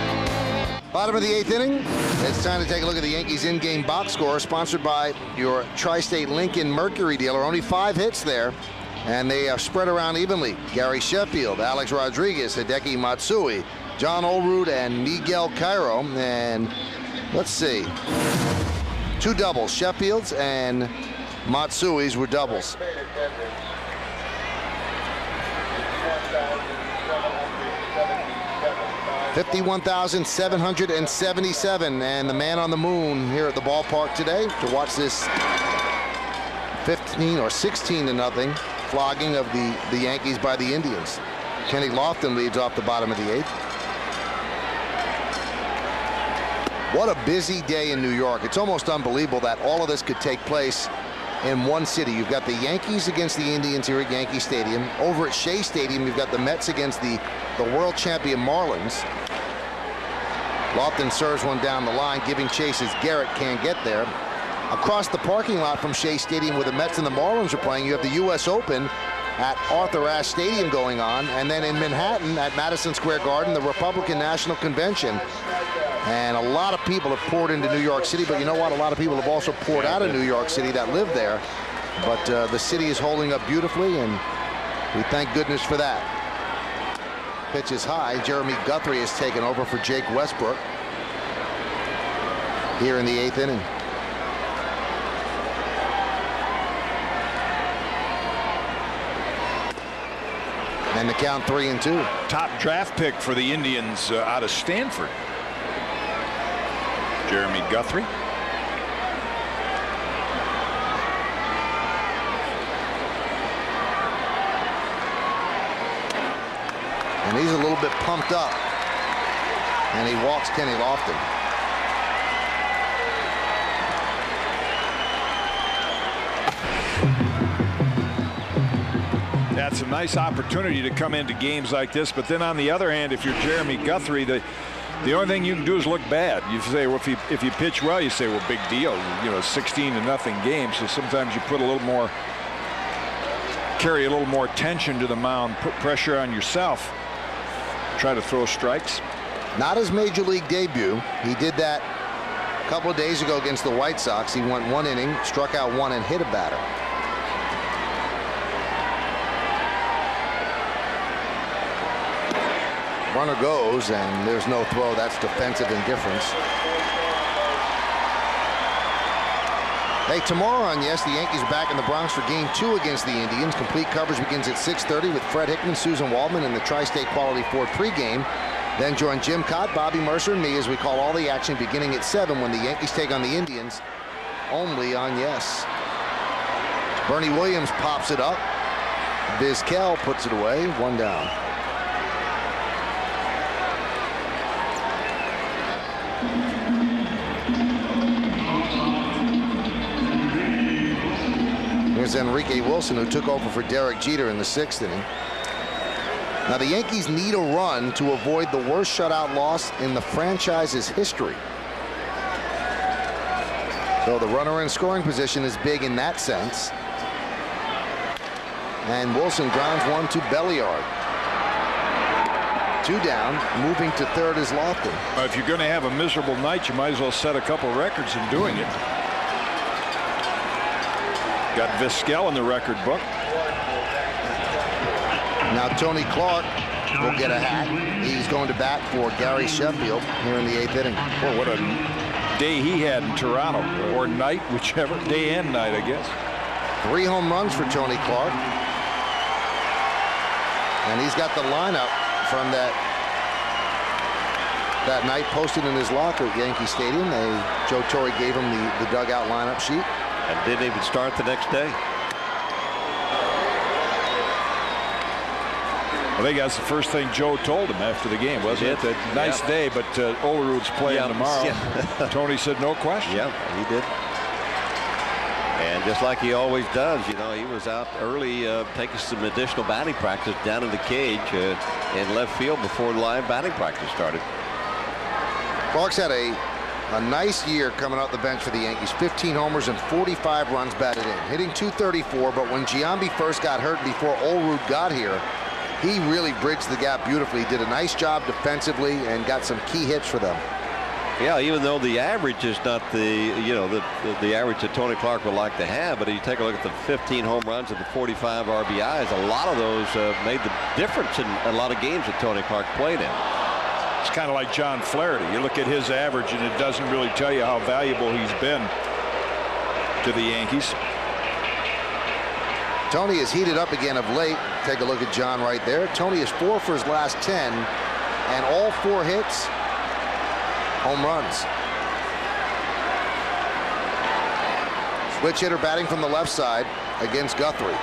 Bottom of the 8th inning, it's time to take a look at the Yankees in-game box score, sponsored by your Tri-State Lincoln Mercury dealer. Only 5 hits there, and they are spread around evenly. Gary Sheffield, Alex Rodriguez, Hideki Matsui, John Olerud, and Miguel Cairo. And let's see, 2 doubles. Sheffield's and Matsui's were doubles. $51,777, and the man on the moon here at the ballpark today to watch this 15 or 16-0 flogging of the Yankees by the Indians. Kenny Lofton leads off the bottom of the 8th. What a busy day in New York. It's almost unbelievable that all of this could take place in one city. You've got the Yankees against the Indians here at Yankee Stadium. Over at Shea Stadium, you've got the Mets against the world champion Marlins. Lofton serves one down the line, giving chase as Garrett can't get there. Across the parking lot from Shea Stadium, where the Mets and the Marlins are playing, you have the U.S. Open at Arthur Ashe Stadium going on. And then in Manhattan at Madison Square Garden, the Republican National Convention. And a lot of people have poured into New York City, but you know what? A lot of people have also poured out of New York City that live there. But the city is holding up beautifully, and we thank goodness for that. Pitch is high. Jeremy Guthrie has taken over for Jake Westbrook here in the 8th inning. And the count 3-2. Top draft pick for the Indians out of Stanford. Jeremy Guthrie. And he's a little bit pumped up. And he walks Kenny Lofton. That's a nice opportunity to come into games like this. But then on the other hand, if you're Jeremy Guthrie, the only thing you can do is look bad. You say, well, if you pitch well, you say, well, big deal. You know, 16-0 game. So sometimes you put a little more, carry a little more tension to the mound, put pressure on yourself, try to throw strikes. Not his major league debut. He did that a couple of days ago against the White Sox. He went 1 inning, struck out 1, and hit a batter. Runner goes, and there's no throw. That's defensive indifference. Hey, tomorrow on Yes, the Yankees are back in the Bronx for Game 2 against the Indians. Complete coverage begins at 6:30 with Fred Hickman, Susan Waldman, and the Tri-State Quality Ford pregame. Then join Jim Cott, Bobby Mercer, and me as we call all the action beginning at 7 when the Yankees take on the Indians, only on Yes. Bernie Williams pops it up. Vizquel puts it away, 1 down. Here's Enrique Wilson, who took over for Derek Jeter in the 6th inning. Now the Yankees need a run to avoid the worst shutout loss in the franchise's history. So the runner in scoring position is big in that sense. And Wilson grounds one to Belliard. 2 down. Moving to 3rd is Lofton. If you're going to have a miserable night, you might as well set a couple records in doing it. Got Vizquel in the record book. Now Tony Clark will get a hat. He's going to bat for Gary Sheffield here in the 8th inning. Boy, what a day he had in Toronto, or night, whichever, day and night, I guess. 3 home runs for Tony Clark. And he's got the lineup from that night posted in his locker at Yankee Stadium. Joe Torre gave him the dugout lineup sheet. And didn't even start the next day. I think that's the first thing Joe told him after the game, wasn't it? That nice day, but Olerud's playing tomorrow. Yeah. Tony said no question. Yeah, he did. And just like he always does, you know, he was out early taking some additional batting practice down in the cage in left field before live batting practice started. Clark's had a nice year coming out the bench for the Yankees. 15 homers and 45 runs batted in. Hitting .234, but when Giambi first got hurt before Olerud got here, he really bridged the gap beautifully. He did a nice job defensively and got some key hits for them. Yeah, even though the average is not the average that Tony Clark would like to have, but if you take a look at the 15 home runs and the 45 RBIs, a lot of those made the difference in a lot of games that Tony Clark played in. It's kind of like John Flaherty. You look at his average and it doesn't really tell you how valuable he's been to the Yankees. Tony has heated up again of late. Take a look at John right there. Tony is 4 for his last 10, and all 4 hits, home runs. Switch hitter batting from the left side against Guthrie.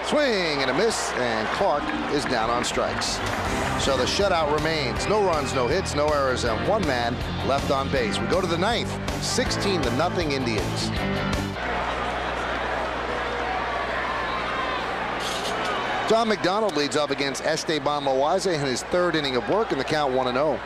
Swing and a miss, and Clark is down on strikes. So the shutout remains. No runs, no hits, no errors, and one man left on base. We go to the ninth, 16-0 Indians. John McDonald leads up against Esteban Loaiza in his third inning of work, and the count 1-0.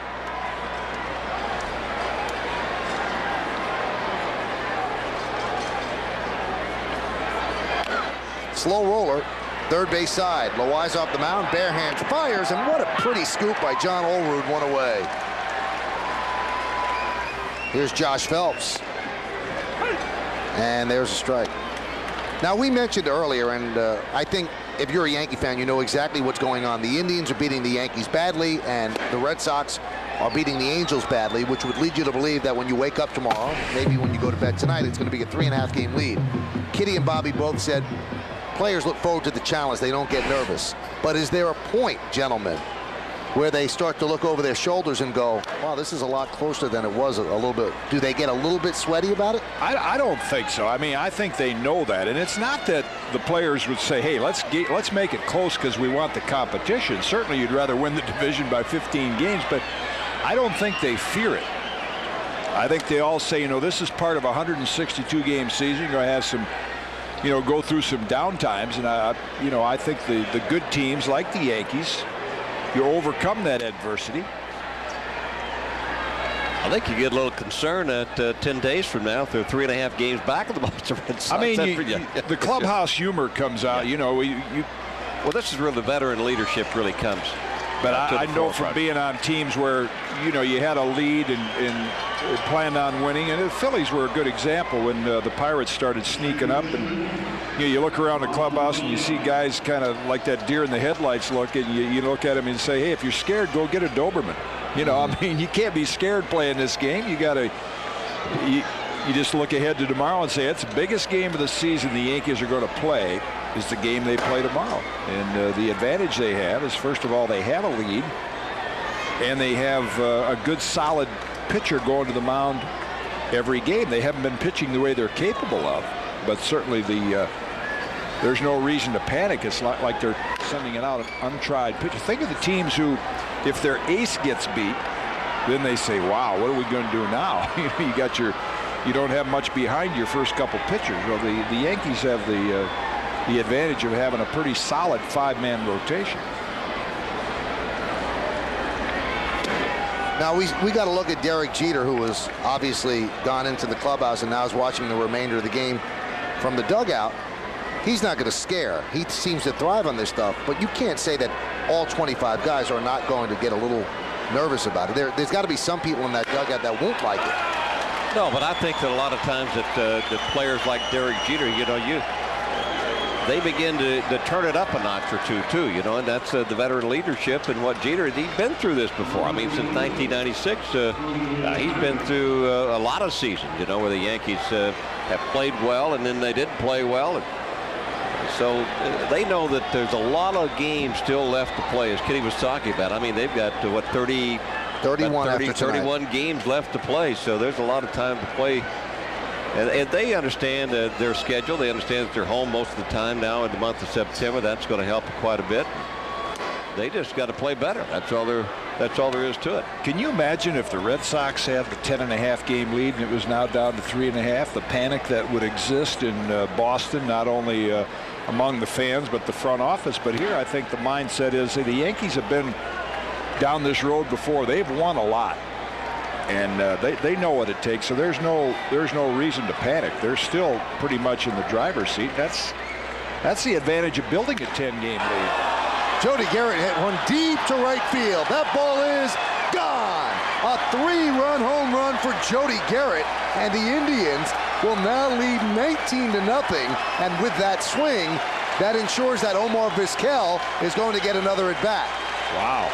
Slow roller, third base side. Loaiza off the mound, bare hands, fires, and what a pretty scoop by John Olerud, one away. Here's Josh Phelps. And there's a strike. Now, we mentioned earlier, and I think if you're a Yankee fan, you know exactly what's going on. The Indians are beating the Yankees badly, and the Red Sox are beating the Angels badly, which would lead you to believe that when you wake up tomorrow, maybe when you go to bed tonight, it's going to be a 3.5 game lead. Kitty and Bobby both said players look forward to the challenge. They don't get nervous. But is there a point, gentlemen, where they start to look over their shoulders and go, wow, this is a lot closer than it was a little bit? Do they get a little bit sweaty about it? I don't think so. I mean, I think they know that. And it's not that the players would say, hey, let's make it close because we want the competition. Certainly you'd rather win the division by 15 games, but I don't think they fear it. I think they all say, this is part of a 162-game season. You're going to have some, go through some downtimes. And, I think the good teams like the Yankees, you overcome that adversity. I think you get a little concerned that 10 days from now, if they're 3.5 games back of the Boston Red Sox. I mean, the clubhouse humor comes out. Well, this is where the veteran leadership really comes. But I know from being on teams where, you had a lead and planned on winning. And the Phillies were a good example when the Pirates started sneaking up. And, you look around the clubhouse and you see guys kind of like that deer in the headlights look. And you look at them and say, hey, if you're scared, go get a Doberman. I mean, you can't be scared playing this game. You just look ahead to tomorrow and say, it's the biggest game of the season the Yankees are going to play. Is the game they play tomorrow. And the advantage they have is, first of all, they have a lead, and they have a good solid pitcher going to the mound every game. They haven't been pitching the way they're capable of, but certainly there's no reason to panic. It's not like they're sending it out an untried pitcher. Think of the teams who, if their ace gets beat, then they say, wow, what are we going to do now? You don't have much behind your first couple pitchers. Well, the Yankees have the advantage of having a pretty solid 5-man rotation. Now we got to look at Derek Jeter, who was obviously gone into the clubhouse and now is watching the remainder of the game from the dugout. He's not going to scare. He seems to thrive on this stuff, but you can't say that all 25 guys are not going to get a little nervous about it. There's got to be some people in that dugout that won't like it. No, but I think that a lot of times that the players like Derek Jeter, they begin to turn it up a notch or two, too, and that's the veteran leadership and what Jeter, he's been through this before. I mean, since 1996, he's been through a lot of seasons, where the Yankees have played well and then they didn't play well. And so they know that there's a lot of games still left to play, as Kitty was talking about. I mean, they've got, 31 games left to play, so there's a lot of time to play. And they understand their schedule. They understand that they're home most of the time now in the month of September. That's going to help quite a bit. They just got to play better. That's all there is to it. Can you imagine if the Red Sox had the 10.5 game lead and it was now down to 3.5? The panic that would exist in Boston, not only among the fans but the front office. But here, I think the mindset is that the Yankees have been down this road before. They've won a lot. And they know what it takes, so there's no reason to panic. They're still pretty much in the driver's seat. That's the advantage of building a 10-game lead. Jody Garrett hit one deep to right field. That ball is gone. A 3-run home run for Jody Garrett, and the Indians will now lead 19-0. And with that swing, that ensures that Omar Vizquel is going to get another at bat. Wow.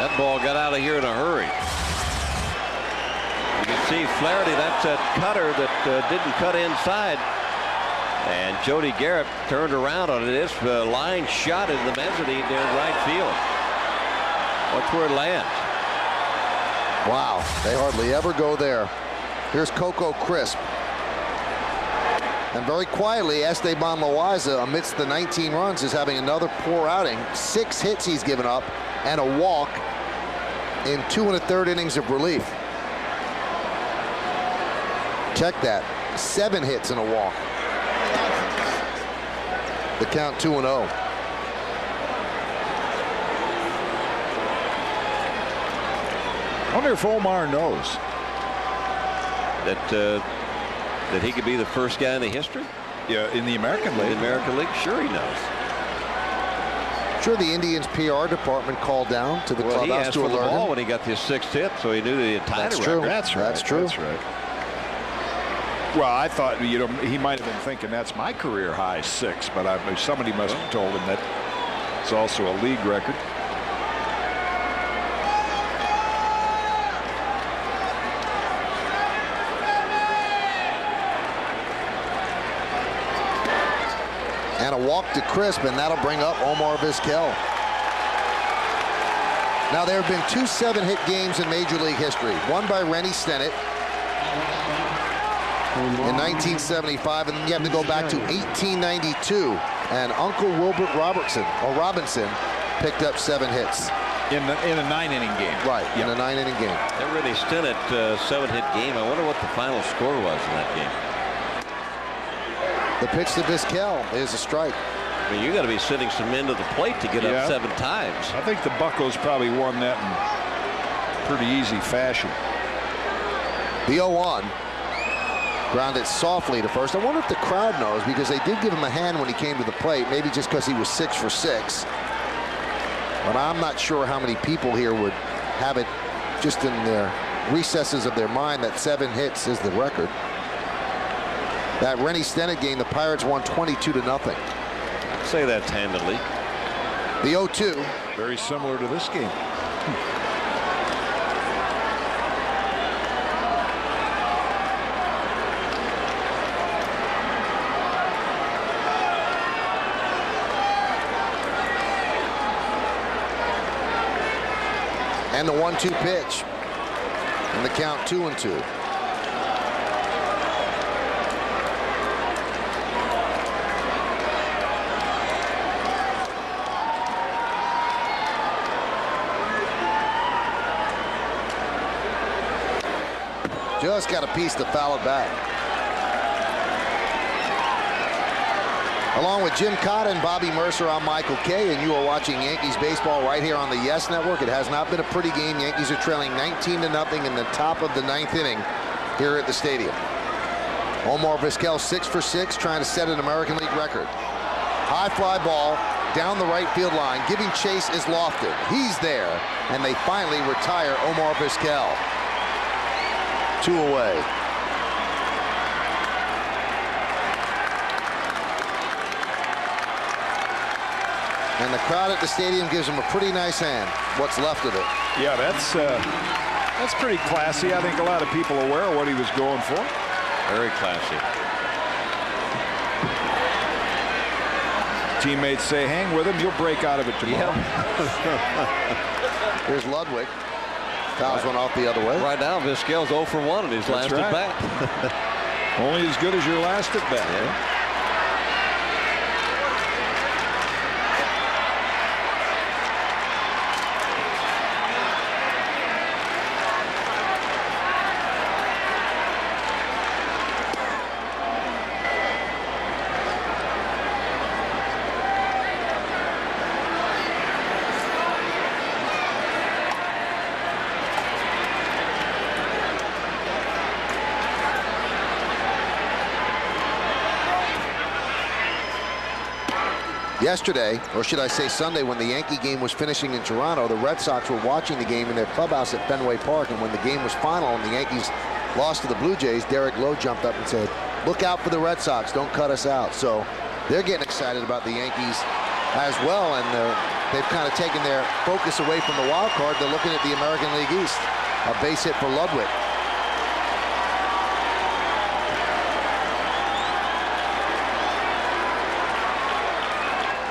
That ball got out of here in a hurry. You can see Flaherty, that's that cutter that didn't cut inside. And Jody Garrett turned around on this line shot in the mezzanine there in right field. Watch where it lands. Wow, they hardly ever go there. Here's Coco Crisp. And very quietly, Esteban Loaiza, amidst the 19 runs, is having another poor outing. 6 hits he's given up and a walk in 2 1/3 innings of relief. Check that. 7 hits and a walk. The count 2-0. I wonder if Omar knows that he could be the first guy in the history. Yeah, in the American League. In the American League, sure he knows. Sure, the Indians PR department called down to the Well, he clubhouse asked to for the alert ball him. when he got his 6th hit, so he knew that he had tied That's a true. record. That's right. That's true. That's right. Well, I thought, you know, he might have been thinking that's my career high 6, but somebody must have told him that it's also a league record. And a walk to Crisp, and that'll bring up Omar Vizquel. Now, there have been 2 7-hit games in Major League history. One by Rennie Stennett in 1975, and then you have to go back to 1892. And Uncle Wilbert Robinson picked up 7 hits. In a 9-inning game. Right, in a 9-inning game. That really Stennett 7-hit game. I wonder what the final score was in that game. The pitch to Vizquel is a strike. I mean, you got to be sending some men to the plate to get up 7 times. I think the Buccos probably won that in pretty easy fashion. The 0-1. Grounded softly to first. I wonder if the crowd knows, because they did give him a hand when he came to the plate, maybe just because he was 6 for 6. But I'm not sure how many people here would have it just in their recesses of their mind that 7 hits is the record. That Rennie Stennett game, the Pirates won 22-0. Say that handedly. The 0-2. Very similar to this game. And the 1-2 pitch. And the count 2-2. Just got a piece to foul it back. Along with Jim Cotta and Bobby Mercer, I'm Michael Kay, and you are watching Yankees baseball right here on the Yes Network. It has not been a pretty game. Yankees are trailing 19-0 in the top of the 9th inning here at the stadium. Omar Vizquel 6 for 6, trying to set an American League record. High fly ball down the right field line. Giving chase is Lofton. He's there, and they finally retire Omar Vizquel. 2 away. And the crowd at the stadium gives him a pretty nice hand, what's left of it. Yeah, that's pretty classy. I think a lot of people are aware of what he was going for. Very classy. Teammates say, hang with him, you'll break out of it tomorrow. Here's Ludwig. Fouls one off the other way. Right now, Vizquel's 0 for 1 in his last at bat. Only as good as your last at bat. Yeah. Yesterday, or should I say Sunday, when the Yankee game was finishing in Toronto, the Red Sox were watching the game in their clubhouse at Fenway Park, and when the game was final and the Yankees lost to the Blue Jays, Derek Lowe jumped up and said, look out for the Red Sox, don't cut us out. So they're getting excited about the Yankees as well, and they've kind of taken their focus away from the wild card. They're looking at the American League East. A base hit for Ludwig.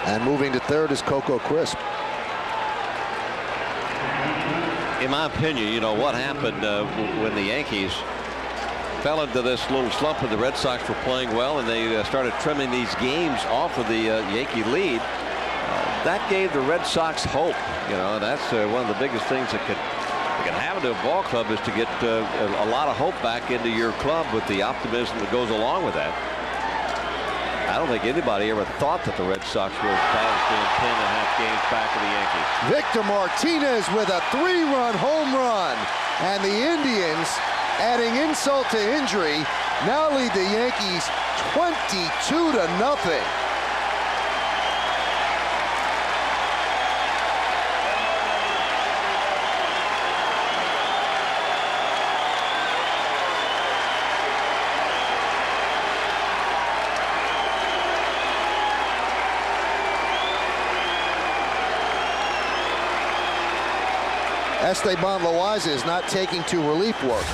And moving to third is Coco Crisp. In my opinion, you know what happened when the Yankees fell into this little slump and the Red Sox were playing well and they started trimming these games off of the Yankee lead. That gave the Red Sox hope. You know, and that's one of the biggest things that can happen to a ball club, is to get a lot of hope back into your club with the optimism that goes along with that. I don't think anybody ever thought that the Red Sox were as bad as being 10.5 games back of the Yankees. Victor Martinez with a 3-run home run. And the Indians, adding insult to injury, now lead the Yankees 22-0. Esteban Loaiza is not taking to relief work.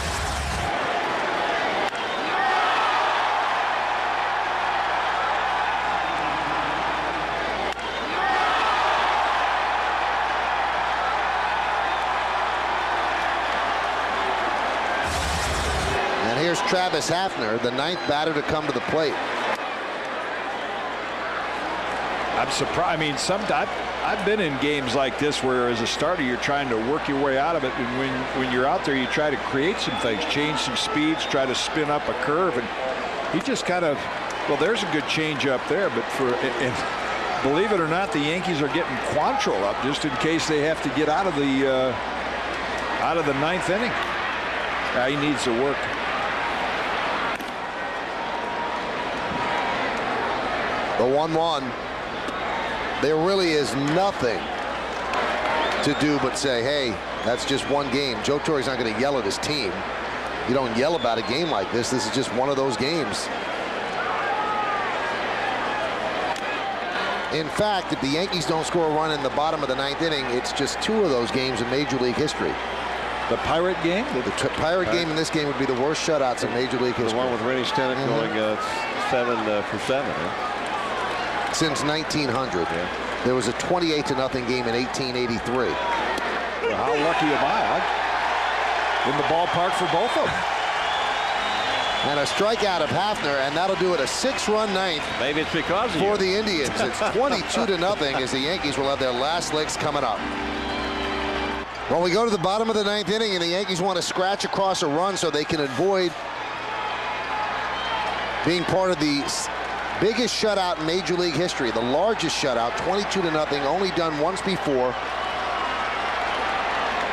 And here's Travis Hafner, the 9th batter to come to the plate. I'm surprised. I mean, sometimes I've been in games like this where as a starter you're trying to work your way out of it, and when you're out there you try to create some things, change some speeds, try to spin up a curve, and he just kind of, well, there's a good change up there, but and believe it or not, the Yankees are getting Quantrill up just in case they have to get out of the 9th inning. He needs to work. The 1-1. There really is nothing to do but say, hey, that's just one game. Joe Torre's not going to yell at his team. You don't yell about a game like this. This is just one of those games. In fact, if the Yankees don't score a run in the bottom of the 9th inning, it's just 2 of those games in Major League history. The Pirate game? The Pirate game in this game would be the worst shutouts in Major League history. The one with Rennie Stenick going 7 for 7. Huh? Since 1900. Yeah. There was a 28-0 game in 1883. Well, how lucky am I? I'm in the ballpark for both of them. And a strikeout of Hafner, and that'll do it, a 6-run 9th. Maybe it's because of for you. the Indians. It's 22-0 as the Yankees will have their last licks coming up. Well, we go to the bottom of the 9th inning, and the Yankees want to scratch across a run so they can avoid being part of the biggest shutout in Major League history, the largest shutout, 22-0, only done once before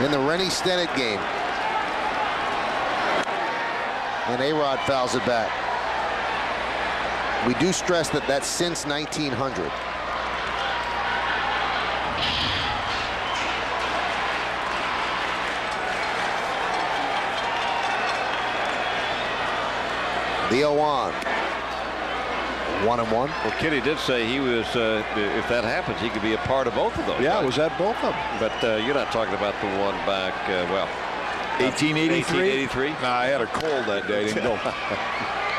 in the Rennie Stenick game. And A-Rod fouls it back. We do stress that that's since 1900. The 0-1. 1-1. Well, Kitty did say he was, if that happens, he could be a part of both of those. Yeah, was that both of them? But you're not talking about the one back, 1883? 1883? Nah, I had a cold that day. Didn't go.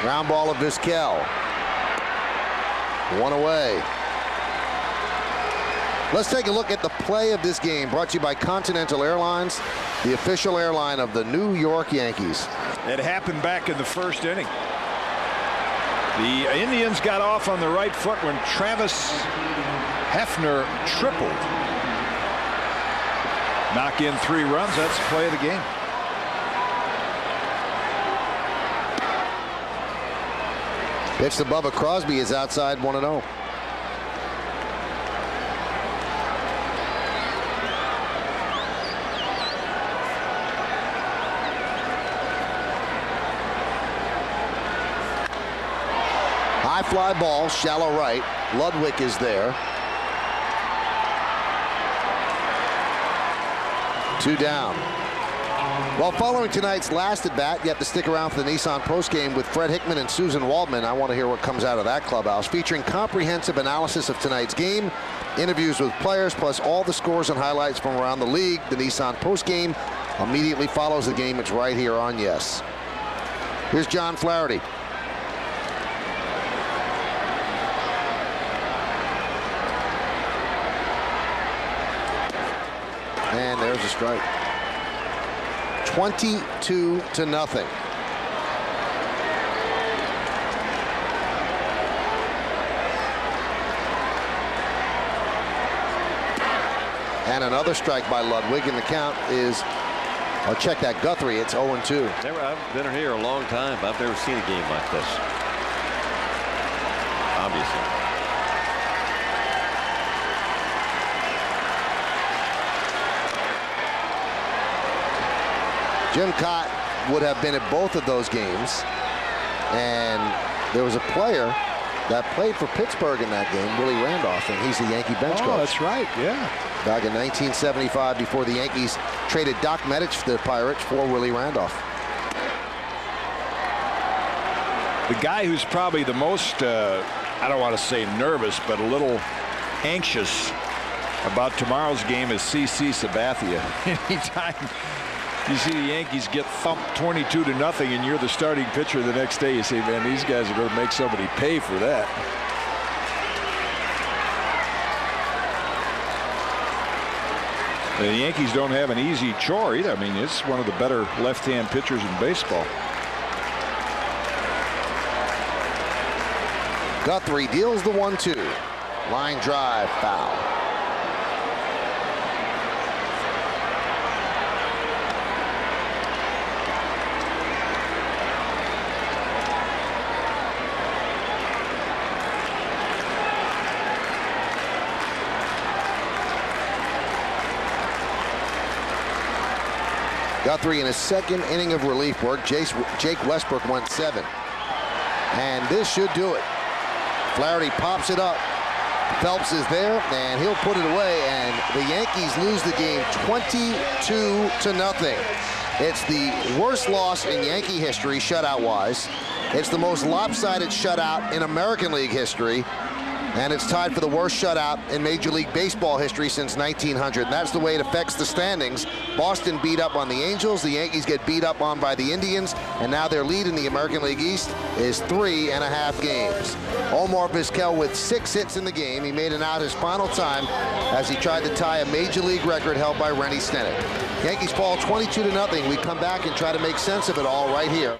Ground ball of Vizquel. 1 away. Let's take a look at the play of this game, brought to you by Continental Airlines, the official airline of the New York Yankees. It happened back in the 1st inning. The Indians got off on the right foot when Travis Hafner tripled. Knock in 3 runs. That's the play of the game. Pitched above a Crosby is outside 1-0. High fly ball, shallow right. Ludwig is there. 2 down. Well, following tonight's last at bat, you have to stick around for the Nissan postgame with Fred Hickman and Susan Waldman. I want to hear what comes out of that clubhouse, featuring comprehensive analysis of tonight's game, interviews with players, plus all the scores and highlights from around the league. The Nissan postgame immediately follows the game. It's right here on Yes. Here's John Flaherty. And there's a strike. 22-0. And another strike by Ludwig, and the count is, I'll check that, Guthrie. It's 0-2. I've been here a long time. I've never seen a game like this. Obviously. Jim Cott would have been at both of those games, and there was a player that played for Pittsburgh in that game, Willie Randolph, and he's the Yankee bench coach. Oh, that's right, yeah. Back in 1975, before the Yankees traded Doc Medich to the Pirates for Willie Randolph. The guy who's probably the most, I don't want to say nervous, but a little anxious about tomorrow's game is C.C. Sabathia. Anytime you see the Yankees get thumped 22-0 and you're the starting pitcher the next day, you say, man, these guys are going to make somebody pay for that. The Yankees don't have an easy chore either. I mean, it's one of the better left-hand pitchers in baseball. Guthrie deals the 1-2. Line drive, foul. Guthrie in his second inning of relief work. Jake Westbrook went 7. And this should do it. Flaherty pops it up. Phelps is there, and he'll put it away, and the Yankees lose the game 22-0. It's the worst loss in Yankee history, shutout-wise. It's the most lopsided shutout in American League history. And it's tied for the worst shutout in Major League Baseball history since 1900. And that's the way it affects the standings. Boston beat up on the Angels. The Yankees get beat up on by the Indians. And now their lead in the American League East is 3.5 games. Omar Vizquel with 6 hits in the game. He made it out his final time as he tried to tie a Major League record held by Rennie Stennett. Yankees fall 22-0. We come back and try to make sense of it all right here.